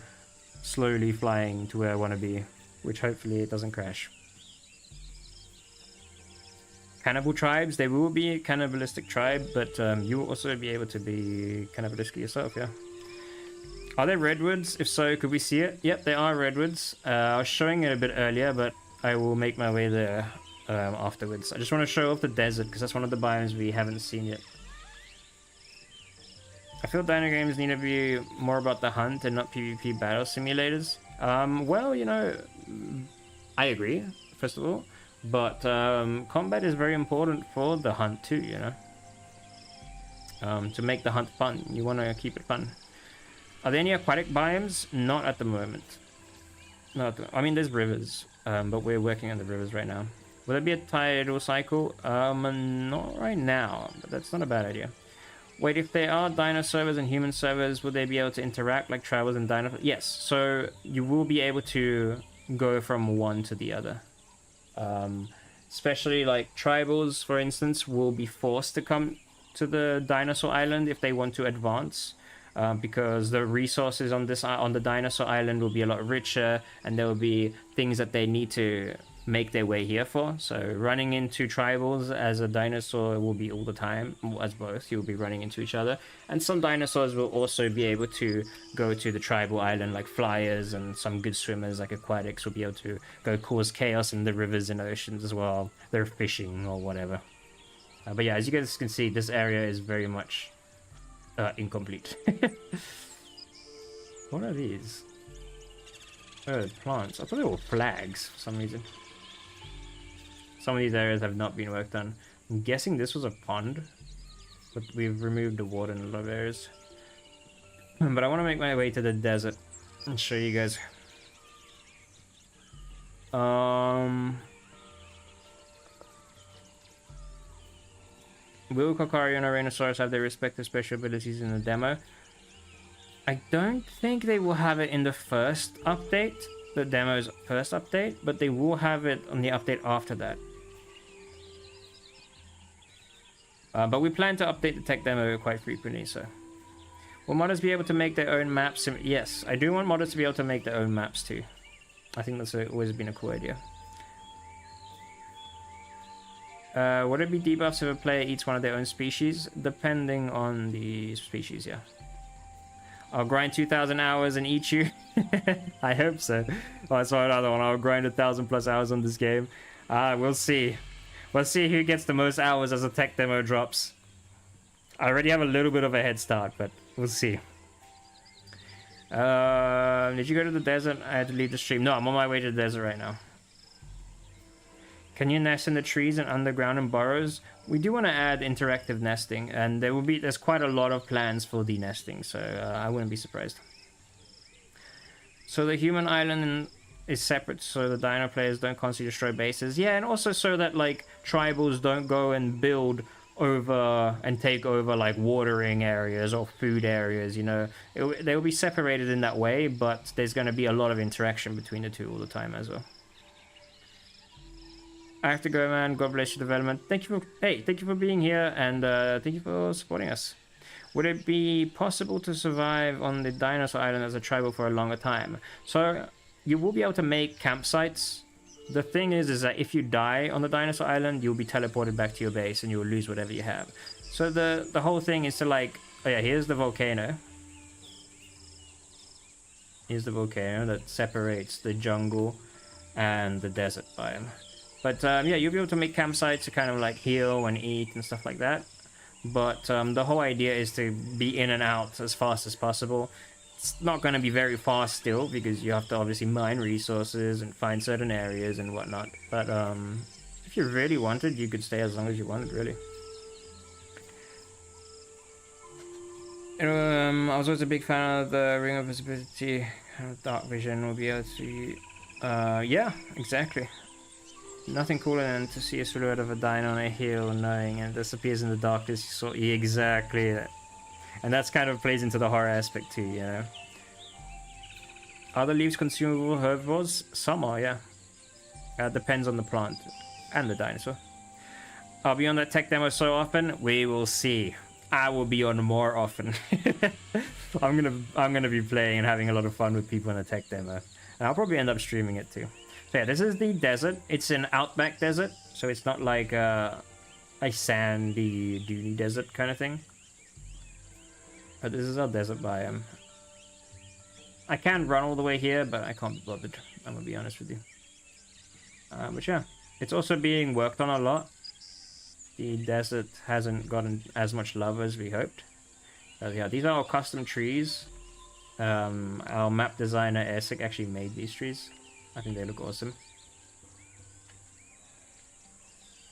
slowly flying to where I want to be, which hopefully it doesn't crash. Cannibal tribes, they will be a cannibalistic tribe, but you will also be able to be cannibalistic yourself, yeah. Are there redwoods? If so, could we see it? Yep, they are redwoods. I was showing it a bit earlier, but I will make my way there afterwards. I just want to show off the desert because that's one of the biomes we haven't seen yet. I feel Dino games need to be more about the hunt and not PvP battle simulators. Well, you know, I agree, first of all, but combat is very important for the hunt too, you know. To make the hunt fun, you want to keep it fun. Are there any aquatic biomes? Not at the moment. I mean, there's rivers, but we're working on the rivers right now. Will there be a tidal cycle? Not right now, but that's not a bad idea. Wait, if there are dino servers and human servers, will they be able to interact like tribals and dino? Yes, so you will be able to go from one to the other. Especially like tribals, for instance, will be forced to come to the dinosaur island if they want to advance. Because the resources on the dinosaur island will be a lot richer, and there will be things that they need to make their way here for. So running into tribals as a dinosaur will be all the time, as both. You'll be running into each other, and some dinosaurs will also be able to go to the tribal island, like flyers, and some good swimmers like aquatics will be able to go cause chaos in the rivers and oceans as well. They're fishing or whatever. But yeah, as you guys can see, this area is very much incomplete. What are these? Oh, plants. I thought they were flags for some reason. Some of these areas have not been worked on. I'm guessing this was a pond, but we've removed the water in a lot of areas. But I want to make my way to the desert and show you guys. Will Kokari and Rhinoceros have their respective special abilities in the demo? I don't think they will have it in the first update, the demo's first update, but they will have it on the update after that. But we plan to update the tech demo quite frequently, so. Will modders be able to make their own maps? Yes, I do want modders to be able to make their own maps too. I think that's always been a cool idea. Would it be debuffs if a player eats one of their own species? Depending on the species, yeah. I'll grind 2,000 hours and eat you. I hope so. Oh, I saw another one. I'll grind 1,000+ hours on this game. We'll see. We'll see who gets the most hours as a tech demo drops. I already have a little bit of a head start, but we'll see. Did you go to the desert? I had to leave the stream. No, I'm on my way to the desert right now. Can you nest in the trees and underground in burrows? We do want to add interactive nesting, and there's quite a lot of plans for the nesting, so I wouldn't be surprised. So the human island is separate, so the dino players don't constantly destroy bases. Yeah, and also so that like tribals don't go and build over and take over like watering areas or food areas, you know. They will be separated in that way, but there's going to be a lot of interaction between the two all the time as well. I have to go, man. God bless your development. Thank you for being here, and thank you for supporting us. Would it be possible to survive on the dinosaur island as a tribal for a longer time? So you will be able to make campsites. The thing is that if you die on the dinosaur island, you'll be teleported back to your base and you will lose whatever you have. So the whole thing is to like, oh yeah, here's the volcano. Here's the volcano that separates the jungle and the desert biome. But yeah, you'll be able to make campsites to kind of like heal and eat and stuff like that. But the whole idea is to be in and out as fast as possible. It's not going to be very fast still, because you have to obviously mine resources and find certain areas and whatnot. But if you really wanted, you could stay as long as you wanted, really. I was always a big fan of the Ring of Visibility. Dark vision will be able to... yeah, exactly. Nothing cooler than to see a silhouette of a dino on a hill knowing it disappears in the darkness. You saw exactly that. And that's kind of plays into the horror aspect too, you know. Are the leaves consumable herbivores? Some are, yeah. Depends on the plant and the dinosaur. I'll be on that tech demo so often, we will see. I will be on more often. I'm gonna be playing and having a lot of fun with people in a tech demo. And I'll probably end up streaming it too. So yeah, this is the desert. It's an outback desert, so it's not like a sandy, dune desert kind of thing. But this is our desert biome. I can run all the way here, but I can't be bothered. I'm gonna be honest with you. But yeah, It's also being worked on a lot. The desert hasn't gotten as much love as we hoped. Yeah, these are all custom trees. Our map designer Esik actually made these trees. I think they look awesome.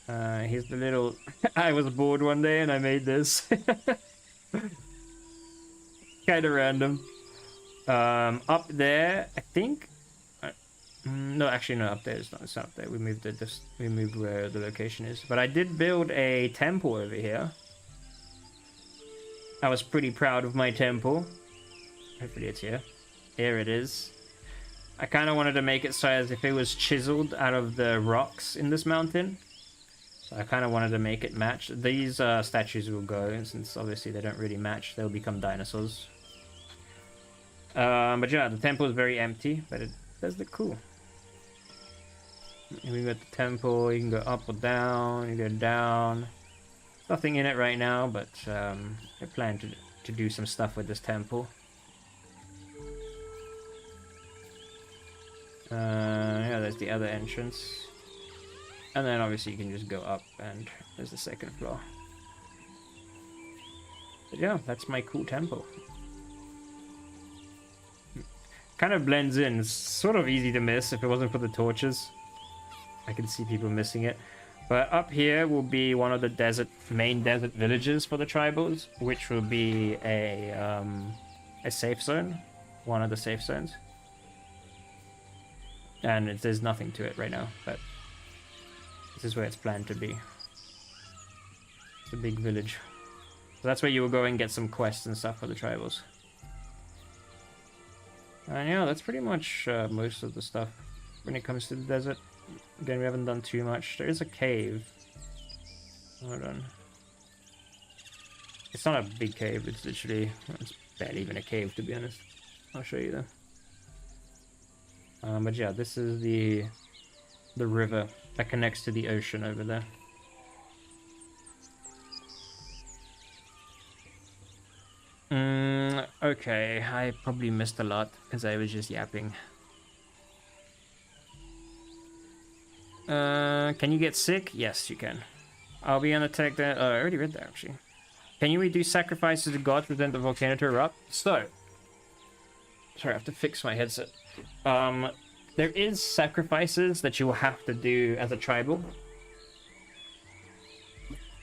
Here's the little... I was bored one day and I made this. Kind of random. Up there, I think... no, actually, no, up there. It's not up there. We moved it. We moved where the location is. But I did build a temple over here. I was pretty proud of my temple. Hopefully it's here. Here it is. I kind of wanted to make it so as if it was chiseled out of the rocks in this mountain. So I kind of wanted to make it match. These statues will go, since obviously they don't really match. They'll become dinosaurs. But yeah, the temple is very empty, but it does look cool. We got the temple, you can go up or down, you go down. Nothing in it right now, but I plan to do some stuff with this temple. Yeah, there's the other entrance. And then obviously you can just go up and there's the second floor. But yeah, that's my cool temple. Kind of blends in. It's sort of easy to miss if it wasn't for the torches. I can see people missing it. But up here will be one of the main desert villages for the tribals, which will be a safe zone. One of the safe zones. And there's nothing to it right now, but this is where it's planned to be. It's a big village. So that's where you will go and get some quests and stuff for the tribals. And yeah, that's pretty much most of the stuff when it comes to the desert. Again, we haven't done too much. There is a cave. Hold on. It's not a big cave, it's literally... It's barely even a cave, to be honest. I'll show you though. But yeah, this is the river that connects to the ocean over there. Okay, I probably missed a lot because I was just yapping. Can you get sick? Yes, you can. I'll be on the tech that... I already read that, actually. Can you redo sacrifices to gods to prevent the volcano to erupt? So... Sorry, I have to fix my headset. There is sacrifices that you will have to do as a tribal.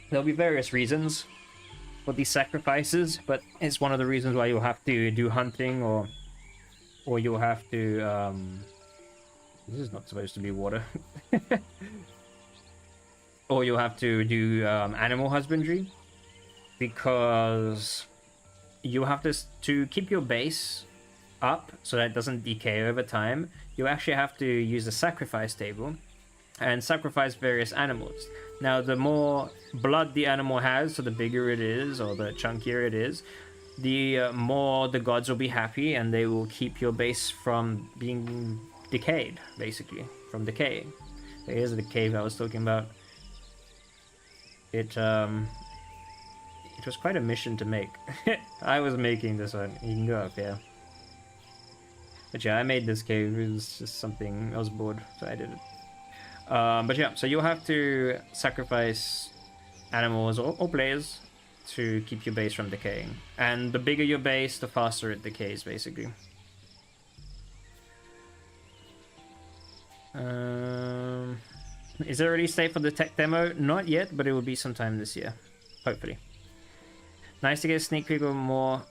There'll be various reasons for these sacrifices, but it's one of the reasons why you'll have to do hunting, or you'll have to... This is not supposed to be water. Or you'll have to do animal husbandry, because you have to keep your base up so that it doesn't decay over time. You actually have to use the sacrifice table and sacrifice various animals. Now, the more blood the animal has, so the bigger it is, or the chunkier it is, the more the gods will be happy, and they will keep your base from being decayed, basically, from decay. Here's the cave I was talking about. It was quite a mission to make. I was making this one. You can go up here. But yeah, I made this cave. It was just something, I was bored, so I did it. But yeah, so you'll have to sacrifice animals or players to keep your base from decaying. And the bigger your base, the faster it decays, basically. Is there a release date for the tech demo? Not yet, but it will be sometime this year. Hopefully. Nice to get a sneak peek of more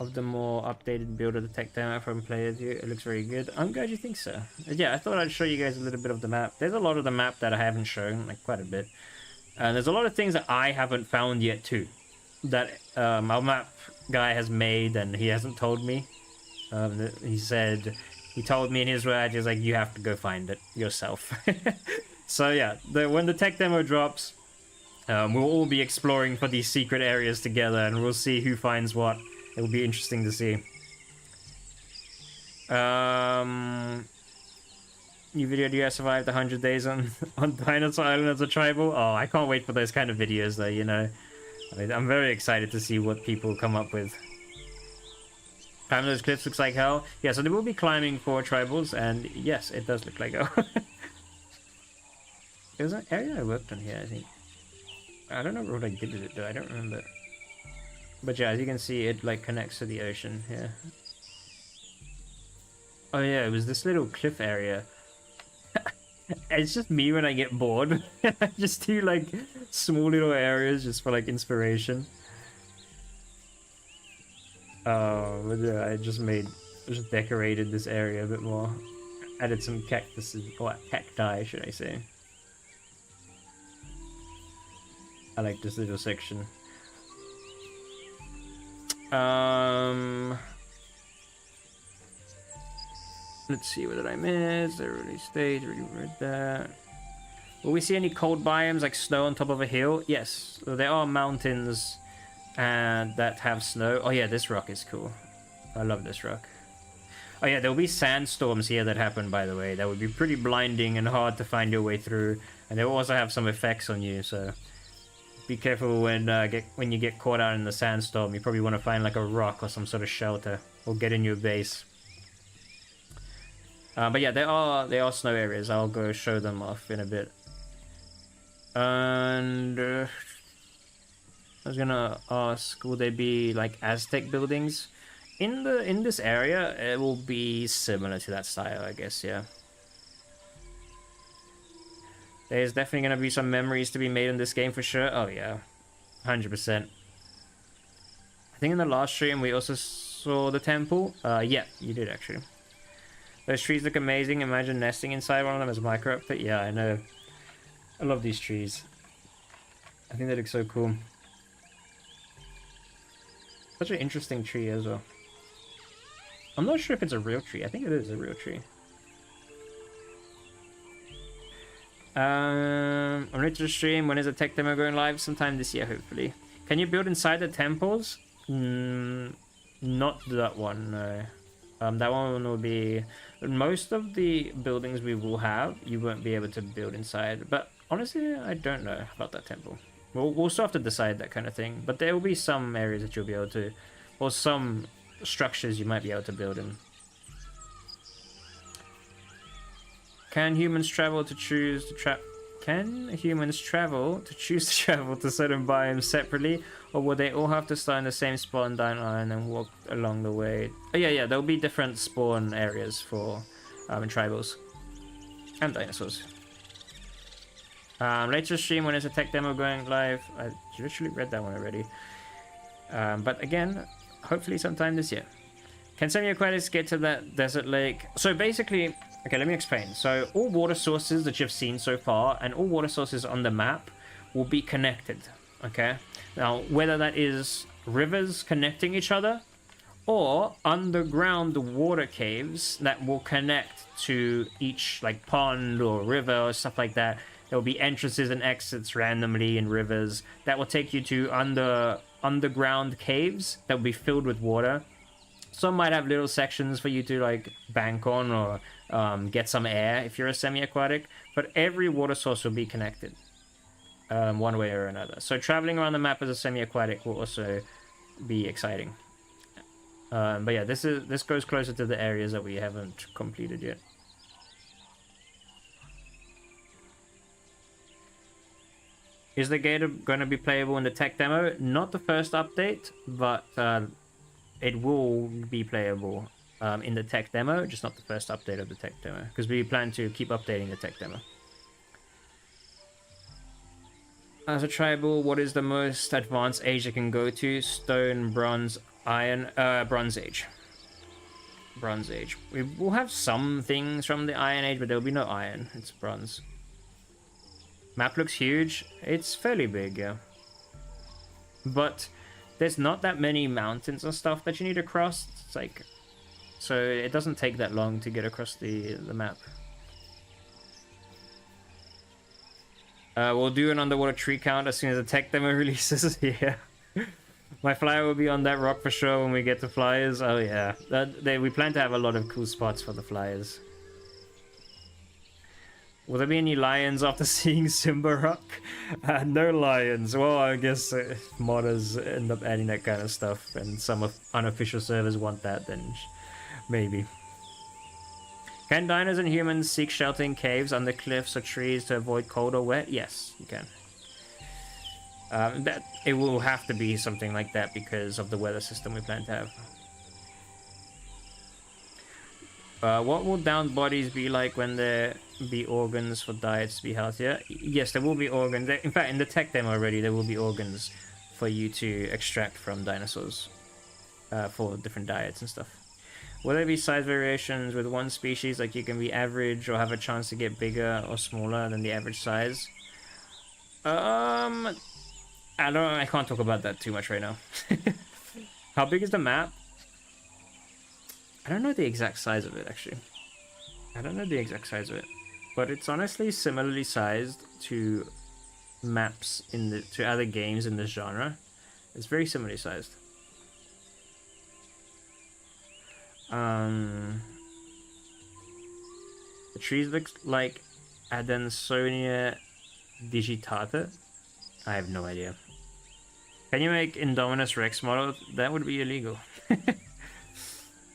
updated build of the tech demo from players. It looks very good. I'm glad you think so. Yeah, I thought I'd show you guys a little bit of the map. There's a lot of the map that I haven't shown, like quite a bit. And there's a lot of things that I haven't found yet too, that our map guy has made and he hasn't told me. He told me in his words, he's like, you have to go find it yourself. So yeah, when the tech demo drops, we'll all be exploring for these secret areas together, and we'll see who finds what. It will be interesting to see. New video, do you survive the 100 days on Dinosaur Island as a tribal? Oh, I can't wait for those kind of videos though, you know. I'm very excited to see what people come up with. Climbing those cliffs looks like hell. Yeah, so they will be climbing for tribals, and yes, it does look like hell. There's an area I worked on here, I think. I don't know what I did with it though, I don't remember. But yeah, as you can see, it like connects to the ocean here. Oh yeah, it was this little cliff area. It's just me when I get bored. I just do like small little areas just for like inspiration. But yeah, I just decorated this area a bit more. Added some cactuses, or cacti, should I say. I like this little section. Let's see, what did I miss? The release stage, already read that. Will we see any cold biomes like snow on top of a hill? Yes, there are mountains that have snow. Oh yeah, this rock is cool. I love this rock. Oh yeah, there'll be sandstorms here that happen, by the way. That would be pretty blinding and hard to find your way through. And they'll also have some effects on you, so be careful when you get caught out in the sandstorm. You probably want to find like a rock or some sort of shelter, or get in your base. But yeah, there are snow areas. I'll go show them off in a bit. And I was gonna ask, will there be like Aztec buildings in this area? It will be similar to that style, I guess. Yeah. There's definitely gonna be some memories to be made in this game for sure. Oh yeah, 100%. I think in the last stream we also saw the temple. Yeah, you did actually. Those trees look amazing. Imagine nesting inside one of them as a micro update. Yeah, I know. I love these trees. I think they look so cool. Such an interesting tree as well. I'm not sure if it's a real tree. I think it is a real tree. I'm ready to stream. When is the tech demo going live? Sometime this year, hopefully. Can you build inside the temples? Not that one, no. That one will be... Most of the buildings we will have, you won't be able to build inside. But honestly, I don't know about that temple. We'll still have to decide that kind of thing. But there will be some areas that you'll be able to... Or some structures you might be able to build in. Can humans travel to choose to Can humans travel to choose to travel to certain biomes separately, or will they all have to start in the same spawn down line and walk along the way? Oh, yeah, there'll be different spawn areas for tribals and dinosaurs. Later stream, when is a tech demo going live? I literally read that one already. But again, hopefully sometime this year. Can semi-aquatics get to that desert lake? So basically, okay, let me explain. So all water sources that you've seen so far and all water sources on the map will be connected, okay? Now, whether that is rivers connecting each other or underground water caves that will connect to each like pond or river or stuff like that. There will be entrances and exits randomly in rivers that will take you to underground caves that will be filled with water. Some might have little sections for you to like bank on or get some air if you're a semi-aquatic, but every water source will be connected one way or another. So traveling around the map as a semi-aquatic will also be exciting. But yeah, this goes closer to the areas that we haven't completed yet. Is the game going to be playable in the tech demo? Not the first update, but it will be playable in the tech demo, just not the first update of the tech demo, because we plan to keep updating the tech demo. As a tribal, what is the most advanced age it can go to? Stone, bronze, iron, bronze age. Bronze age. We will have some things from the iron age, but there will be no iron. It's bronze. Map looks huge. It's fairly big, yeah. But there's not that many mountains and stuff that you need to cross. It's like, so it doesn't take that long to get across the map. We'll do an underwater tree count as soon as the tech demo releases. Yeah. My flyer will be on that rock for sure when we get to flyers. Oh yeah. We plan to have a lot of cool spots for the flyers. Will there be any lions after seeing Simba Rock? No lions. Well, I guess if modders end up adding that kind of stuff and some unofficial servers want that, then maybe. Can dinos and humans seek shelter in caves, under cliffs, or trees to avoid cold or wet? Yes, you can. That it will have to be something like that because of the weather system we plan to have. What will downed bodies be like when there be organs for diets to be healthier? Yes, there will be organs. In fact, in the tech demo already, there will be organs for you to extract from dinosaurs for different diets and stuff. Will there be size variations with one species, like you can be average or have a chance to get bigger or smaller than the average size? I can't talk about that too much right now. How big is the map? I don't know the exact size of it, actually. I don't know the exact size of it, but it's honestly similarly sized to maps to other games in this genre. It's very similarly sized. The trees look like Adansonia digitata. I have no idea. Can you make Indominus Rex models? That would be illegal.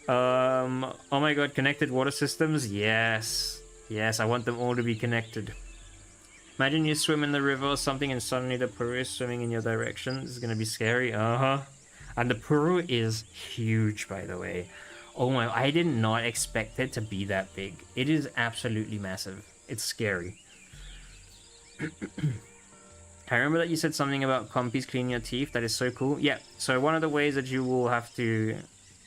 Oh my god, connected water systems? Yes. Yes, I want them all to be connected. Imagine you swim in the river or something and suddenly the Puru is swimming in your direction. This is gonna be scary. And the Puru is huge, by the way. Oh my, I did not expect it to be that big. It is absolutely massive. It's scary. I remember that you said something about compies cleaning your teeth. That is so cool. Yeah, so one of the ways that you will have to...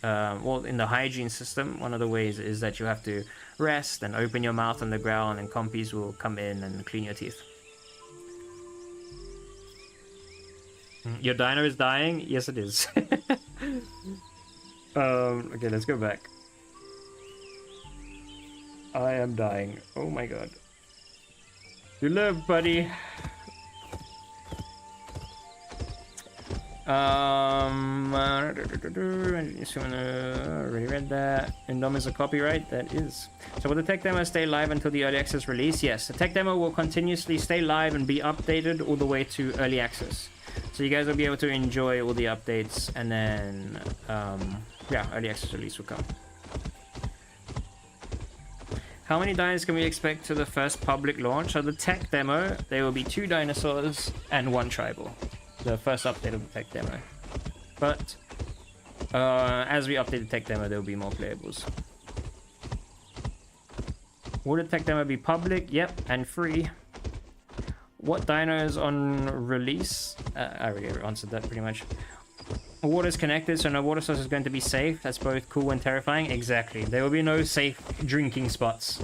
well, in the hygiene system, one of the ways is that you have to rest and open your mouth on the ground, and compies will come in and clean your teeth. Your dino is dying? Yes, it is. Okay, let's go back. I am dying. Oh my god. You live, buddy. Already read that. Indom is a copyright. That is. So will the tech demo stay live until the early access release? Yes, the tech demo will continuously stay live and be updated all the way to early access. So you guys will be able to enjoy all the updates, and then yeah, early access release will come. How many dinos can we expect to the first public launch? So the tech demo, there will be 2 dinosaurs and 1 tribal. The first update of the tech demo. But as we update the tech demo, there will be more playables. Will the tech demo be public? Yep, and free. What dinos on release? I already answered that pretty much. Water's connected, so no water source is going to be safe. That's both cool and terrifying. Exactly. There will be no safe drinking spots.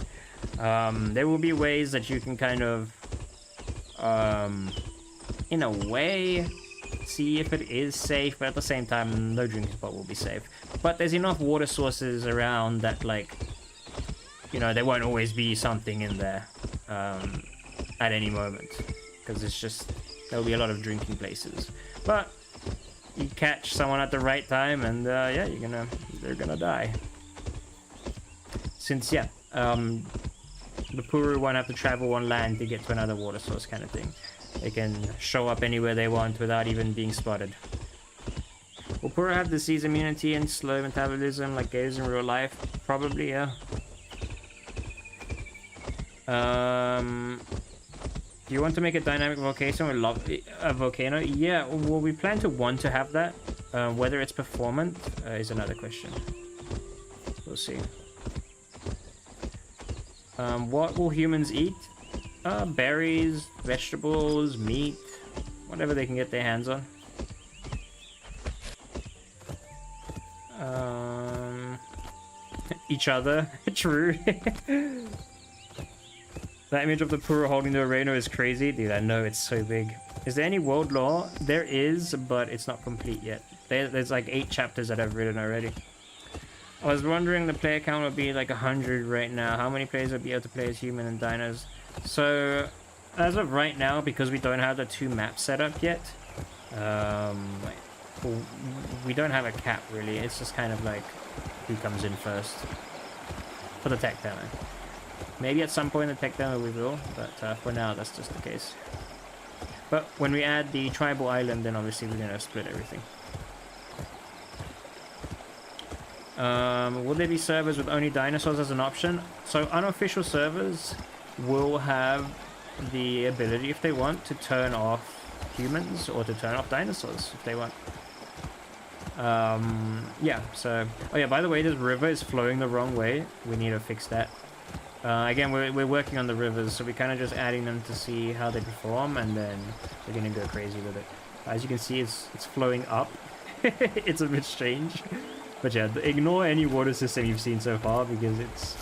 There will be ways that you can kind of, in a way, see if it is safe, but at the same time, no drinking spot will be safe. But there's enough water sources around that, like, you know, there won't always be something in there at any moment, because it's just, there'll be a lot of drinking places. But you catch someone at the right time, and yeah, they're gonna die. Since, yeah, the Puru won't have to travel on land to get to another water source, kind of thing. They can show up anywhere they want without even being spotted. Will Puru have disease immunity and slow metabolism like gators in real life? Probably, yeah. Do you want to make a dynamic volcano or a volcano? Yeah, well, we plan to want to have that. Whether it's performant is another question. We'll see. What will humans eat? Berries, vegetables, meat, whatever they can get their hands on. Each other. True. That image of the Puru holding the arena is crazy. Dude, I know, it's so big. Is there any world lore? There is, but it's not complete yet. There's like 8 chapters that I've written already. I was wondering, the player count would be like 100 right now. How many players would be able to play as human and dinos? So, as of right now, because we don't have the 2 maps set up yet, we don't have a cap really. It's just kind of like who comes in first for the tech demo. Maybe at some point in the tech demo we will, but for now that's just the case. But when we add the tribal island, then obviously we're going to split everything. Will there be servers with only dinosaurs as an option? So unofficial servers will have the ability, if they want, to turn off humans or to turn off dinosaurs if they want. Yeah, so... Oh yeah, by the way, this river is flowing the wrong way. We need to fix that. Again, we're working on the rivers, so we're kind of just adding them to see how they perform, and then we're going to go crazy with it. As you can see, it's flowing up. It's a bit strange. But yeah, ignore any water system you've seen so far, because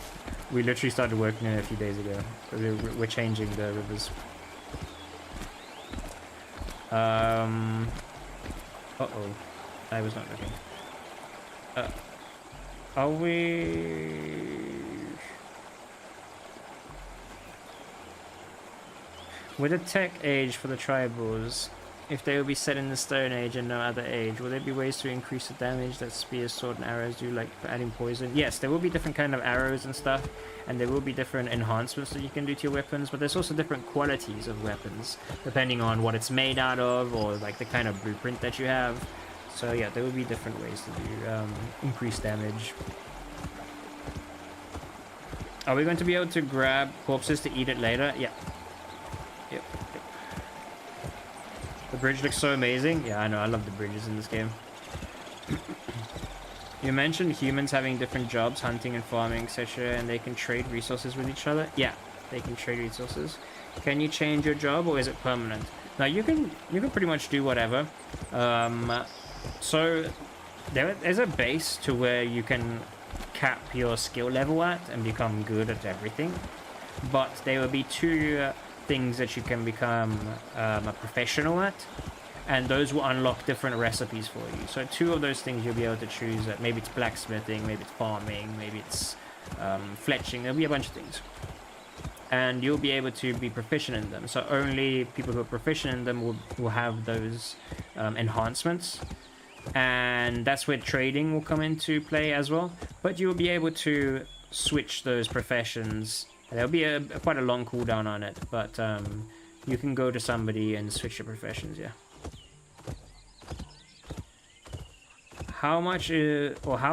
we literally started working on it a few days ago. So we're changing the rivers. Uh-oh. I was not looking. Are we... With a tech age for the tribals, if they will be set in the Stone Age and no other age, will there be ways to increase the damage that spears, sword, and arrows do, like for adding poison? Yes, there will be different kind of arrows and stuff, and there will be different enhancements that you can do to your weapons, but there's also different qualities of weapons, depending on what it's made out of, or like the kind of blueprint that you have. So yeah, there will be different ways to do increased damage. Are we going to be able to grab corpses to eat it later? Yeah. Yep. The bridge looks so amazing. Yeah, I know. I love the bridges in this game. You mentioned humans having different jobs, hunting and farming, etc., and they can trade resources with each other. Yeah, they can trade resources. Can you change your job, or is it permanent? Now you can pretty much do whatever. So there's a base to where you can cap your skill level at and become good at everything, but there will be two things that you can become a professional at, and those will unlock different recipes for you. So two of those things you'll be able to choose. Maybe it's blacksmithing, maybe it's farming, maybe it's fletching. There'll be a bunch of things, and you'll be able to be proficient in them. So only people who are proficient in them will have those enhancements, and that's where trading will come into play as well. But you'll be able to switch those professions. There'll be quite a long cooldown on it, but you can go to somebody and switch your professions, yeah. How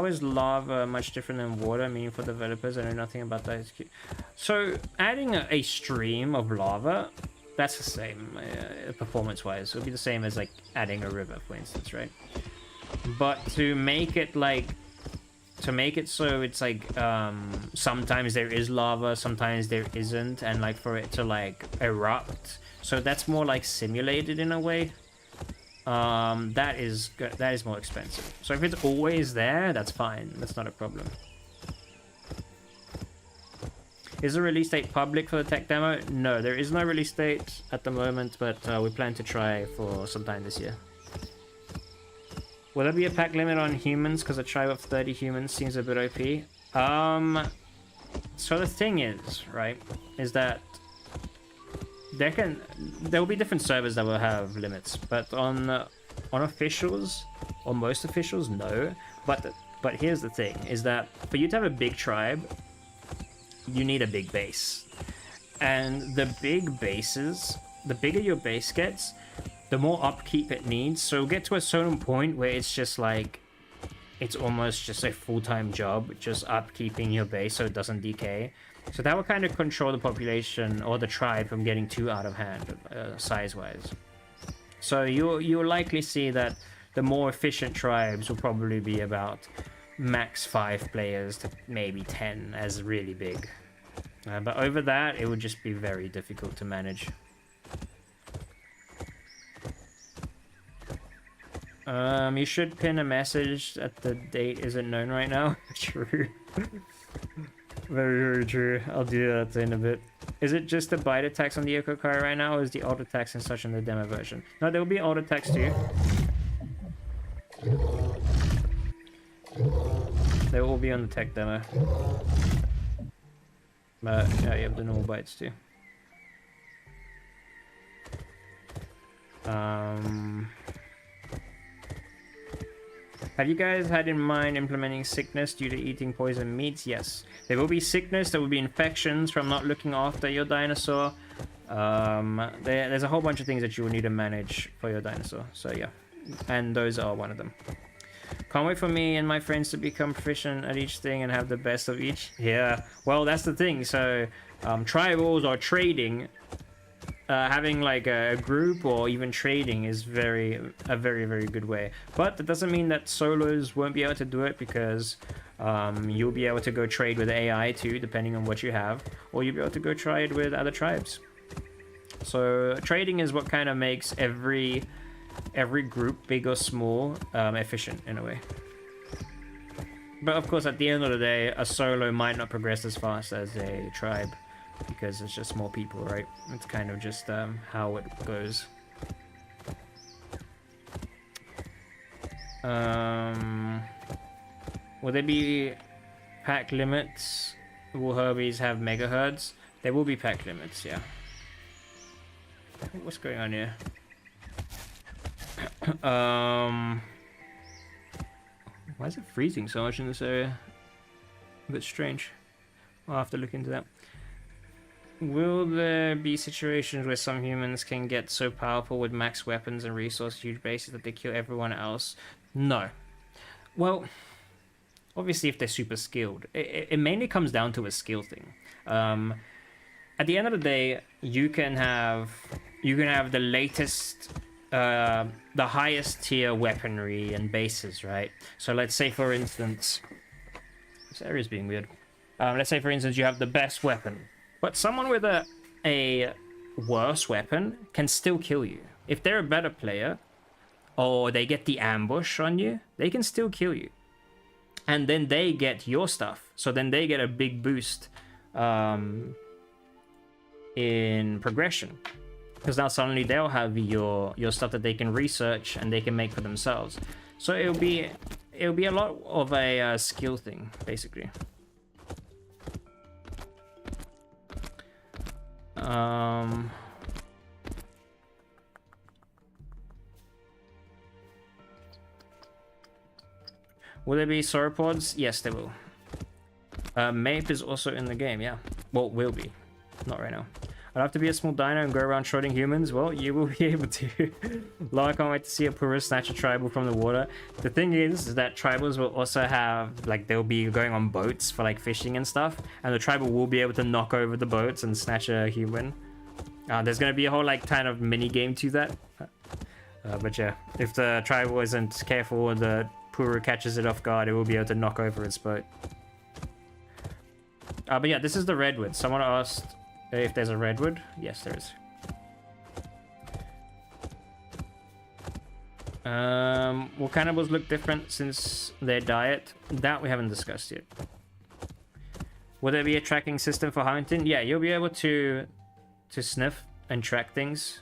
is lava much different than water? I mean, for developers, I know nothing about that. So, adding a stream of lava, that's the same, performance-wise. It'll be the same as, like, adding a river, for instance, right? But to make it, like... To make it so it's like sometimes there is lava, sometimes there isn't, and like for it to like erupt, so that's more like simulated in a way. That is more expensive. So if it's always there, that's fine. That's not a problem. Is the release date public for the tech demo? No, there is no release date at the moment, but we plan to try for sometime this year. Will there be a pack limit on humans? Because a tribe of 30 humans seems a bit OP. So the thing is, right, is that there will be different servers that will have limits, but on officials, or most officials, no. But here's the thing, is that for you to have a big tribe, you need a big base. And the big bases, the bigger your base gets, the more upkeep it needs. So get to a certain point where it's just like, it's almost just a full-time job, just upkeeping your base so it doesn't decay. So that will kind of control the population or the tribe from getting too out of hand, size-wise. So you'll likely see that the more efficient tribes will probably be about max 5 players to maybe 10 as really big. But over that, it would just be very difficult to manage. You should pin a message that the date isn't known right now. True. Very, very true. I'll do that in a bit. Is it just the bite attacks on the Echo car right now, or is the alt attacks and such in the demo version? No, there will be alt attacks too. They will all be on the tech demo. But yeah, you have the normal bites too. Have you guys had in mind implementing sickness due to eating poison meats? Yes. There will be sickness, there will be infections from not looking after your dinosaur. There's a whole bunch of things that you will need to manage for your dinosaur. So yeah, and those are one of them. Can't wait for me and my friends to become proficient at each thing and have the best of each. Yeah, well, that's the thing. So tribals or trading, having like a group or even trading is a very good way. But that doesn't mean that solos won't be able to do it, because you'll be able to go trade with AI too, depending on what you have, or you'll be able to go trade with other tribes. So trading is what kind of makes every group, big or small, efficient in a way. But of course, at the end of the day, a solo might not progress as fast as a tribe, because it's just more people, right? It's kind of just how it goes. Will there be pack limits? Will Herbies have mega herds? There will be pack limits, yeah. What's going on here? Why is it freezing so much in this area? A bit strange. I'll have to look into that. Will there be situations where some humans can get so powerful with max weapons and resource huge bases that they kill everyone else? No. Well, obviously if they're super skilled. It mainly comes down to a skill thing. At the end of the day, you can have the latest, the highest tier weaponry and bases, right? So let's say, for instance, this area is being weird. Let's say, for instance, you have the best weapon, but someone with a worse weapon can still kill you. If they're a better player, or they get the ambush on you, they can still kill you. And then they get your stuff. So then they get a big boost in progression. Because now suddenly they'll have your stuff that they can research and they can make for themselves. So it'll be a lot of a skill thing, basically. Will there be sauropods? Yes, there will. Mape is also in the game, yeah. Well, will be. Not right now. I'd have to be a small dino and go around shredding humans. Well, you will be able to. Lol, I can't wait to see a Puru snatch a tribal from the water. The thing is that tribals will also have, like, they'll be going on boats for, like, fishing and stuff. And the tribal will be able to knock over the boats and snatch a human. There's going to be a whole, like, kind of mini-game to that. But yeah, if the tribal isn't careful and the Puru catches it off guard, it will be able to knock over its boat. But yeah, this is the redwood. Someone asked if there's a redwood. Yes, there is. Will cannibals look different since their diet? That we haven't discussed yet. Will there be a tracking system for hunting? Yeah, you'll be able to sniff and track things.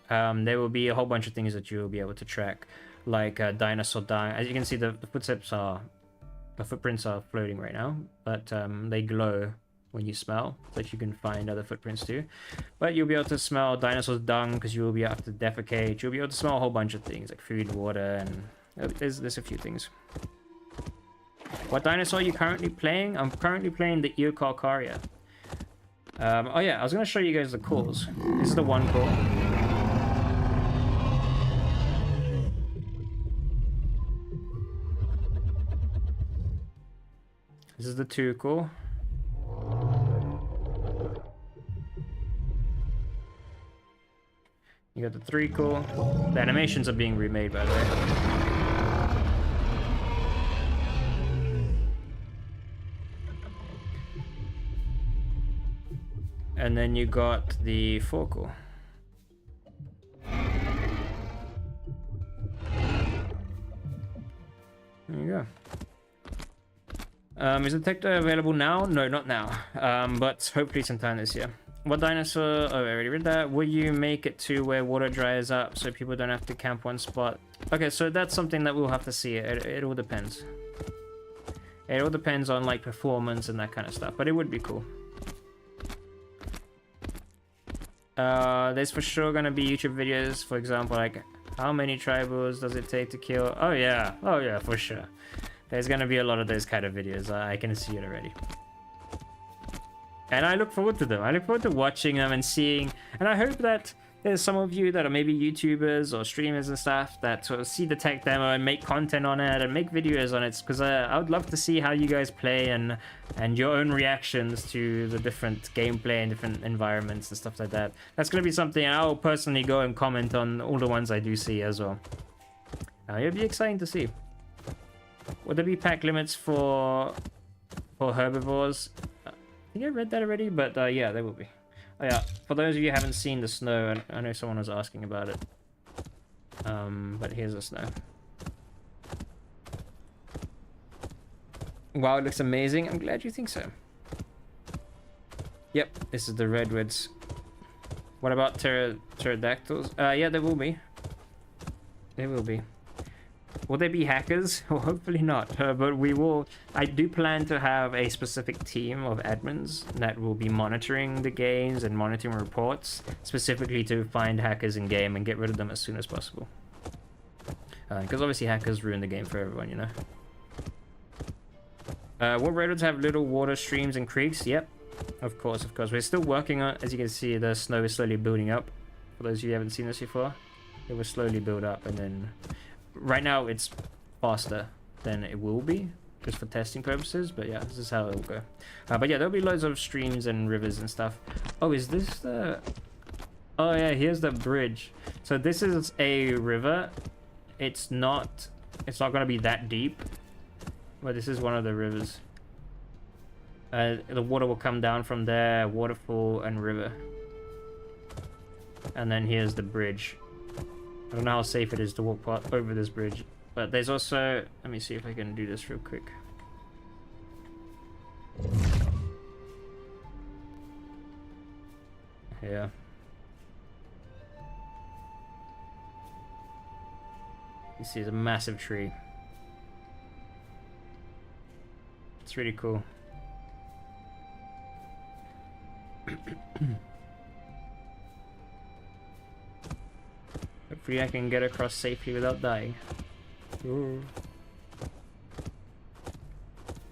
There will be a whole bunch of things that you'll be able to track, like dinosaur dying. As you can see, the footprints are floating right now, but they glow when you smell, so that you can find other footprints too. But you'll be able to smell dinosaurs' dung because you will be able to defecate. You'll be able to smell a whole bunch of things like food, water, and there's a few things. What dinosaur are you currently playing? I'm currently playing the Eocarcaria. Oh yeah, I was going to show you guys the calls. This is the one call. This is the 2 call. You got the 3 call. The animations are being remade, by the way. And then you got the 4 call. There you go. Is the detector available now? No, not now. But hopefully sometime this year. What dinosaur? Oh, I already read that. Will you make it to where water dries up so people don't have to camp one spot? Okay, so that's something that we'll have to see. It all depends. It all depends on like performance and that kind of stuff, but it would be cool. There's for sure gonna be YouTube videos, for example, like how many tribals does it take to kill? Oh yeah, for sure. There's gonna be a lot of those kind of videos. I can see it already. And I look forward to them. I look forward to watching them and seeing, and I hope that there's some of you that are maybe YouTubers or streamers and stuff that sort of see the tech demo and make content on it and make videos on it, because I would love to see how you guys play and your own reactions to the different gameplay and different environments and stuff like that. That's going to be something I'll personally go and comment on all the ones I do see as well. It'll be exciting to see. Would there be pack limits for herbivores? I think I read that already, but yeah, there will be. Oh yeah, for those of you who haven't seen the snow, and I know someone was asking about it. But here's the snow. Wow, it looks amazing. I'm glad you think so. Yep, this is the redwoods. What about pterodactyls? Yeah, there will be. There will be. Will there be hackers? Well, hopefully not, but we will. I do plan to have a specific team of admins that will be monitoring the games and monitoring reports, specifically to find hackers in game and get rid of them as soon as possible. Because obviously hackers ruin the game for everyone, you know. Will redwoods have little water streams and creeks? Yep, of course, of course. We're still working on, as you can see, the snow is slowly building up. For those of you who haven't seen this before, it will slowly build up, and then right now it's faster than it will be, just for testing purposes, but yeah, this is how it will go. But yeah, there'll be loads of streams and rivers and stuff. Oh, is this the... Oh yeah, here's the bridge. So this is a river. It's not gonna be that deep, but this is one of the rivers. The water will come down from there, waterfall and river. And then here's the bridge. I don't know how safe it is to walk over this bridge, but there's also... Let me see if I can do this real quick. Yeah. You see, it's a massive tree. It's really cool. Hopefully I can get across safely without dying. Ooh.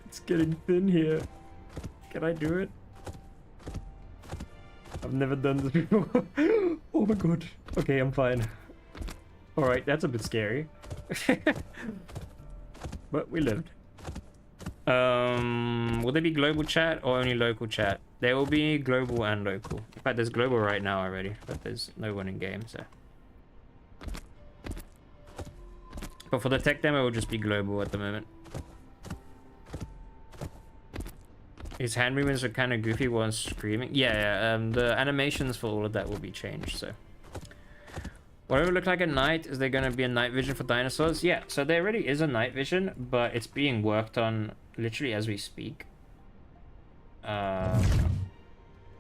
It's getting thin here. Can I do it? I've never done this before. Oh my god. Okay, I'm fine. Alright, that's a bit scary. But we lived. Will there be global chat or only local chat? There will be global and local. In fact, there's global right now already, but there's no one in game, so... But for the tech demo, it will just be global at the moment. His hand movements are kind of goofy while screaming. Yeah, the animations for all of that will be changed, so. What it will look like at night? Is there going to be a night vision for dinosaurs? Yeah, so there already is a night vision, but it's being worked on literally as we speak. Wait,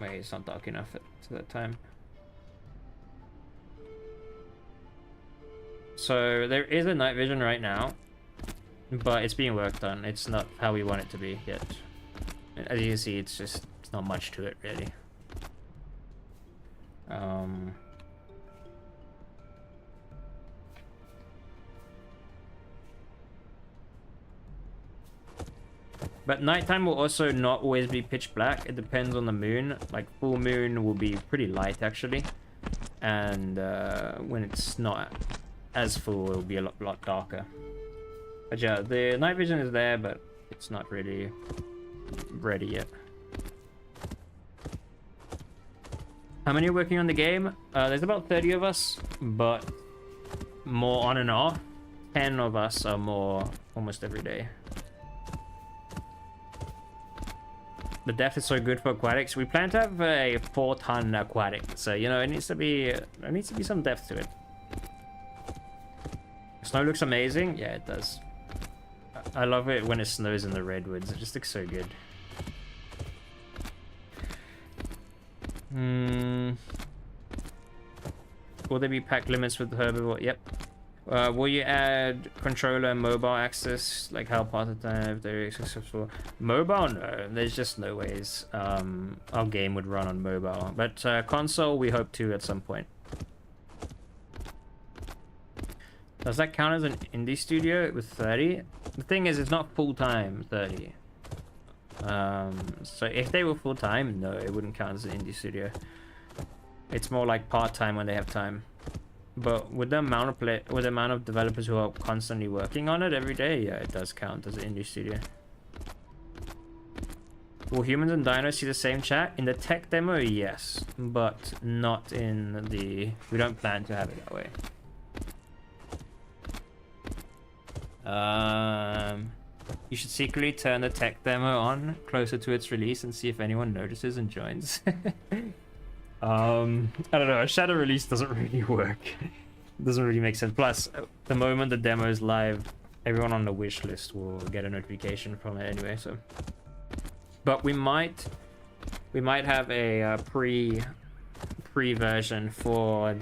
it's not dark enough at that time. So there is a night vision right now, but it's being worked on. It's not how we want it to be yet. As you can see, it's not much to it really. But nighttime will also not always be pitch black. It depends on the moon. Like full moon will be pretty light actually, and when it's not as full, it'll be a lot darker. But yeah, the night vision is there, but it's not really ready yet. How many are working on the game? There's about 30 of us, but more on and off. 10 of us are more almost every day. The depth is so good for aquatics. We plan to have a 4-ton aquatic, so you know it needs to be some depth to it. Snow looks amazing. Yeah, it does. I love it when it snows in the redwoods. It just looks so good. Will there be pack limits with the herbivore? Yep. Will you add controller and mobile access, like how part of the time if they're successful? Mobile? No, there's just no ways our game would run on mobile. But console, we hope to at some point. Does that count as an indie studio with 30? The thing is, it's not full-time 30. So if they were full-time, no, it wouldn't count as an indie studio. It's more like part-time when they have time. But with the amount of developers who are constantly working on it every day, yeah, it does count as an indie studio. Will humans and dinos see the same chat? In the tech demo, yes, but not in the... We don't plan to have it that way. You should secretly turn the tech demo on closer to its release and see if anyone notices and joins. I don't know, a shadow release doesn't really work. It doesn't really make sense. Plus, the moment the demo is live, everyone on the wish list will get a notification from it anyway, so... But we might have a pre version for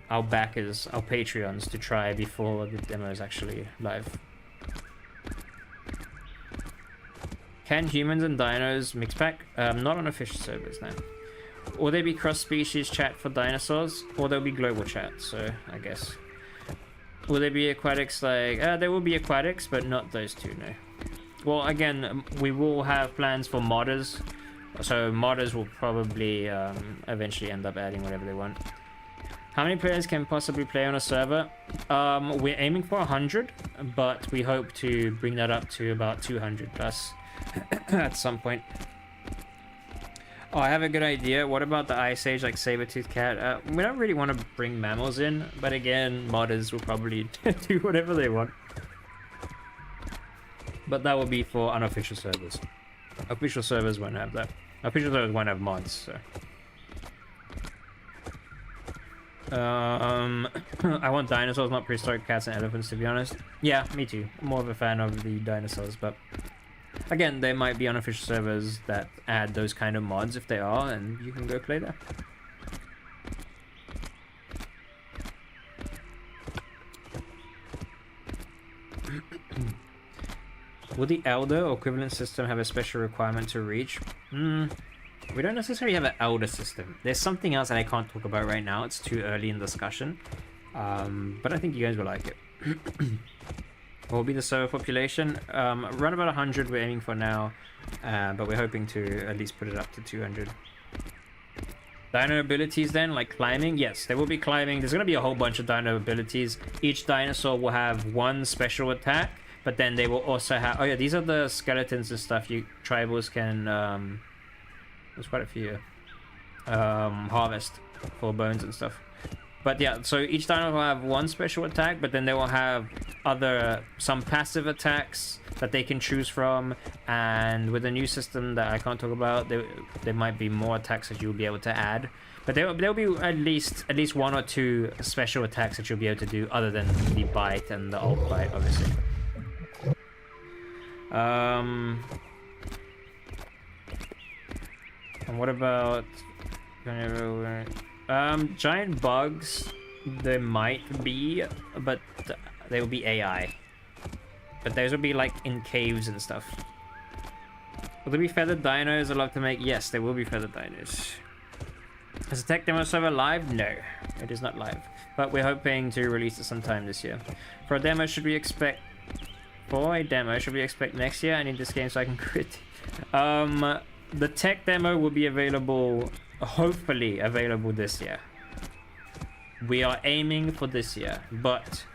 our backers, our Patreons, to try before the demo is actually live. Can humans and dinos mix back? Not on official servers now. Or there be cross-species chat for dinosaurs, or there'll be global chat, so I guess. Will there be aquatics like... there will be aquatics, but not those two, no. Well, again, we will have plans for modders, so modders will probably eventually end up adding whatever they want. How many players can possibly play on a server? We're aiming for 100, but we hope to bring that up to about 200 plus at some point. Oh, I have a good idea. What about the Ice Age, like saber-toothed cat? We don't really want to bring mammals in, but again, modders will probably do whatever they want. But that will be for unofficial servers. Official servers won't have that. Official servers won't have mods, so... I want dinosaurs, not prehistoric cats and elephants, to be honest. Yeah, me too. I'm more of a fan of the dinosaurs, but... Again, there might be unofficial servers that add those kind of mods if they are, and you can go play there. Will the Elder or equivalent system have a special requirement to reach? We don't necessarily have an Elder system. There's something else that I can't talk about right now. It's too early in discussion. But I think you guys will like it. What will be the server population? Around about 100 we're aiming for now. But we're hoping to at least put it up to 200. Dino abilities then, like climbing? Yes, there will be climbing. There's going to be a whole bunch of dino abilities. Each dinosaur will have one special attack. But then they will also have... Oh yeah, these are the skeletons and stuff you tribals can... there's quite a few. Harvest for bones and stuff. But yeah, so each dino will have one special attack, but then they will have some passive attacks that they can choose from. And with a new system that I can't talk about, there might be more attacks that you'll be able to add. But there'll be at least one or two special attacks that you'll be able to do other than the bite and the ult bite, obviously. And what about giant bugs? There might be, but they will be AI. But those will be like in caves and stuff. Will there be feathered dinos I'd love to make? Yes, there will be feathered dinos. Is the tech demo server live? No, it is not live. But we're hoping to release it sometime this year. For a demo, should we expect next year? I need this game so I can crit. The tech demo will be available, hopefully available this year. We are aiming for this year, but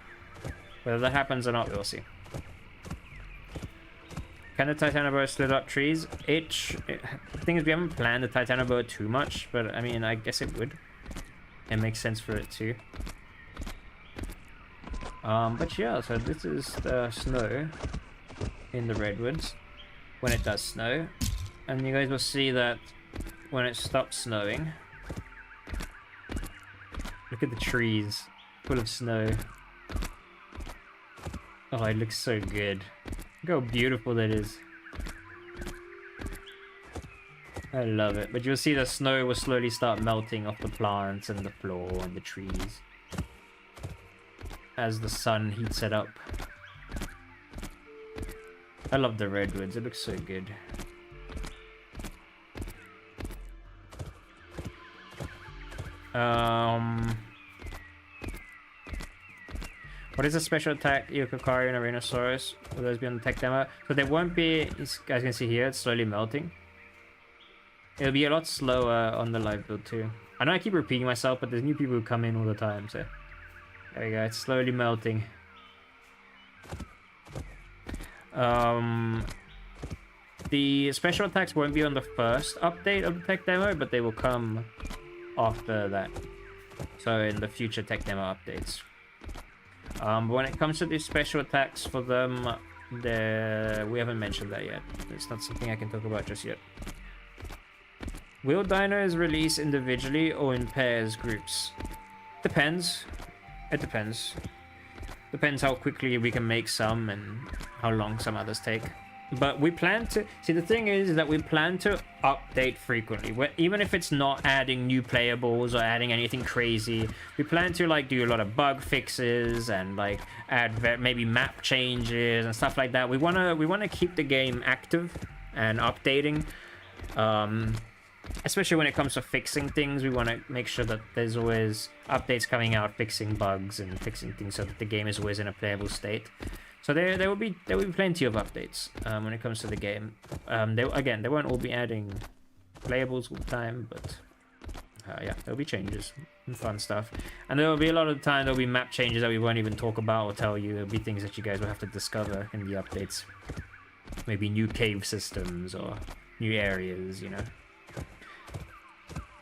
whether that happens or not, we'll see. Can the Titanoboa split up trees? The thing is, we haven't planned the Titanoboa too much, but I mean, I guess it would. It makes sense for it too. But yeah, so this is the snow in the redwoods when it does snow, and you guys will see that when it stops snowing, look at the trees full of snow. Oh, it looks so good. Look how beautiful that is. I love it. But you'll see the snow will slowly start melting off the plants and the floor and the trees as the sun heats it up. I love the redwoods. It looks so good. What is a special attack Yukokari and Arenosaurus? Will those be on the tech demo? So there won't be, as you can see here, it's slowly melting. It'll be a lot slower on the live build too. I know I keep repeating myself, but there's new people who come in all the time, so... There we go, it's slowly melting. The special attacks won't be on the first update of the tech demo, but they will come after that. So in the future tech demo updates. But when it comes to the special attacks for them, we haven't mentioned that yet. It's not something I can talk about just yet. Will dinos release individually or in pairs, groups? Depends. It depends. Depends how quickly we can make some and how long some others take. But we plan to... See, the thing is that we plan to update frequently. Even if it's not adding new playables or adding anything crazy, we plan to, like, do a lot of bug fixes and, like, add maybe map changes and stuff like that. We wanna keep the game active and updating. Especially when it comes to fixing things, we want to make sure that there's always updates coming out, fixing bugs and fixing things so that the game is always in a playable state. So there will be plenty of updates when it comes to the game. They won't all be adding playables all the time, but yeah, there'll be changes and fun stuff. And there will be a lot of the time there'll be map changes that we won't even talk about or tell you. There'll be things that you guys will have to discover in the updates. Maybe new cave systems or new areas, you know.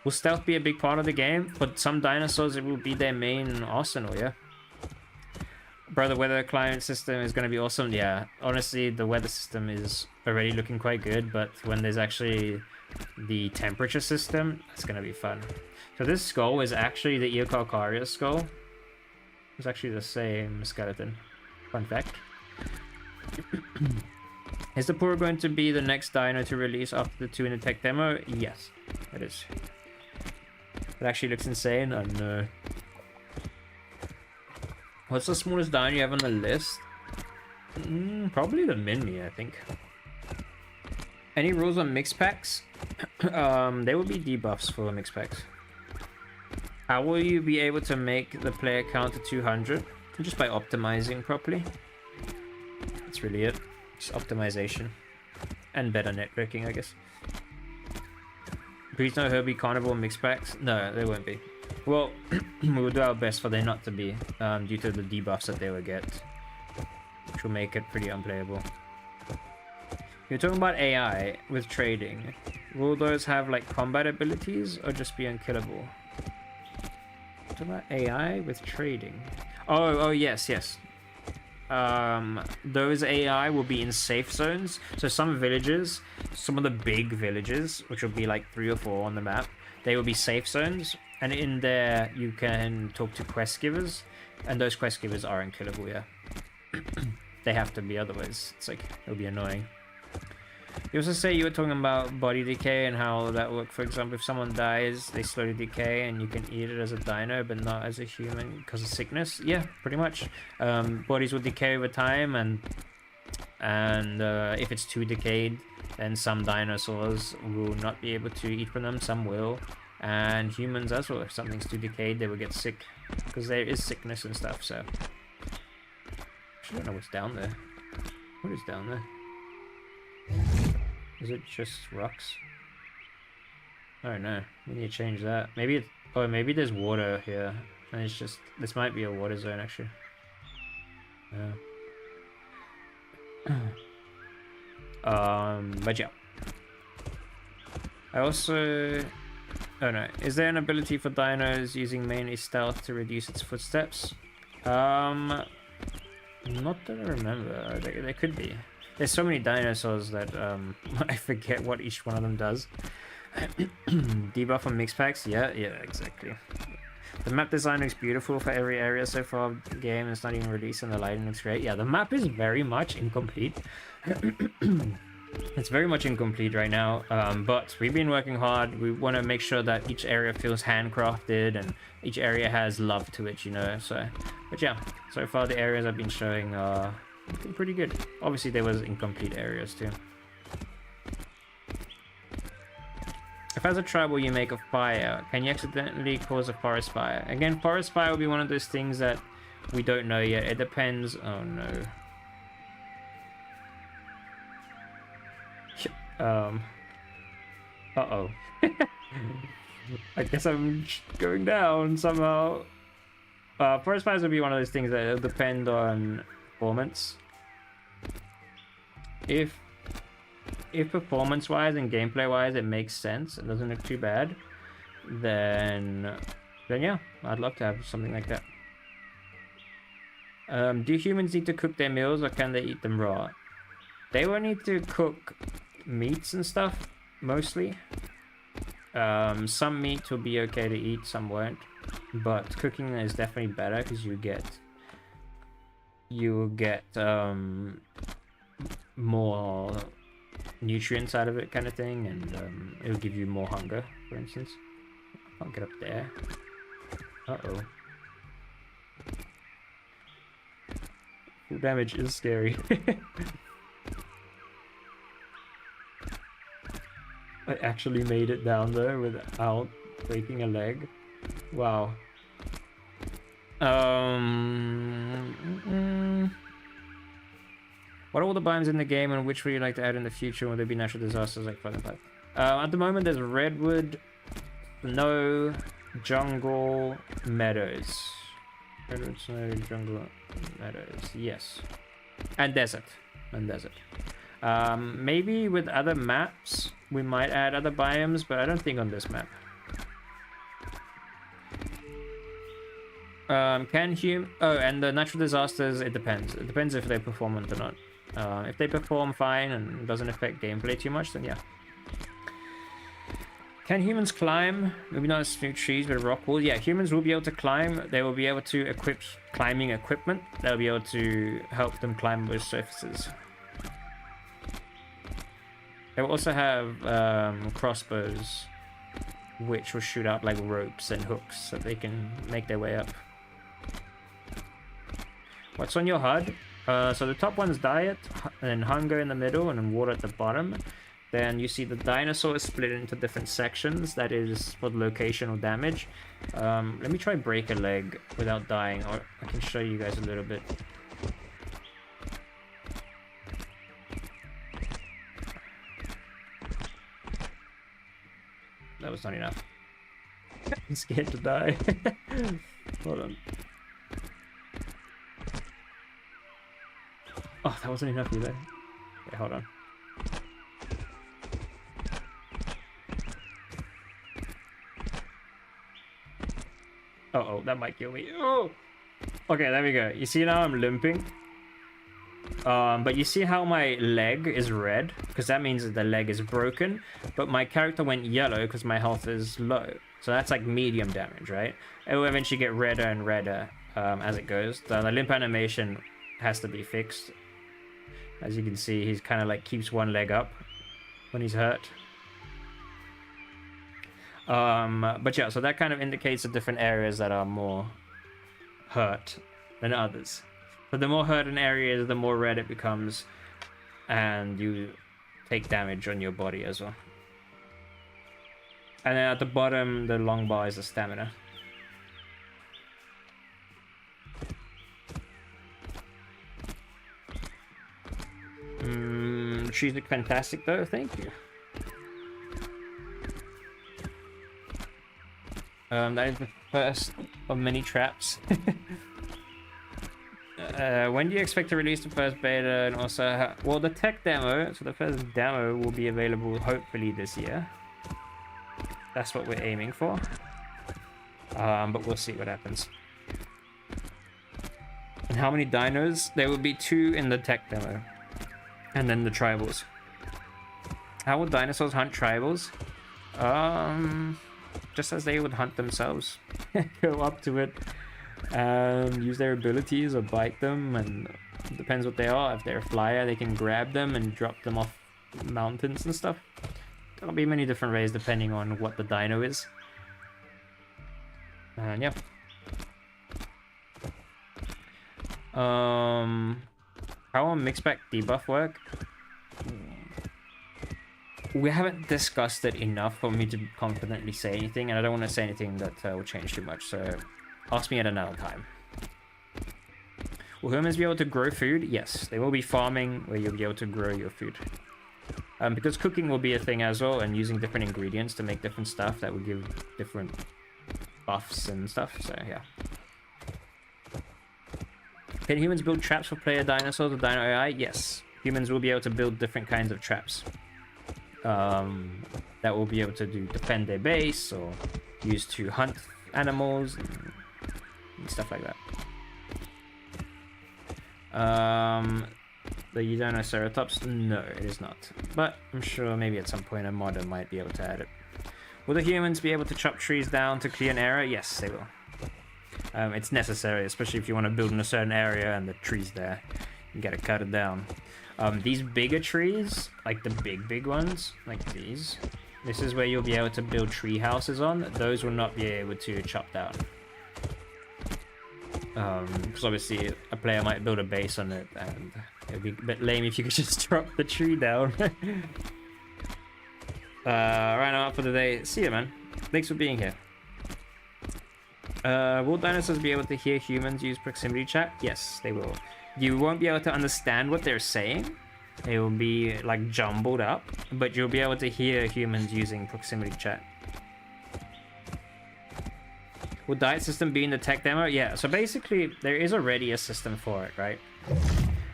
Will stealth be a big part of the game? For some dinosaurs, it will be their main arsenal, yeah. Bro, the weather climate system is going to be awesome. Yeah, honestly, the weather system is already looking quite good, but when there's actually the temperature system, it's going to be fun. So this skull is actually the Eocarcharia skull. It's actually the same skeleton. Fun fact. Is the Puru going to be the next dino to release after the 2 in the tech demo? Yes, it is. It actually looks insane. I know. What's the smallest dino you have on the list? Probably the Mini, I think. Any rules on mix packs? There will be debuffs for mix packs. How will you be able to make the player count to 200? Just by optimizing properly. That's really it. Just optimization. And better networking, I guess. Please no Herbie Carnivore mix packs. No, there won't be. Well, we will do our best for there not to be, due to the debuffs that they will get, which will make it pretty unplayable. You're talking about AI with trading. Will those have like combat abilities or just be unkillable? Talking about AI with trading. Oh yes. Those AI will be in safe zones. So some villages, some of the big villages, which will be like 3 or 4 on the map, they will be safe zones. And in there, you can talk to quest givers. And those quest givers are unkillable, yeah. They have to be, otherwise it's like, it'll be annoying. You also say you were talking about body decay and how that works. For example, if someone dies, they slowly decay and you can eat it as a dino but not as a human because of sickness. Yeah, pretty much. Bodies will decay over time, and if it's too decayed, then some dinosaurs will not be able to eat from them, some will. And humans as well, if something's too decayed, they will get sick because there is sickness and stuff, so. I don't know what's down there. What is down there? Is it just rocks? Oh no, we need to change that. Maybe it's, oh, maybe there's water here. And it's just, this might be a water zone actually. But yeah. I also, oh no, is there an ability for dinos using mainly stealth to reduce its footsteps? Not that I remember. There could be. There's so many dinosaurs that I forget what each one of them does. Debuff on mix packs? Yeah, exactly. The map design looks beautiful for every area so far of the game. It's not even released and the lighting looks great. Yeah, the map is very much incomplete. It's very much incomplete right now, but we've been working hard. We want to make sure that each area feels handcrafted and each area has love to it, you know. So, but yeah, so far the areas I've been showing are looking pretty good. Obviously there was incomplete areas too. If as a tribal you make a fire, can you accidentally cause a forest fire? Again, forest fire will be one of those things that we don't know yet. It depends. Oh no. Uh-oh. I guess I'm going down somehow. Forest fires will be one of those things that will depend on performance. If performance-wise and gameplay-wise it makes sense, it doesn't look too bad, then yeah, I'd love to have something like that. Do humans need to cook their meals, or can they eat them raw? They will need to cook meats and stuff, mostly. Some meat will be okay to eat, some won't. But cooking is definitely better because you get more nutrients out of it, kind of thing, and it'll give you more hunger, for instance. I can't get up there. Uh-oh. Full damage is scary. I actually made it down there without breaking a leg. Wow. What are all the biomes in the game, and which would you like to add in the future? Will there be natural disasters like Flood and Flood? At the moment, there's redwood, snow, jungle, meadows. Redwood, snow, jungle, meadows. Yes. And desert. Maybe with other maps, we might add other biomes, but I don't think on this map. Oh, and the natural disasters, it depends. It depends if they perform or not. If they perform fine and doesn't affect gameplay too much, then yeah. Can humans climb? Maybe not through trees, but rock walls. Yeah, humans will be able to climb. They will be able to equip climbing equipment. They'll be able to help them climb those surfaces. They will also have crossbows, which will shoot out like ropes and hooks so they can make their way up. What's on your HUD? So the top one's diet, and then hunger in the middle, and then water at the bottom. Then you see the dinosaurs split into different sections. That is for the locational damage. Let me try break a leg without dying, or I can show you guys a little bit. That was not enough. I'm scared to die. Hold on. Oh, that wasn't enough either. Okay, hold on. Uh-oh, that might kill me. Oh! Okay, there we go. You see now I'm limping? But you see how my leg is red? Because that means that the leg is broken. But my character went yellow because my health is low. So that's like medium damage, right? It will eventually get redder and redder as it goes. The limp animation has to be fixed. As you can see, he's kind of like keeps one leg up when he's hurt. But yeah, so that kind of indicates the different areas that are more hurt than others. But the more hurt an area is, the more red it becomes, and you take damage on your body as well. And then at the bottom, the long bar is the stamina. Trees look fantastic though, thank you. That is the first of many traps. When do you expect to release the first beta, and also well, the tech demo, so the first demo will be available hopefully this year. That's what we're aiming for. But we'll see what happens. And how many dinos? There will be 2 in the tech demo. And then the tribals. How will dinosaurs hunt tribals? Just as they would hunt themselves. Go up to it and use their abilities or bite them, and it depends what they are. If they're a flyer, they can grab them and drop them off mountains and stuff. There'll be many different ways depending on what the dino is. And yeah. How will mixed back debuff work? We haven't discussed it enough for me to confidently say anything, and I don't want to say anything that will change too much, so ask me at another time. Will humans be able to grow food? Yes, they will be farming where you'll be able to grow your food. Because cooking will be a thing as well, and using different ingredients to make different stuff that will give different buffs and stuff. So yeah. Can humans build traps for player dinosaurs or Dino AI? Yes. Humans will be able to build different kinds of traps. That will be able to defend their base or use to hunt animals and stuff like that. The Dinoceratops? No, it is not. But I'm sure maybe at some point a modder might be able to add it. Will the humans be able to chop trees down to clear an area? Yes, they will. It's necessary, especially if you want to build in a certain area and the tree's there. You gotta cut it down. These bigger trees, like the big ones, like these, this is where you'll be able to build tree houses on. Those will not be able to chop down. Because obviously a player might build a base on it, and it would be a bit lame if you could just drop the tree down. Right now up for the day. See ya, man. Thanks for being here. Will dinosaurs be able to hear humans use proximity chat? Yes, they will. You won't be able to understand what they're saying. It will be like jumbled up, but you'll be able to hear humans using proximity chat. Will diet system be in the tech demo? Yeah, so basically there is already a system for it, right?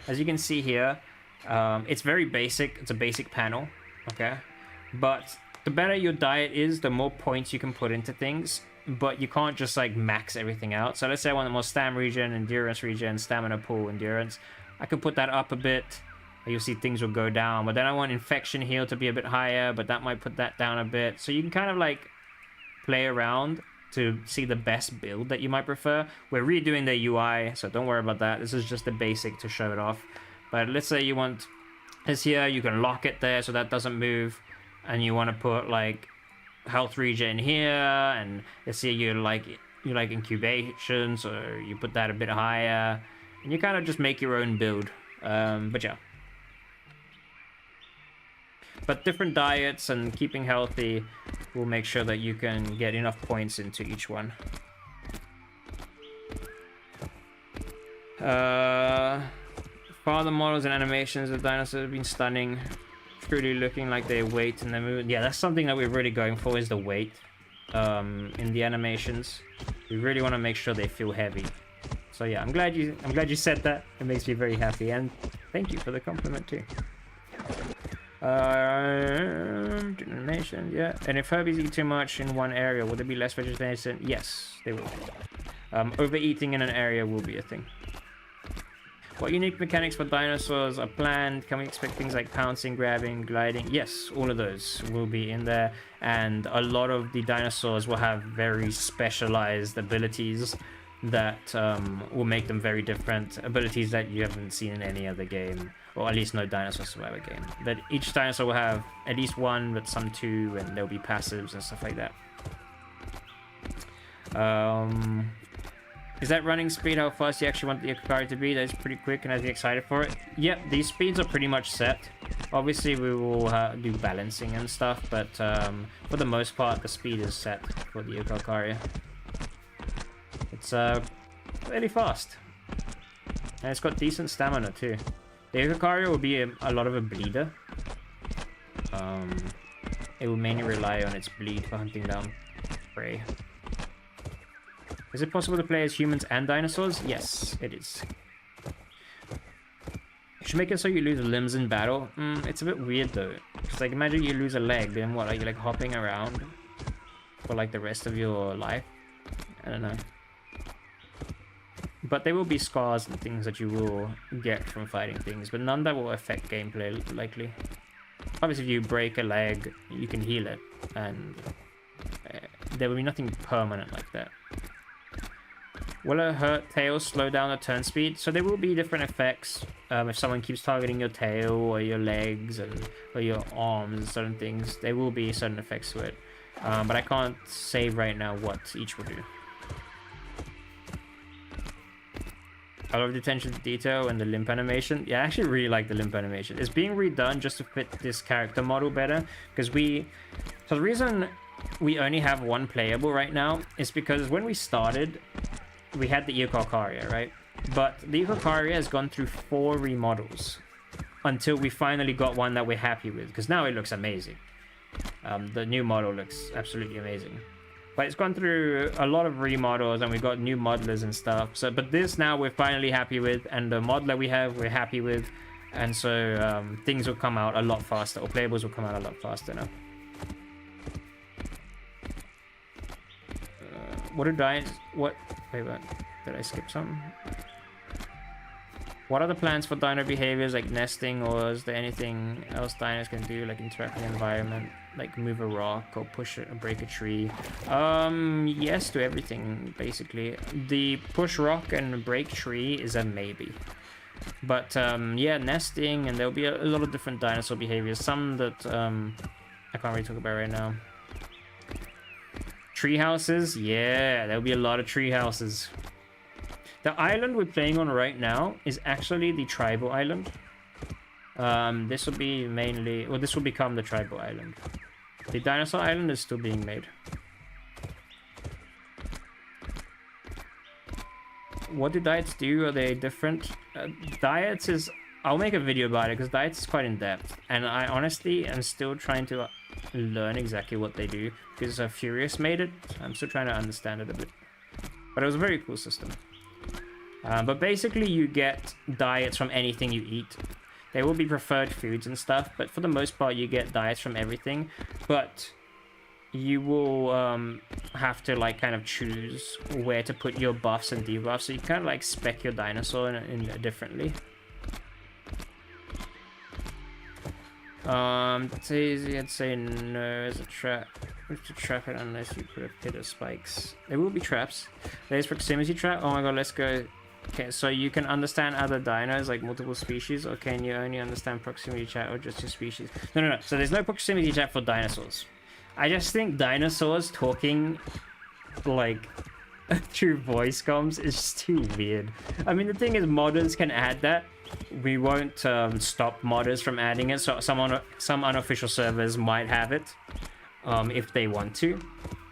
As you can see here, it's very basic. It's a basic panel, okay? But the better your diet is, the more points you can put into things. But you can't just like max everything out. So let's say I want the more stam regen, endurance regen, stamina pool, endurance. I could put that up a bit. You'll see things will go down. But then I want infection heal to be a bit higher, but that might put that down a bit. So you can kind of like play around to see the best build that you might prefer. We're redoing the UI, so don't worry about that. This is just the basic to show it off. But let's say you want this here, you can lock it there so that doesn't move. And you want to put like health regen here, and let's say you like incubation, so you put that a bit higher, and you kind of just make your own build. But yeah, but different diets and keeping healthy will make sure that you can get enough points into each one. Father models and animations of dinosaurs have been stunning. Truly looking like they weight and they move. Yeah, that's something that we're really going for, is the weight in the animations. We really want to make sure they feel heavy. So yeah, I'm glad you said that. It makes me very happy, and thank you for the compliment too. Animation, yeah. And if herbies eat too much in one area, will there be less vegetation? Yes, they will. Overeating in an area will be a thing. What unique mechanics for dinosaurs are planned? Can we expect things like pouncing, grabbing, gliding? Yes, all of those will be in there. And a lot of the dinosaurs will have very specialized abilities that will make them very different. Abilities that you haven't seen in any other game, or at least no Dinosaur Survivor game. That each dinosaur will have at least one, but some two, and there'll be passives and stuff like that. Is that running speed how fast you actually want the Ikari to be? That is pretty quick, and I'd be excited for it. Yep, these speeds are pretty much set. Obviously, we will do balancing and stuff, but for the most part, the speed is set for the Ikari. It's fairly fast. And it's got decent stamina too. The Ikari will be a lot of a bleeder. It will mainly rely on its bleed for hunting down prey. Is it possible to play as humans and dinosaurs? Yes, it is. You should make it so you lose limbs in battle. It's a bit weird though. Because like imagine you lose a leg, then what, are you like hopping around for like the rest of your life? I don't know. But there will be scars and things that you will get from fighting things, but none that will affect gameplay likely. Obviously if you break a leg, you can heal it, and there will be nothing permanent like that. Will a hurt tail slow down the turn speed? So there will be different effects if someone keeps targeting your tail or your legs or your arms and certain things. There will be certain effects to it, but I can't say right now what each will do. I love the attention to detail and the limp animation. Yeah, I actually really like the limp animation. It's being redone just to fit this character model better, because so the reason we only have one playable right now is because when we started, we had the Echocaria, right? But the Echocaria has gone through 4 remodels. until we finally got one that we're happy with, because now it looks amazing. The new model looks absolutely amazing. But it's gone through a lot of remodels, and we've got new modelers and stuff. So, but this now we're finally happy with, and the modeler we have, we're happy with. And so things will come out a lot faster, or playables will come out a lot faster now. What did I... What... Wait, did I skip something? What are the plans for dino behaviors, like nesting, or is there anything else dinos can do, like interact with the environment, like move a rock or push it or break a tree? Yes to everything, basically. The push rock and break tree is a maybe. But yeah, nesting, and there'll be a lot of different dinosaur behaviors. Some that I can't really talk about right now. Tree houses, yeah, there'll be a lot of tree houses. The island we're playing on right now is actually the tribal island. This will be mainly, well, this will become the tribal island. The dinosaur island is still being made. What do diets do? Are they different? Diets is... I'll make a video about it, because diets is quite in-depth. And I honestly am still trying to learn exactly what they do, because Furious made it. I'm still trying to understand it a bit. But it was a very cool system. But basically you get diets from anything you eat. There will be preferred foods and stuff, but for the most part you get diets from everything. But you will have to like kind of choose where to put your buffs and debuffs, so you kind of like spec your dinosaur in differently. It's easy, I'd say no as a trap. You have to trap it unless you put a pit of spikes. There will be traps. There's proximity trap. Oh my god, let's go. Okay, so you can understand other dinos, like multiple species, or can you only understand proximity chat or just your species? No. So there's no proximity chat for dinosaurs. I just think dinosaurs talking like through voice comms is just too weird. I mean, the thing is, modders can add that. We won't stop modders from adding it. So some unofficial servers might have it if they want to.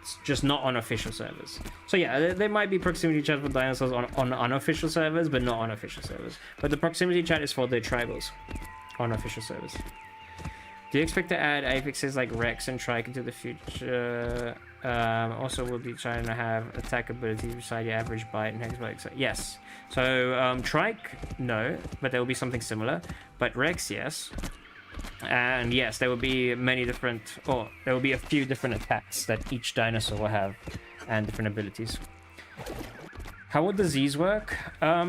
It's just not on official servers. So yeah, there might be proximity chat for dinosaurs on unofficial servers, but not on official servers. But the proximity chat is for the tribals on official servers. Do you expect to add affixes like Rex and Trike into the future? Also, we'll be trying to have attack abilities beside your average bite and hex bite. So, yes. So, Trike, no, but there will be something similar. But Rex, yes. And yes, there will be many different, or there will be a few different attacks that each dinosaur will have, and different abilities. How would disease work?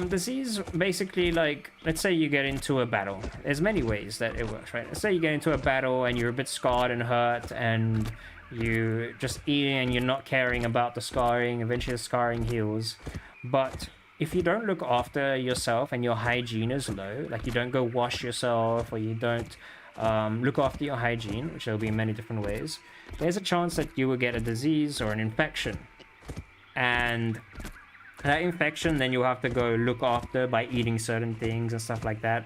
Disease, basically, like, let's say you get into a battle. There's many ways that it works, right? Let's say you get into a battle and you're a bit scarred and hurt, and you just eating and you're not caring about the scarring. Eventually the scarring heals. But if you don't look after yourself and your hygiene is low, like you don't go wash yourself, or you don't look after your hygiene, which there'll be many different ways, there's a chance that you will get a disease or an infection. And that infection, then you'll have to go look after by eating certain things and stuff like that,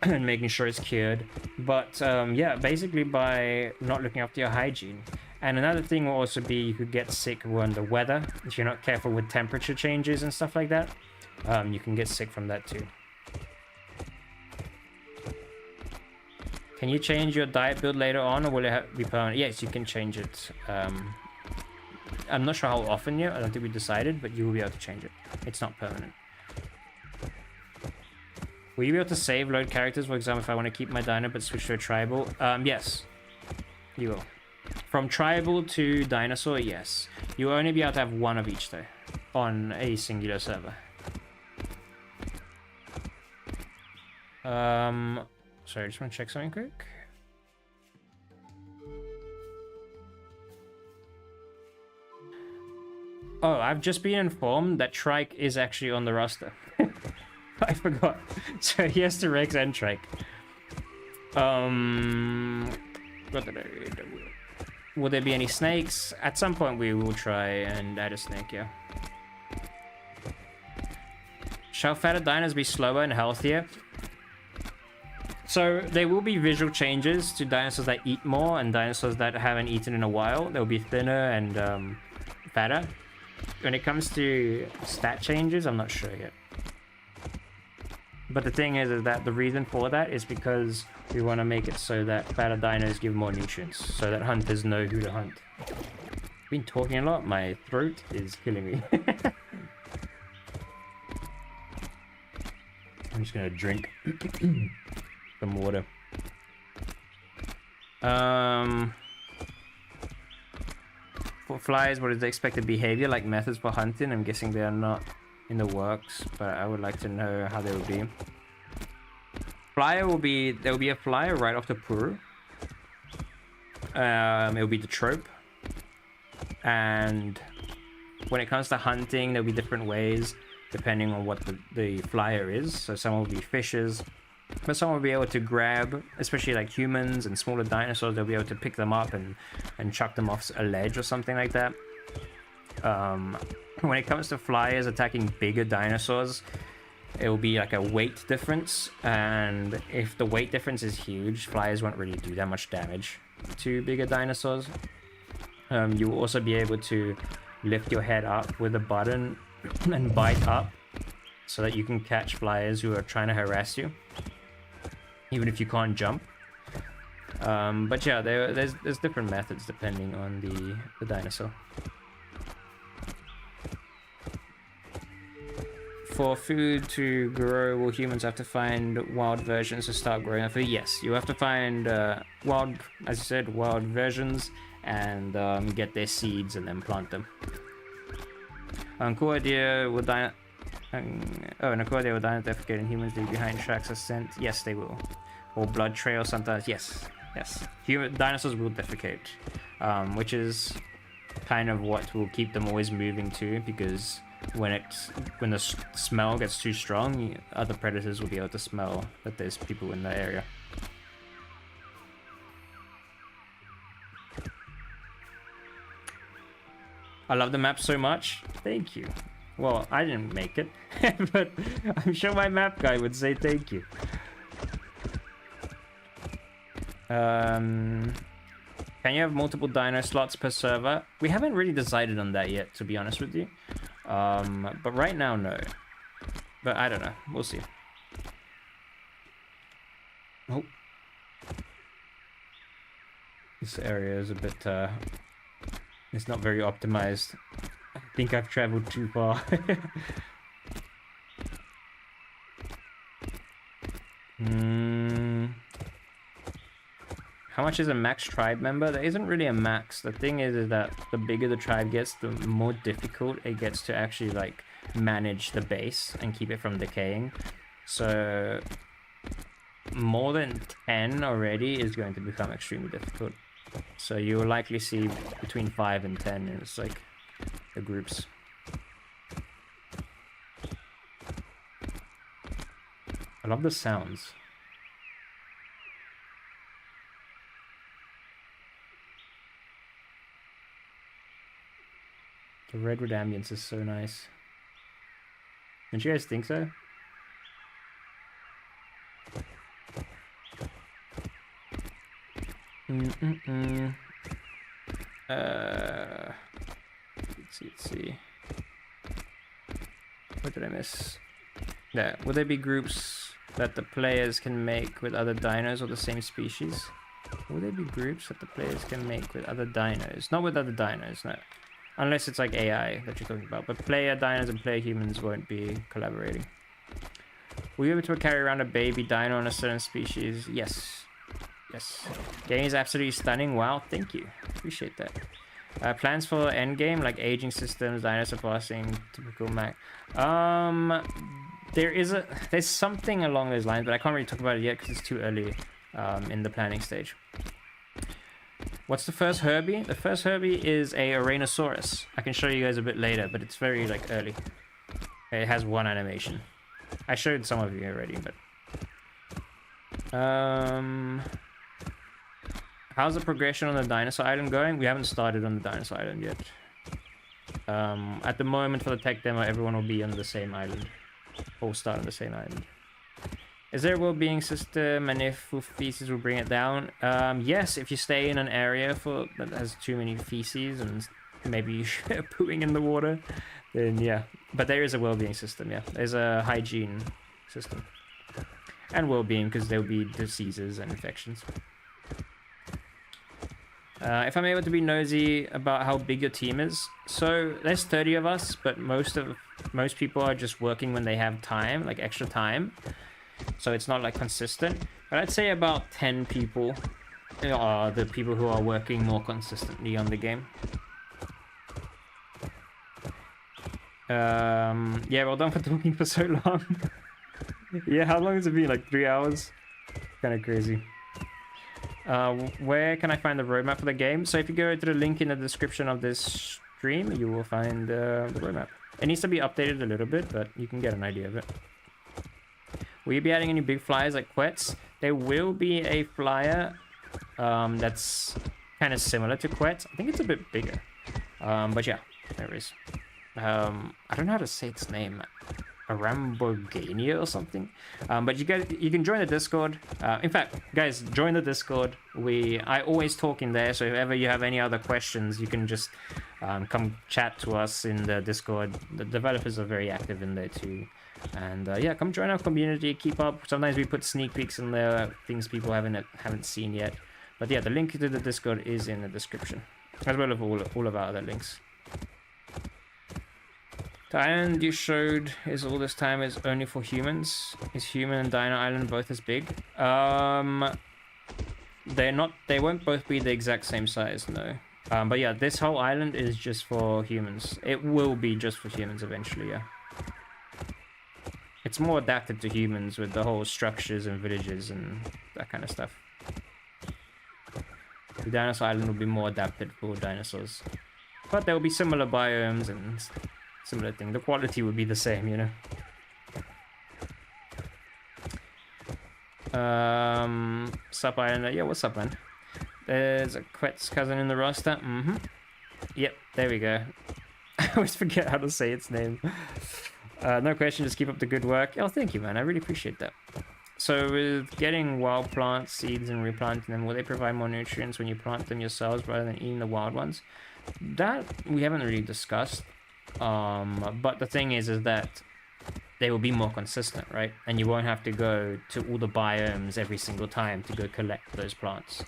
and making sure it's cured. But yeah, basically by not looking after your hygiene. And another thing will also be you could get sick when the weather, if you're not careful with temperature changes and stuff like that, you can get sick from that too. Can you change your diet build later on, or will it be permanent? Yes, you can change it. I'm not sure how often yet. I don't think we decided, but you will be able to change it. It's not permanent. Will you be able to save load characters? For example, if I want to keep my dino but switch to a tribal? Yes, you will. From tribal to dinosaur, yes. You'll only be able to have one of each though, on a singular server. Sorry, I just want to check something quick. Oh, I've just been informed that Trike is actually on the roster. I forgot. So he has to Rex and Trike. Will there be any snakes? At some point we will try and add a snake, yeah. Shall fatter dinos be slower and healthier? So there will be visual changes to dinosaurs that eat more and dinosaurs that haven't eaten in a while. They'll be thinner and fatter. When it comes to stat changes, I'm not sure yet. But the thing is that the reason for that is because we want to make it so that fatter dinos give more nutrients, so that hunters know who to hunt. I've been talking a lot, my throat is killing me. I'm just gonna drink some water. For flies, what is the expected behavior, like methods for hunting? I'm guessing they are not in the works, but I would like to know how they would be. Flyer will be, there will be a flyer right off the Puru. It will be the trope. And when it comes to hunting, there'll be different ways depending on what the flyer is. So some will be fishes, but some will be able to grab, especially like humans and smaller dinosaurs, they'll be able to pick them up and chuck them off a ledge or something like that. When it comes to flyers attacking bigger dinosaurs, it will be like a weight difference, and if the weight difference is huge, flyers won't really do that much damage to bigger dinosaurs. You will also be able to lift your head up with a button and bite up so that you can catch flyers who are trying to harass you, even if you can't jump. But yeah, there's different methods depending on the dinosaur. For food to grow, will humans have to find wild versions to start growing food? Yes, you have to find wild, as you said, wild versions, and get their seeds and then plant them. Cool idea. Will cool idea. Will dinos defecate and humans leave behind tracks of scent? Yes, they will. Or blood trail sometimes. Yes. Dinosaurs will defecate, which is kind of what will keep them always moving too, because when the smell gets too strong, other predators will be able to smell that there's people in the area. I love the map so much. Thank you. Well, I didn't make it, but I'm sure my map guy would say thank you. Can you have multiple dino slots per server? We haven't really decided on that yet, to be honest with you. But right now, no. But I don't know. We'll see. Oh. This area is a bit, it's not very optimized. I think I've traveled too far. How much is a max tribe member? There isn't really a max. The thing is that the bigger the tribe gets, the more difficult it gets to actually like manage the base and keep it from decaying. So more than 10 already is going to become extremely difficult. So you will likely see between 5 and 10 is like the groups. I love the sounds. The redwood ambience is so nice. Don't you guys think so? Let's see. What did I miss? Yeah, will there be groups that the players can make with other dinos or the same species? Will there be groups that the players can make with other dinos? Not with other dinos, no. Unless it's like AI that you're talking about. But player dinos and player humans won't be collaborating. Will you be able to carry around a baby dino on a certain species? Yes. Yes. Game is absolutely stunning. Wow, thank you. Appreciate that. Plans for endgame, like aging systems, dinosaur passing, typical Mac. There's something along those lines, but I can't really talk about it yet because it's too early in the planning stage. What's the first Herbie? The first Herbie is a Ouranosaurus. I can show you guys a bit later, but it's very like early. It has one animation. I showed some of you already, but how's the progression on the dinosaur island going? We haven't started on the dinosaur island yet. At the moment for the tech demo, everyone will be on the same island. All start on the same island. Is there a well-being system, and if feces will bring it down? Yes, if you stay in an area that has too many feces and maybe you're pooing in the water, then yeah. But there is a well-being system, yeah. There's a hygiene system. and well-being, because there'll be diseases and infections. If I'm able to be nosy about how big your team is, so there's 30 of us, but most people are just working when they have time, like extra time, so it's not like consistent. But I'd say about 10 people are the people who are working more consistently on the game. Yeah, well done for talking for so long. Yeah, how long has it been? Like 3 hours? Kind of crazy. Where can I find the roadmap for the game? So if you go to the link in the description of this stream, you will find the roadmap. It needs to be updated a little bit, but you can get an idea of it. Will you be adding any big flyers like Quets? There will be a flyer that's kind of similar to Quets. I think it's a bit bigger. But yeah, there is. I don't know how to say its name. Aramborghania or something. But you can join the Discord. In fact, guys, join the Discord. I always talk in there, so if ever you have any other questions, you can just come chat to us in the Discord. The developers are very active in there too. And yeah, come join our community, keep up. Sometimes we put sneak peeks in there, things people haven't seen yet. But yeah, the link to the Discord is in the description, as well as all of our other links. The island you showed is all this time is only for humans. Is human and Dino Island both as big? They're not. They won't both be the exact same size, no. But yeah, this whole island is just for humans. It will be just for humans eventually, yeah. It's more adapted to humans with the whole structures and villages and that kind of stuff. The dinosaur island will be more adapted for dinosaurs. But there will be similar biomes and similar thing. The quality would be the same, you know. Sup Islander. Yeah, what's up, man? There's a Quet's cousin in the roster. Yep, there we go. I always forget how to say its name. No question, just keep up the good work. Oh, thank you, man. I really appreciate that. So with getting wild plant seeds and replanting them, will they provide more nutrients when you plant them yourselves rather than eating the wild ones? That we haven't really discussed. But the thing is that they will be more consistent, right? And you won't have to go to all the biomes every single time to go collect those plants.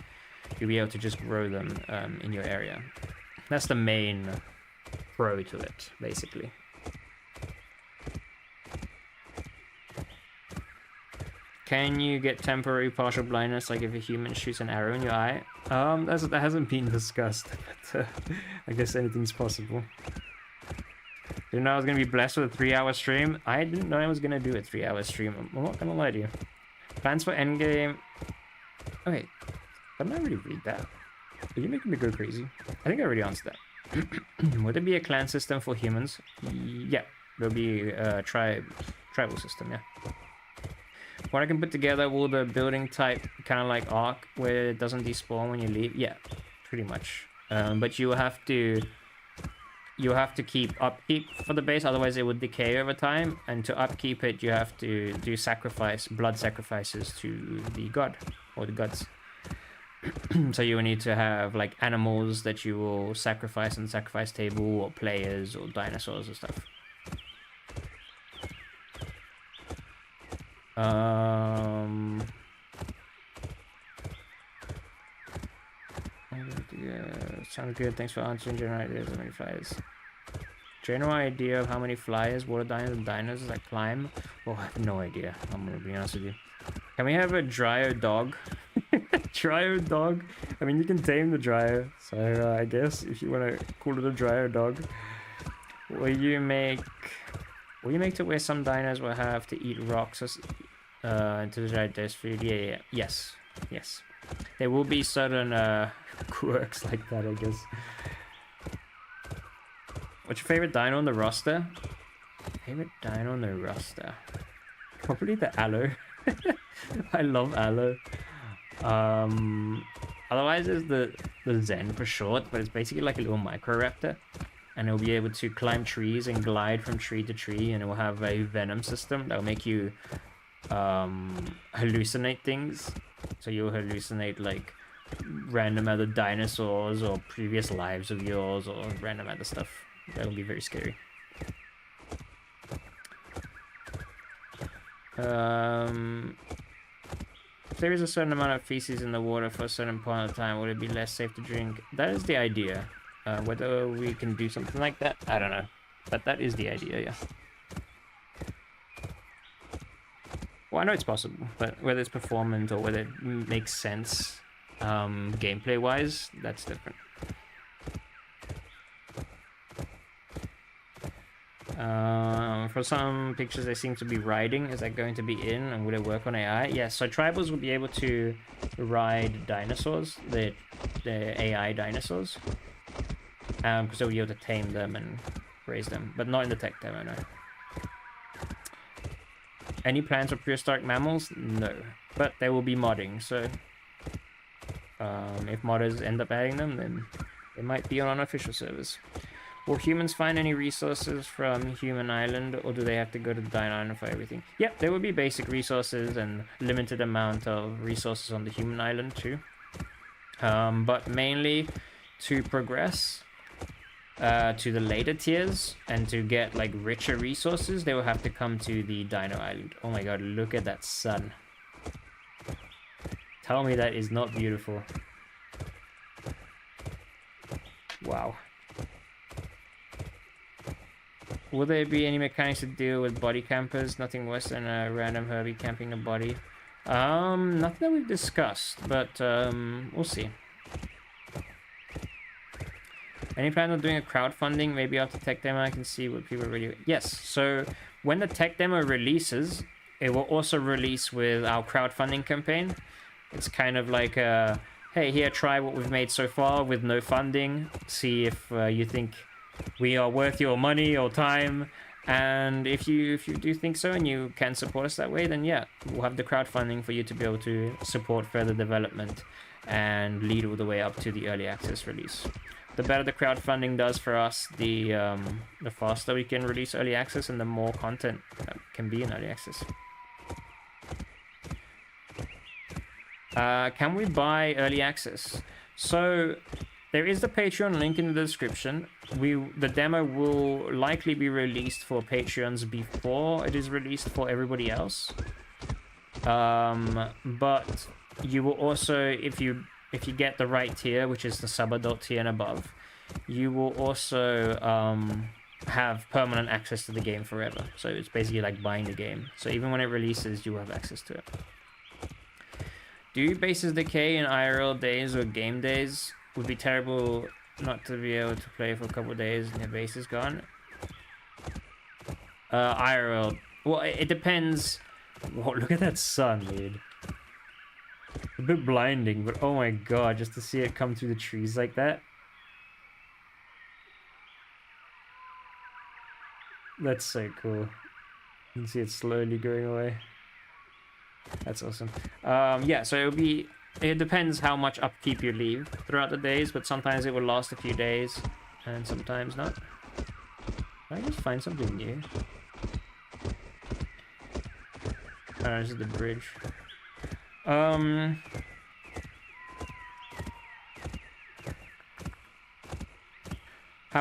You'll be able to just grow them in your area. That's the main pro to it, basically. Can you get temporary partial blindness, like if a human shoots an arrow in your eye? That hasn't been discussed, but I guess anything's possible. Didn't know I was going to be blessed with a 3-hour stream. I didn't know I was going to do a 3-hour stream. I'm not going to lie to you. Plans for endgame. Oh, wait. Didn't I already read that? Are you making me go crazy? I think I already answered that. Would there be a clan system for humans? Yeah. There'll be a tribal system, yeah. What I can put together, will the building type kind of like Ark, where it doesn't despawn when you leave? Yeah, pretty much. But you have to keep upkeep for the base, otherwise it would decay over time. And to upkeep it, you have to do blood sacrifices to the god or the gods. So you will need to have like animals that you will sacrifice on the sacrifice table, or players, or dinosaurs or stuff. Sounds good. Thanks for answering. General ideas of how many flyers. General idea of how many flyers, water dinos, and dinos that climb? Oh, I have no idea. I'm gonna be honest with you. Can we have a dryo dog? Dryo dog? I mean, you can tame the dryo, so I guess if you want to call it a dryo dog. Will you make to where some dinos will have to eat rocks to digest food? Yeah. Yes. There will be certain quirks like that, I guess. What's your favorite dino on the roster? Favorite dino on the roster? Probably the Aloe. I love Aloe. Otherwise there's the Zen for short, but it's basically like a little Microraptor. And it'll be able to climb trees and glide from tree to tree, and it will have a venom system that will make you hallucinate things. So you'll hallucinate like random other dinosaurs or previous lives of yours or random other stuff. That'll be very scary. there is a certain amount of feces in the water for a certain point of time, would it be less safe to drink? That is the idea. Whether we can do something like that, I don't know. But that is the idea, yeah. Well, I know it's possible, but whether it's performant or whether it makes sense gameplay-wise, that's different. For some pictures, they seem to be riding. Is that going to be in, and would it work on AI? Yes, so tribals will be able to ride dinosaurs, the AI dinosaurs, because they'll be able to tame them and raise them, but not in the tech demo, no. Any plans for prehistoric mammals? No, but there will be modding, so if modders end up adding them, then they might be on unofficial servers. Will humans find any resources from Human Island, or do they have to go to Dino Island for everything? Yep, there will be basic resources and limited amount of resources on the Human Island too. But mainly to progress to the later tiers and to get like richer resources, they will have to come to the Dino Island. Oh my god, look at that sun. Tell me that is not beautiful. Wow. Will there be any mechanics to deal with body campers? Nothing worse than a random Herbie camping a body. Nothing that we've discussed, but we'll see. Any plan on doing a crowdfunding? Maybe after tech demo I can see what people really... Yes, so when the tech demo releases, it will also release with our crowdfunding campaign. It's kind of like a, hey, here, try what we've made so far with no funding. See if you think we are worth your money or time, and if you do think so and you can support us that way, then yeah, we'll have the crowdfunding for you to be able to support further development and lead all the way up to the early access release. The better the crowdfunding does for us, the faster we can release early access and the more content that can be in early access. Can we buy early access? So there is the Patreon link in the description. The demo will likely be released for Patreons before it is released for everybody else. But you will also, if you get the right tier, which is the sub-adult tier and above, you will also have permanent access to the game forever. So it's basically like buying the game. So even when it releases, you have access to it. Do bases decay in IRL days or game days? Would be terrible not to be able to play for a couple of days and your base is gone. IRL. Well, it depends. Whoa, look at that sun, dude. A bit blinding, but oh my god, just to see it come through the trees like that. That's so cool. You can see it slowly going away. That's awesome. Yeah, so it depends how much upkeep you leave throughout the days, but sometimes it will last a few days, and sometimes not. Can I just find something new? Oh, this is the bridge. How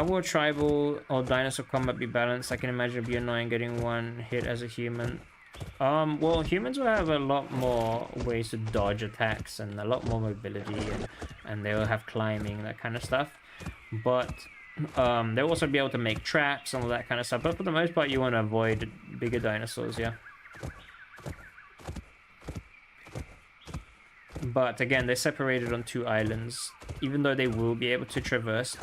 will tribal or dinosaur combat be balanced? I can imagine it'd be annoying getting one hit as a human. Well, humans will have a lot more ways to dodge attacks and a lot more mobility, and they will have climbing, that kind of stuff. But they'll also be able to make traps and all that kind of stuff. But for the most part, you want to avoid bigger dinosaurs, yeah. But again, they're separated on 2 islands. Even though they will be able to traverse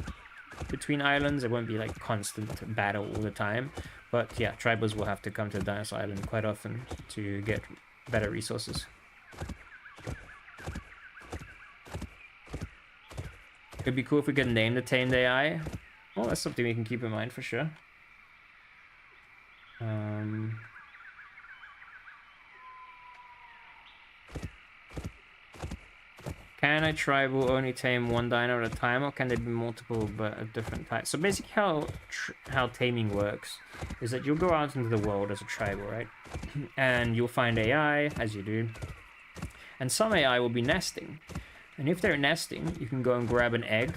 between islands, it won't be like constant battle all the time. But yeah, tribals will have to come to the Dinosaur Island quite often to get better resources. It'd be cool if we could name the tamed AI. Well, that's something we can keep in mind for sure. Can a tribal only tame one dino at a time, or can there be multiple but at different types? So basically how taming works is that you'll go out into the world as a tribal, right? And you'll find AI, as you do. And some AI will be nesting. And if they're nesting, you can go and grab an egg.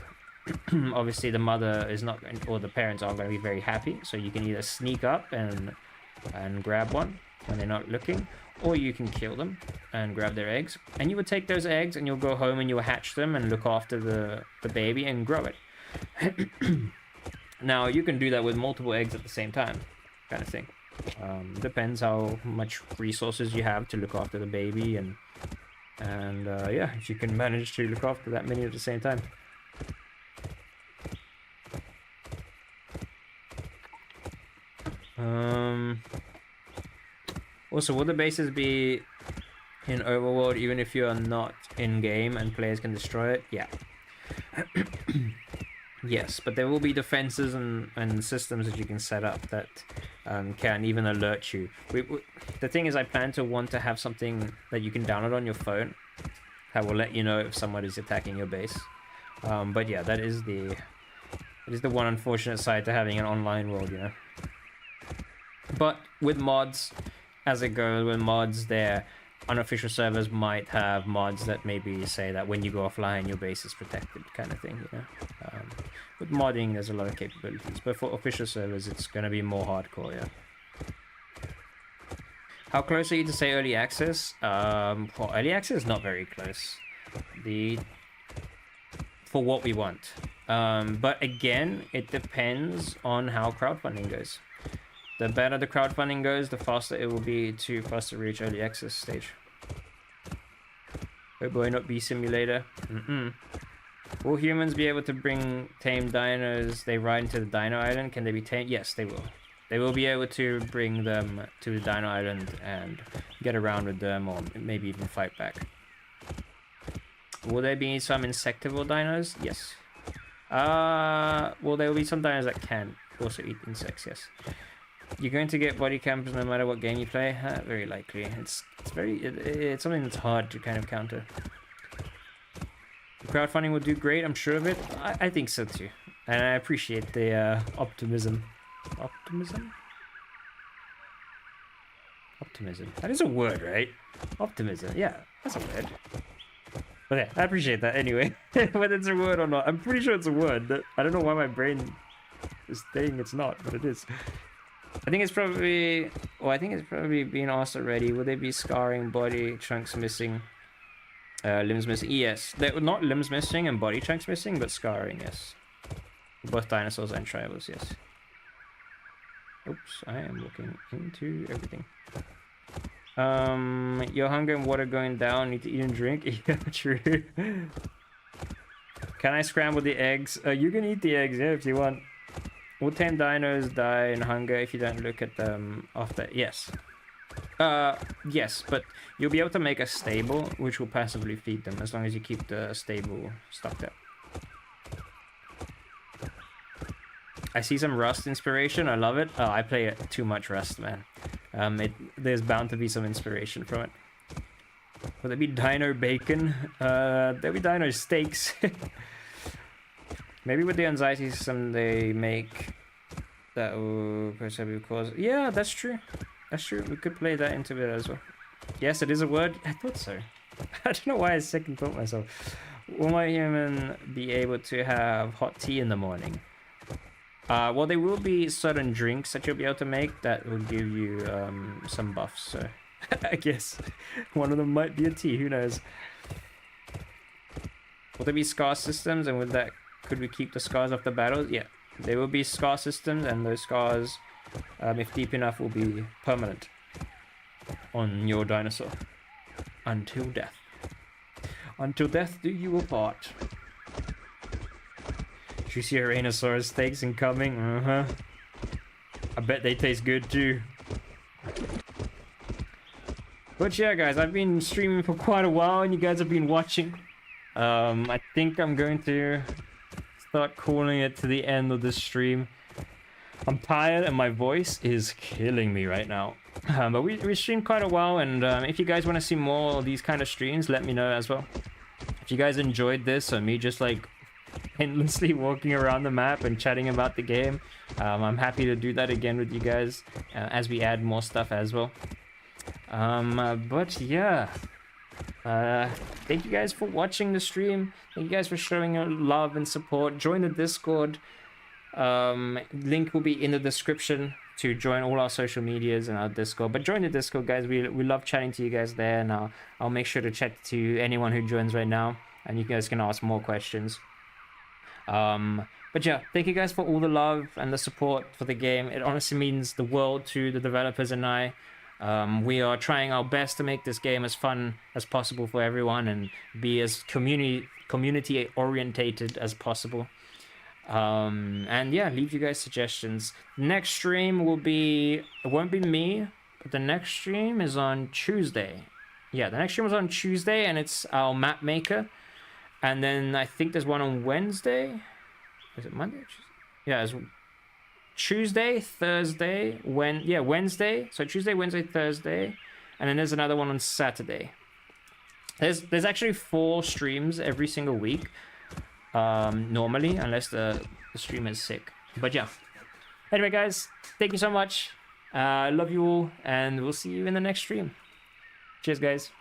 Obviously the mother is not, or the parents aren't going to be very happy, so you can either sneak up and grab one, when they're not looking, or you can kill them and grab their eggs, and you would take those eggs and you'll go home and you'll hatch them and look after the baby and grow it. Now you can do that with multiple eggs at the same time, kind of thing. Depends how much resources you have to look after the baby, and yeah, if you can manage to look after that many at the same time. Also, will the bases be in overworld even if you are not in game and players can destroy it? Yeah. Yes, but there will be defenses and systems that you can set up that can even alert you. The thing is, I plan to want to have something that you can download on your phone that will let you know if someone is attacking your base. But yeah, that is the one unfortunate side to having an online world, you know. But with mods, as it goes with mods, their unofficial servers might have mods that maybe say that when you go offline, your base is protected, kind of thing, you know. With modding, there's a lot of capabilities, but for official servers, it's going to be more hardcore, yeah. How close are you to say early access? Well, early access is not very close. For what we want. But again, it depends on how crowdfunding goes. The better the crowdfunding goes, the faster it will be for us to reach early access stage. Oh boy, not Bee Simulator. Will humans be able to bring tamed dinos they ride into the Dino Island? Can they be tamed? Yes, they will. They will be able to bring them to the Dino Island and get around with them, or maybe even fight back. Will there be some insectivore dinos? Yes. Well, there will be some dinos that can also eat insects, yes. You're going to get body cams no matter what game you play? Very likely. It's something that's hard to kind of counter. Crowdfunding will do great, I'm sure of it. I think so too. And I appreciate the optimism. Optimism? Optimism. That is a word, right? Optimism. Yeah, that's a word. But yeah, I appreciate that anyway. Whether it's a word or not. I'm pretty sure it's a word. I don't know why my brain is saying it's not, but it is. I think it's probably... Well, I think it's probably been asked already. Will they be scarring, body chunks missing, limbs missing? Yes. They're not limbs missing and body chunks missing, but scarring, yes. Both dinosaurs and tribals, yes. Oops, I am looking into everything. Your hunger and water going down. Need to eat and drink. Yeah, true. Can I scramble the eggs? You can eat the eggs, yeah, if you want. Will 10 dinos die in hunger if you don't look at them after? Yes. Yes, but you'll be able to make a stable which will passively feed them as long as you keep the stable stocked up. I see some Rust inspiration. I love it. Oh, I play it too much Rust, man. There's bound to be some inspiration from it. Will there be dino bacon? There'll be dino steaks. Maybe with the anxiety system they make, that will possibly cause... Yeah, that's true. That's true. We could play that into it as well. Yes, it is a word. I thought so. I don't know why I second thought myself. Will my human be able to have hot tea in the morning? Well, there will be certain drinks that you'll be able to make that will give you some buffs. So I guess one of them might be a tea. Who knows? Will there be scar systems, and with that, could we keep the scars off the battles? Yeah, there will be scar systems, and those scars, if deep enough, will be permanent on your dinosaur until death. Until death do you apart. Juicy Aranosaurus steaks incoming. I bet they taste good too. But yeah, guys, I've been streaming for quite a while, and you guys have been watching. I think I'm going to start calling it to the end of this stream. I'm tired and my voice is killing me right now. But we streamed quite a while, and if you guys want to see more of these kind of streams, let me know as well. If you guys enjoyed this, or me just like endlessly walking around the map and chatting about the game, I'm happy to do that again with you guys as we add more stuff as well. But yeah, thank you guys for watching the stream. Thank you guys for showing your love and support. Join the Discord. Link will be in the description to join all our social medias and our Discord. But join the Discord, guys. We love chatting to you guys there, and I'll make sure to chat to anyone who joins right now, and you guys can ask more questions. But yeah, thank you guys for all the love and the support for the game. It honestly means the world to the developers and I. We are trying our best to make this game as fun as possible for everyone and be as community orientated as possible. And yeah, leave you guys suggestions. Next stream will be, it won't be me, but the next stream is on Tuesday. Yeah, the next stream is on Tuesday, and it's our map maker. And then I think there's one on Wednesday. Is it Monday? Yeah, it's Tuesday, Thursday, Wednesday. So Tuesday, Wednesday, Thursday, and then there's another one on Saturday. There's actually 4 streams every single week, normally, unless the streamer is sick. But yeah. Anyway, guys, thank you so much. I love you all, and we'll see you in the next stream. Cheers, guys.